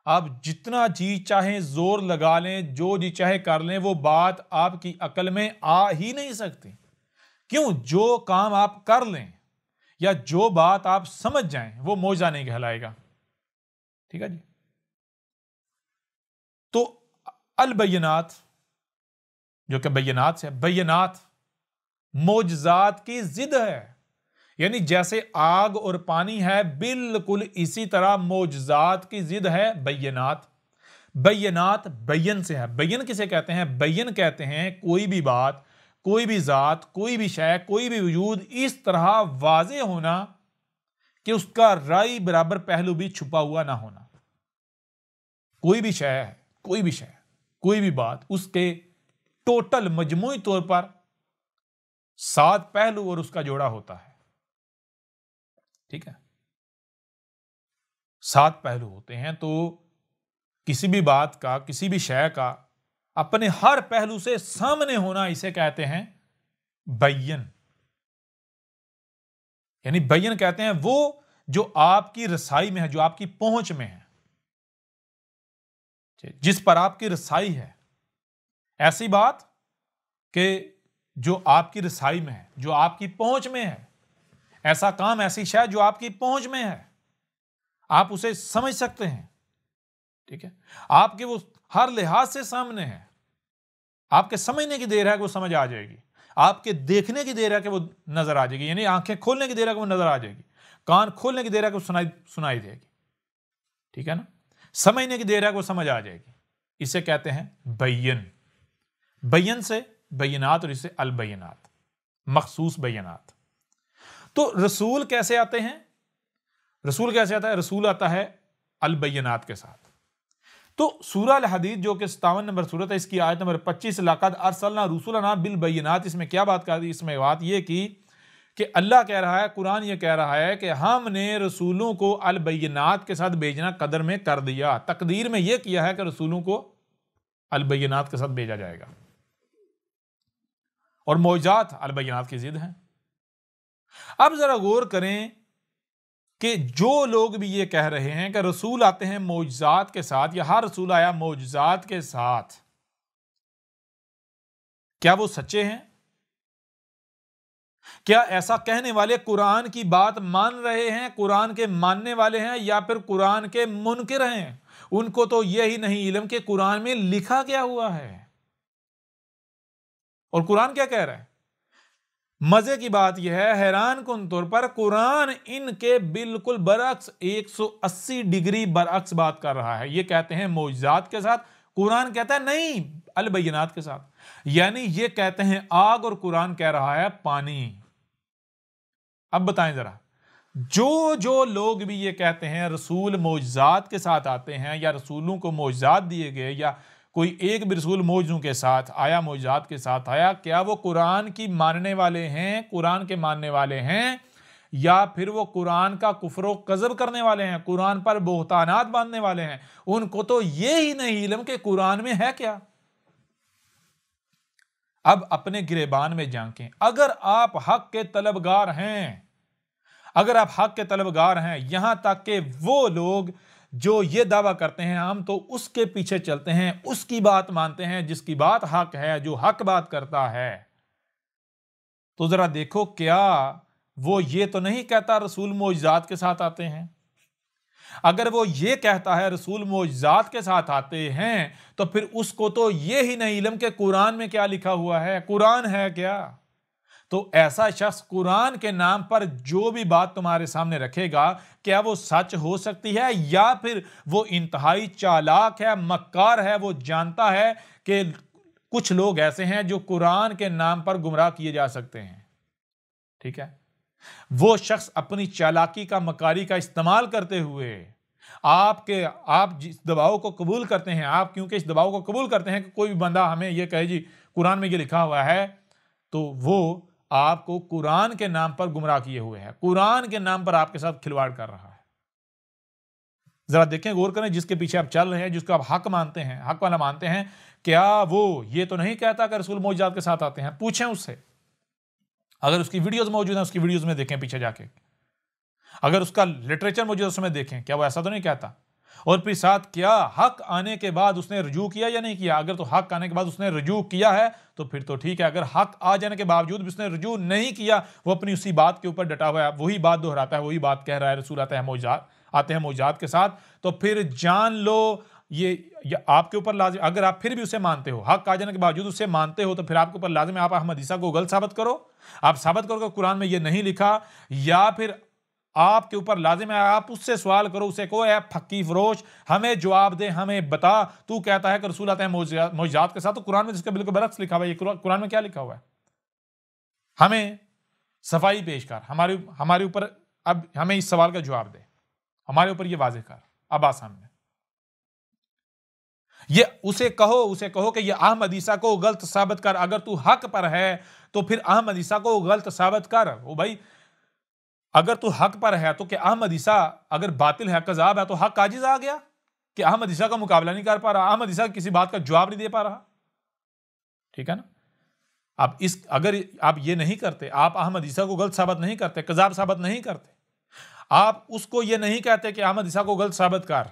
آپ جتنا جی چاہیں زور لگا لیں، جو جی چاہے کر لیں، وہ بات آپ کی عقل میں آ ہی نہیں سکتی. کیوں؟ جو کام آپ کر لیں یا جو بات آپ سمجھ جائیں وہ معجزہ نہیں کہلائے گا. ٹھیک ہے جی. تو البینات جو کہ بینات سے، بینات معجزات کی ضد ہے. یعنی جیسے آگ اور پانی ہے، بالکل اسی طرح معجزات کی ضد ہے بینات. بینات بین سے ہے. بین کسے کہتے ہیں؟ بین کہتے ہیں کوئی بھی بات، کوئی بھی ذات، کوئی بھی شے، کوئی بھی وجود اس طرح واضح ہونا کہ اس کا رائی برابر پہلو بھی چھپا ہوا نہ ہونا. کوئی بھی شے ہے، کوئی بھی شے، کوئی بھی بات، اس کے ٹوٹل مجموعی طور پر 7 پہلو اور اس کا جوڑا ہوتا ہے. ٹھیک ہے، 7 پہلو ہوتے ہیں. تو کسی بھی بات کا، کسی بھی شے کا اپنے ہر پہلو سے سامنے ہونا، اسے کہتے ہیں بین. یعنی بین کہتے ہیں وہ جو آپ کی رسائی میں ہے, جو آپ کی پہنچ میں ہے, جس پر آپ کی رسائی ہے. ایسی بات کہ جو آپ کی رسائی میں ہے, جو آپ کی پہنچ میں ہے, ایسا کام, ایسی شے جو آپ کی پہنچ میں ہے, آپ اسے سمجھ سکتے ہیں. ٹھیک ہے, آپ کے وہ ہر لحاظ سے سامنے ہے. آپ کے سمجھنے کی دیر ہے کہ وہ سمجھ آ جائے گی, آپ کے دیکھنے کی دیر ہے کہ وہ نظر آ جائے گی, یعنی آنکھیں کھولنے کی دیر ہے کہ وہ نظر آ جائے گی, کان کھولنے کی دیر ہے کہ وہ سنائی دے گی. ٹھیک ہے نا, سمجھنے کی دیر ہے کہ وہ سمجھ آ جائے گی. اسے کہتے ہیں بین. بین سے بینات, اور اسے البینات, مخصوص بینات. تو رسول کیسے آتے ہیں؟ رسول کیسے آتا ہے؟ رسول آتا ہے البینات کے ساتھ. تو سورہ الحدید جو کہ 57 نمبر سورت ہے, اس کی آیت نمبر 25, لقد ارسلنا رسولنا بالبینات, اس میں کیا بات کر دی؟ اس میں بات یہ کی کہ اللہ کہہ رہا ہے, قرآن یہ کہہ رہا ہے کہ ہم نے رسولوں کو البینات کے ساتھ بھیجنا قدر میں کر دیا. تقدیر میں یہ کیا ہے کہ رسولوں کو البینات کے ساتھ بھیجا جائے گا, اور معجزات البینات کی ضد ہیں. اب ذرا غور کریں کہ جو لوگ بھی یہ کہہ رہے ہیں کہ رسول آتے ہیں معجزات کے ساتھ, یا ہر رسول آیا معجزات کے ساتھ, کیا وہ سچے ہیں؟ کیا ایسا کہنے والے قرآن کی بات مان رہے ہیں, قرآن کے ماننے والے ہیں, یا پھر قرآن کے منکر ہیں؟ ان کو تو یہی نہیں علم کہ قرآن میں لکھا کیا ہوا ہے, اور قرآن کیا کہہ رہا ہے. مزے کی بات یہ ہے, حیران کن طور پر قرآن ان کے بالکل برعکس, 180 ڈگری برعکس بات کر رہا ہے. یہ کہتے ہیں معجزات کے ساتھ, قرآن کہتا ہے نہیں البینات کے ساتھ. یعنی یہ کہتے ہیں آگ, اور قرآن کہہ رہا ہے پانی. اب بتائیں ذرا, جو لوگ بھی یہ کہتے ہیں رسول معجزات کے ساتھ آتے ہیں, یا رسولوں کو معجزات دیے گئے, یا کوئی ایک بھی رسول معجزوں کے ساتھ آیا, معجزات کے ساتھ آیا, کیا وہ قرآن کی ماننے والے ہیں, قرآن کے ماننے والے ہیں, یا پھر وہ قرآن کا کفر و کذب کرنے والے ہیں, قرآن پر بہتانات باندھنے والے ہیں؟ ان کو تو یہ ہی نہیں علم کہ قرآن میں ہے کیا. اب اپنے گریبان میں جھانکیں. اگر آپ حق کے طلبگار ہیں, اگر آپ حق کے طلبگار ہیں, یہاں تک کہ وہ لوگ جو یہ دعویٰ کرتے ہیں ہم تو اس کے پیچھے چلتے ہیں, اس کی بات مانتے ہیں جس کی بات حق ہے, جو حق بات کرتا ہے, تو ذرا دیکھو کیا وہ یہ تو نہیں کہتا رسول معجزات کے ساتھ آتے ہیں؟ اگر وہ یہ کہتا ہے رسول معجزات کے ساتھ آتے ہیں, تو پھر اس کو تو یہ ہی نہیں علم کہ قرآن میں کیا لکھا ہوا ہے, قرآن ہے کیا. تو ایسا شخص قرآن کے نام پر جو بھی بات تمہارے سامنے رکھے گا, کیا وہ سچ ہو سکتی ہے؟ یا پھر وہ انتہائی چالاک ہے, مکار ہے, وہ جانتا ہے کہ کچھ لوگ ایسے ہیں جو قرآن کے نام پر گمراہ کیے جا سکتے ہیں. ٹھیک ہے, وہ شخص اپنی چالاکی کا, مکاری کا استعمال کرتے ہوئے آپ جس دباؤ کو قبول کرتے ہیں, آپ کیونکہ اس دباؤ کو قبول کرتے ہیں کہ کوئی بھی بندہ ہمیں یہ کہے جی قرآن میں یہ لکھا ہوا ہے, تو وہ آپ کو قرآن کے نام پر گمراہ کیے ہوئے ہیں, قرآن کے نام پر آپ کے ساتھ کھلواڑ کر رہا ہے. ذرا دیکھیں, غور کریں, جس کے پیچھے آپ چل رہے ہیں, جس کو آپ حق مانتے ہیں, حق والا مانتے ہیں, کیا وہ یہ تو نہیں کہتا کہ رسول معجزات کے ساتھ آتے ہیں؟ پوچھیں اس سے. اگر اس کی ویڈیوز موجود ہیں, اس کی ویڈیوز میں دیکھیں پیچھے جا کے. اگر اس کا لٹریچر موجود ہے اس میں دیکھیں, کیا وہ ایسا تو نہیں کہتا؟ اور پھر ساتھ کیا حق آنے کے بعد اس نے رجوع کیا یا نہیں کیا؟ اگر تو حق آنے کے بعد اس نے رجوع کیا ہے تو پھر تو ٹھیک ہے. اگر حق آ جانے کے باوجود بھی اس نے رجوع نہیں کیا, وہ اپنی اسی بات کے اوپر ڈٹا ہوا ہے, وہی بات دہراتا ہے, وہی بات کہہ رہا ہے رسول آتے ہیں معجزات کے ساتھ, تو پھر جان لو یہ آپ کے اوپر لازم. اگر آپ پھر بھی اسے مانتے ہو, حق آ جانے کے باوجود اسے مانتے ہو, تو پھر آپ کے اوپر لازم ہے آپ احمد عیسیٰ کو غلط ثابت کرو. آپ ثابت کرو کہ قرآن میں یہ نہیں لکھا, یا پھر آپ کے اوپر لازم ہے آپ اس سے سوال کرو, اسے کہو اے پھکی فروش ہمیں جواب دے, ہمیں بتا, تو کہتا ہے کہ رسول آتے ہیں معجزات کے ساتھ, تو قرآن میں جس کا بالکل برعکس لکھا ہوا ہے, یہ قرآن میں کیا لکھا ہوا ہے؟ ہمیں صفائی پیش کر, ہمارے اوپر اب ہمیں اس سوال کا جواب دے, ہمارے اوپر یہ واضح کر. اب سامنے یہ اسے کہو کہ یہ احمد عیسیٰ کو غلط ثابت کر. اگر تو حق پر ہے تو پھر احمد عیسیٰ کو غلط ثابت کر. او بھائی, اگر تو حق پر ہے تو کہ احمد عیسیٰ اگر باطل ہے, کذاب ہے, تو حق عاجز آ گیا کہ احمد عیسیٰ کا مقابلہ نہیں کر پا رہا, احمد عیسیٰ کسی بات کا جواب نہیں دے پا رہا. ٹھیک ہے نا. اگر آپ یہ نہیں کرتے, آپ احمد عیسیٰ کو غلط ثابت نہیں کرتے, کذاب ثابت نہیں کرتے, آپ اس کو یہ نہیں کہتے کہ احمد عیسیٰ کو غلط ثابت کر،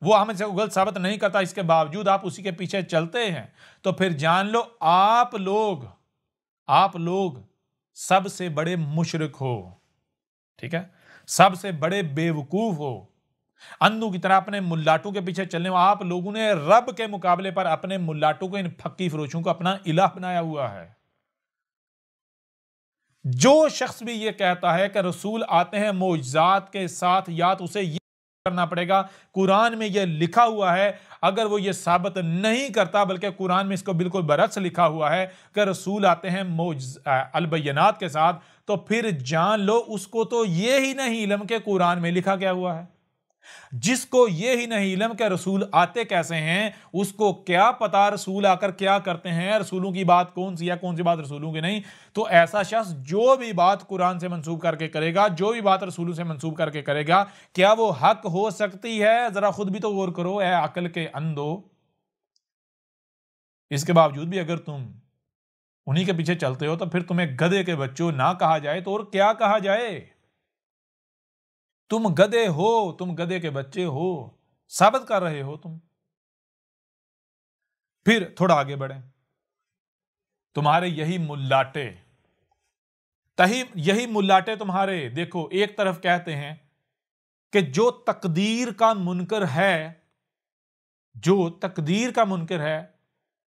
وہ احمد عیسیٰ کو غلط ثابت نہیں کرتا، اس کے باوجود آپ اسی کے پیچھے چلتے ہیں، تو پھر جان لو آپ لوگ سب سے بڑے مشرک ہو، ٹھیک ہے، سب سے بڑے بے وقوف ہو، اندھوں کی طرح اپنے ملاٹوں کے پیچھے چلنے والے آپ لوگوں نے رب کے مقابلے پر اپنے ملاٹوں کو، ان پھکی فروشوں کو اپنا الہ بنایا ہوا ہے۔ جو شخص بھی یہ کہتا ہے کہ رسول آتے ہیں معجزات کے ساتھ، یا تو اسے یہ کرنا پڑے گا قرآن میں یہ لکھا ہوا ہے، اگر وہ یہ ثابت نہیں کرتا بلکہ قرآن میں اس کو بالکل برعکس لکھا ہوا ہے کہ رسول آتے ہیں البینات کے ساتھ، تو پھر جان لو اس کو تو یہ ہی نہیں علم کہ قرآن میں لکھا کیا ہوا ہے۔ جس کو یہ ہی نہیں علم کہ رسول آتے کیسے ہیں، اس کو کیا پتا رسول آ کر کیا کرتے ہیں، رسولوں کی بات کون سی ہے، کون سی بات رسولوں کی نہیں۔ تو ایسا شخص جو بھی بات قرآن سے منسوب کر کے کرے گا، جو بھی بات رسولوں سے منسوب کر کے کرے گا، کیا وہ حق ہو سکتی ہے؟ ذرا خود بھی تو غور کرو اے عقل کے اندھو۔ اس کے باوجود بھی اگر تم انہی کے پیچھے چلتے ہو تو پھر تمہیں گدھے کے بچوں نہ کہا جائے تو اور کیا کہا جائے؟ تم گدھے ہو، تم گدھے کے بچے ہو، ثابت کر رہے ہو تم۔ پھر تھوڑا آگے بڑھیں، تمہارے یہی ملاٹے تمہارے، دیکھو ایک طرف کہتے ہیں کہ جو تقدیر کا منکر ہے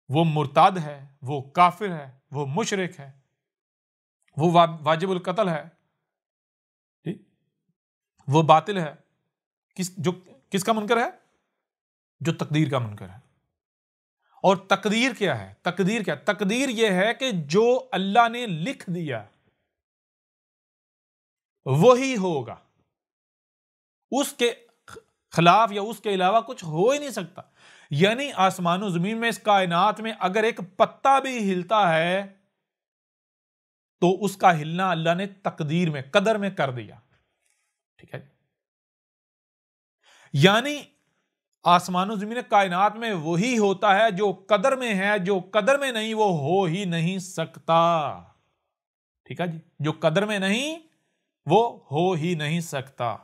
وہ مرتد ہے، وہ کافر ہے، وہ مشرک ہے، وہ واجب القتل ہے، وہ باطل ہے۔ کس کا منکر ہے؟ جو تقدیر کا منکر ہے۔ اور تقدیر کیا ہے؟ تقدیر یہ ہے کہ جو اللہ نے لکھ دیا وہی ہوگا، اس کے خلاف یا اس کے علاوہ کچھ ہو ہی نہیں سکتا۔ یعنی آسمان و زمین میں، اس کائنات میں اگر ایک پتا بھی ہلتا ہے تو اس کا ہلنا اللہ نے تقدیر میں، قدر میں کر دیا، ٹھیک ہے؟ یعنی آسمان و زمین کائنات میں وہی ہوتا ہے جو قدر میں ہے، جو قدر میں نہیں وہ ہو ہی نہیں سکتا، ٹھیک ہے جی؟ جو قدر میں نہیں وہ ہو ہی نہیں سکتا۔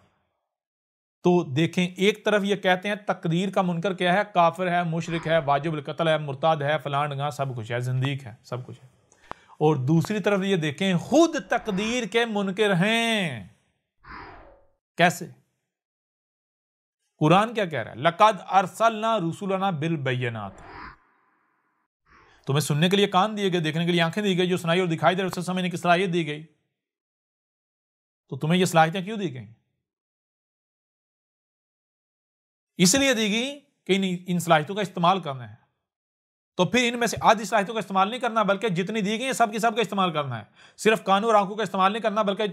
تو دیکھیں، ایک طرف یہ کہتے ہیں تقدیر کا منکر کیا ہے؟ کافر ہے، مشرک ہے، واجب القتل ہے، مرتد ہے، فلاں ڈھنگا سب کچھ ہے، زندیق ہے، سب کچھ ہے۔ اور دوسری طرف یہ دیکھیں خود تقدیر کے منکر ہیں۔ کیسے؟ قرآن کیا کہہ رہا ہے؟ لَقَدْ أَرْسَلْنَا رُسُلَنَا بِالْبَيِّنَاتِ۔ تمہیں سننے کے لیے کان دیے گئے، دیکھنے کے لیے آنکھیں دی گئی، جو سنائی اور دکھائی دے رہے، اس سے سمجھنے کی صلاحیت دی گئی۔ تو تمہیں یہ صلاحیتیں کیوں دی گئی؟ اس لیے دی گئی کہ ان صلاحیتوں کا استعمال کرنا ہے۔ تو پھر ان میں سے آدھی صلاحیتوں کا استعمال نہیں کرنا، بلکہ جتنی دی گئی ہیں سب کی سب کا استعمال کرنا ہے۔ صرف کانوں اور آنکھوں کا استعمال نہیں کرنا، بلکہ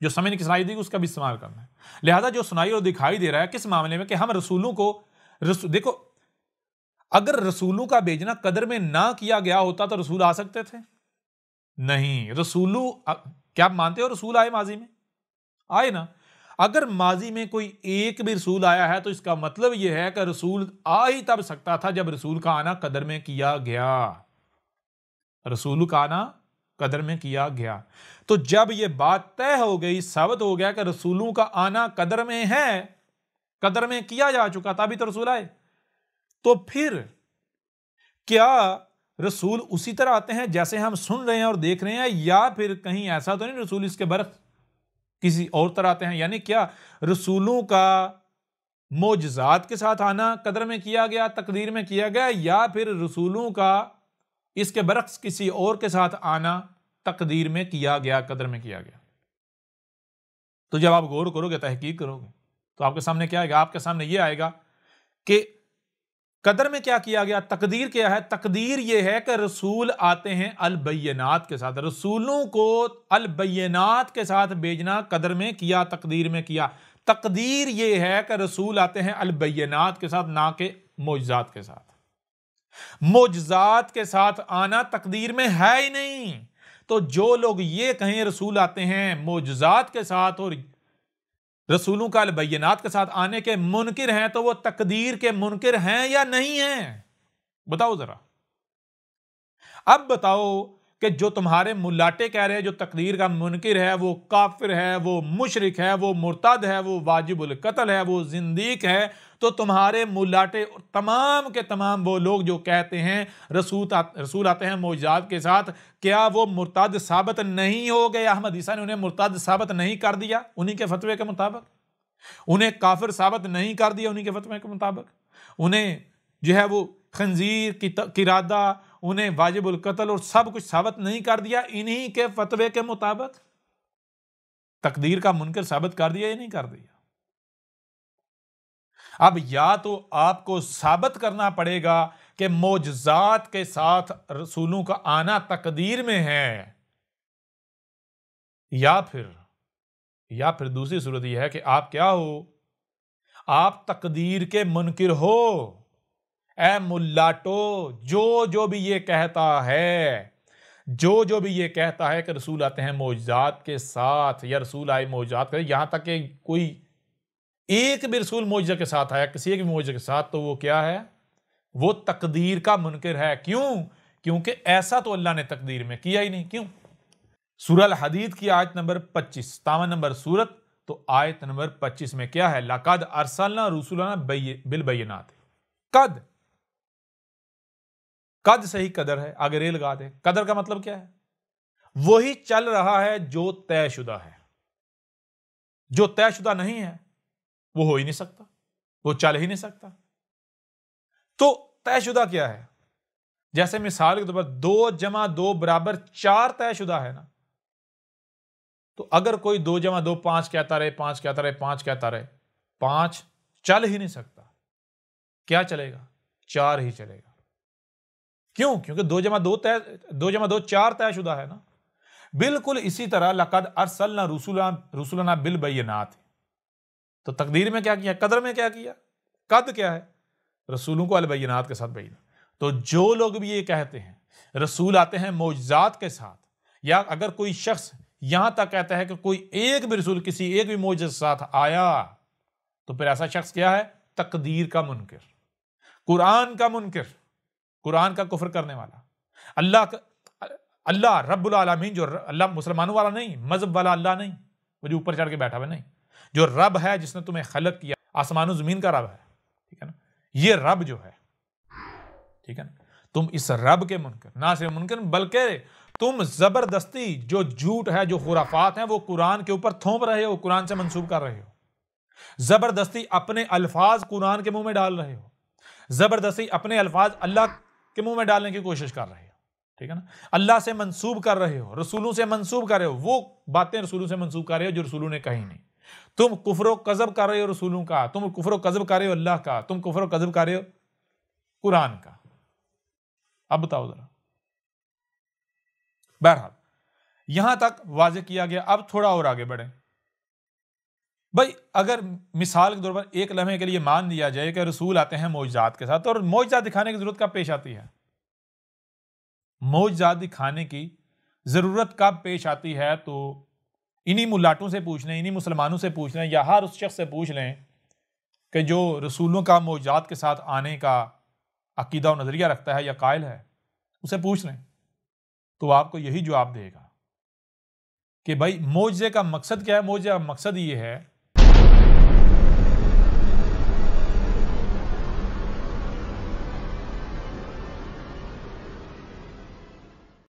جو سمجھنے کی صلاحیت دی گئی اس کا بھی استعمال کرنا ہے۔ لہذا جو سنائی اور دکھائی دے رہا ہے کس معاملے میں؟ کہ ہم رسولوں کو دیکھو، اگر رسولوں کا بھیجنا قدر میں نہ کیا گیا ہوتا تو رسول آ سکتے تھے؟ نہیں۔ رسولوں کیا آپ مانتے ہو رسول آئے ماضی میں؟ آئے نا۔ اگر ماضی میں کوئی ایک بھی رسول آیا ہے تو اس کا مطلب یہ ہے کہ رسول آ ہی تب سکتا تھا جب رسول کا آنا قدر میں کیا گیا۔ رسول کا آنا قدر میں کیا گیا۔ تو جب یہ بات طے ہو گئی، ثابت ہو گیا کہ رسولوں کا آنا قدر میں ہے، قدر میں کیا جا چکا، تبھی تو رسول آئے، تو پھر کیا رسول اسی طرح آتے ہیں جیسے ہم سن رہے ہیں اور دیکھ رہے ہیں، یا پھر کہیں ایسا تو نہیں رسول اس کے برعکس کسی اور طرح آتے ہیں؟ یعنی کیا رسولوں کا معجزات کے ساتھ آنا قدر میں کیا گیا، تقدیر میں کیا گیا، یا پھر رسولوں کا اس کے برعکس کسی اور کے ساتھ آنا تقدیر میں کیا گیا، قدر میں کیا گیا؟ تو جب آپ غور کرو گے، تحقیق کرو گے، تو آپ کے سامنے کیا آئے گا؟ آپ کے سامنے یہ آئے گا کہ قدر میں کیا گیا، تقدیر کیا ہے؟ تقدیر یہ ہے کہ رسول آتے ہیں البینات کے ساتھ، رسولوں کو البینات کے ساتھ بھیجنا قدر میں کیا، تقدیر میں کیا۔ تقدیر یہ ہے کہ رسول آتے ہیں البینات کے ساتھ، نہ کہ معجزات کے ساتھ۔ معجزات کے ساتھ آنا تقدیر میں ہے ہی نہیں۔ تو جو لوگ یہ کہیں رسول آتے ہیں معجزات کے ساتھ اور رسولوں کا البینات کے ساتھ آنے کے منکر ہیں، تو وہ تقدیر کے منکر ہیں یا نہیں ہیں؟ بتاؤ ذرا۔ اب بتاؤ کہ جو تمہارے ملاٹے کہہ رہے ہیں جو تقدیر کا منکر ہے، وہ کافر ہے، وہ مشرک ہے، وہ مرتد ہے، وہ واجب القتل ہے، وہ زندیق ہے، تو تمہارے ملاٹے تمام کے تمام وہ لوگ جو کہتے ہیں رسول آتے ہیں معجزات کے ساتھ، کیا وہ مرتد ثابت نہیں ہو گئے؟ احمد عیسیٰ نے انہیں مرتد ثابت نہیں کر دیا انہی کے فتوے کے مطابق؟ انہیں کافر ثابت نہیں کر دیا انہی کے فتوے کے مطابق؟ انہیں جو ہے وہ خنزیر کی قرادہ، انہیں واجب القتل اور سب کچھ ثابت نہیں کر دیا انہی کے فتوے کے مطابق؟ تقدیر کا منکر ثابت کر دیا یا نہیں کر دیا؟ اب یا تو آپ کو ثابت کرنا پڑے گا کہ معجزات کے ساتھ رسولوں کا آنا تقدیر میں ہے، یا پھر دوسری صورت یہ ہے کہ آپ کیا ہو؟ آپ تقدیر کے منکر ہو۔ اے ملاٹو، جو بھی یہ کہتا ہے کہ رسول آتے ہیں معجزات کے ساتھ یا رسول آئے معجزات کے، یہاں تک کہ کوئی ایک بھی رسول معجزہ کے ساتھ آیا، کسی ایک بھی معجزہ کے ساتھ، تو وہ کیا ہے؟ وہ تقدیر کا منکر ہے۔ کیوں؟ کیونکہ ایسا تو اللہ نے تقدیر میں کیا ہی نہیں۔ کیوں؟ سورہ الحدید کی آیت نمبر 25، 57 نمبر سورت، تو آیت نمبر 25 میں کیا ہے؟ لَقَدْ أَرْسَلْنَا رُسُلَنَا بِالْبَيِّنَاتِ۔ قد سے ہی قدر ہے، آگے ریل لگا دے۔ قدر کا مطلب کیا ہے؟ وہی چل رہا ہے جو طے شدہ ہے۔ جو طے شدہ نہیں ہے وہ ہو ہی نہیں سکتا، وہ چل ہی نہیں سکتا۔ تو طے شدہ کیا ہے؟ جیسے مثال کے طور پر 2 + 2 = 4 طے شدہ ہے نا۔ تو اگر کوئی 2 + 2 5 کہتا رہے، 5 کہتا رہے، 5 کہتا رہے، 5 چل ہی نہیں سکتا۔ کیا چلے گا؟ 4 ہی چلے گا۔ کیوں؟ کیونکہ 2 + 2 4 طے شدہ ہے نا۔ بالکل اسی طرح لَقَدْ أَرْسَلْنَا رُسُلَنَا بِالْبَيِّنَاتِ، تو تقدیر میں کیا کیا؟ قدر میں کیا کیا؟ قد کیا ہے؟ رسولوں کو البینات کے ساتھ بھیجنا۔ تو جو لوگ بھی یہ کہتے ہیں رسول آتے ہیں معجزات کے ساتھ، یا اگر کوئی شخص یہاں تک کہتا ہے کہ کوئی ایک بھی رسول کسی ایک بھی معجزے کے ساتھ آیا، تو پھر ایسا شخص کیا ہے؟ تقدیر کا منکر، قرآن کا منکر، قرآن کا کفر کرنے والا۔ اللہ رب العالمین، جو اللہ مسلمانوں والا نہیں، مذہب والا اللہ نہیں، وہ جو اوپر چڑھ کے بیٹھا ہوا نہیں، جو رب ہے جس نے تمہیں خلق کیا، آسمان و زمین کا رب ہے، ٹھیک ہے نا؟ یہ رب جو ہے، ٹھیک ہے نا، تم اس رب کے منکر، نہ صرف منکر بلکہ تم زبردستی جو جھوٹ ہے، جو خرافات ہیں، وہ قرآن کے اوپر تھوپ رہے ہو، قرآن سے منسوب کر رہے ہو، زبردستی اپنے الفاظ قرآن کے منہ میں ڈال رہے ہو، زبردستی اپنے الفاظ اللہ کے منہ میں ڈالنے کی کوشش کر رہے ہو، ٹھیک ہے نا؟ اللہ سے منسوب کر رہے ہو، رسولوں سے منسوب کر رہے ہو، وہ باتیں رسولوں سے منسوب کر رہے ہو جو رسولوں نے کہی نہیں۔ تم کفر و کذب کر رہے ہو رسولوں کا، تم کفر و کذب کر رہے ہو اللہ کا، تم کفر و کذب کر رہے ہو قرآن کا۔ اب بتاؤ ذرا۔ بہرحال یہاں تک واضح کیا گیا۔ اب تھوڑا اور آگے بڑھیں۔ بھائی اگر مثال کے طور پر ایک لمحے کے لیے مان لیا جائے کہ رسول آتے ہیں معجزات کے ساتھ، اور معجزات دکھانے کی ضرورت کب پیش آتی ہے؟ معجزات دکھانے کی ضرورت کب پیش آتی ہے؟ تو انہی ملاٹوں سے پوچھ لیں، انہی مسلمانوں سے پوچھ لیں، یا ہر اس شخص سے پوچھ لیں کہ جو رسولوں کا معجزات کے ساتھ آنے کا عقیدہ و نظریہ رکھتا ہے یا قائل ہے، اسے پوچھ لیں تو آپ کو یہی جواب دے گا کہ بھائی معجزے کا مقصد کیا ہے؟ معجزے کا مقصد یہ ہے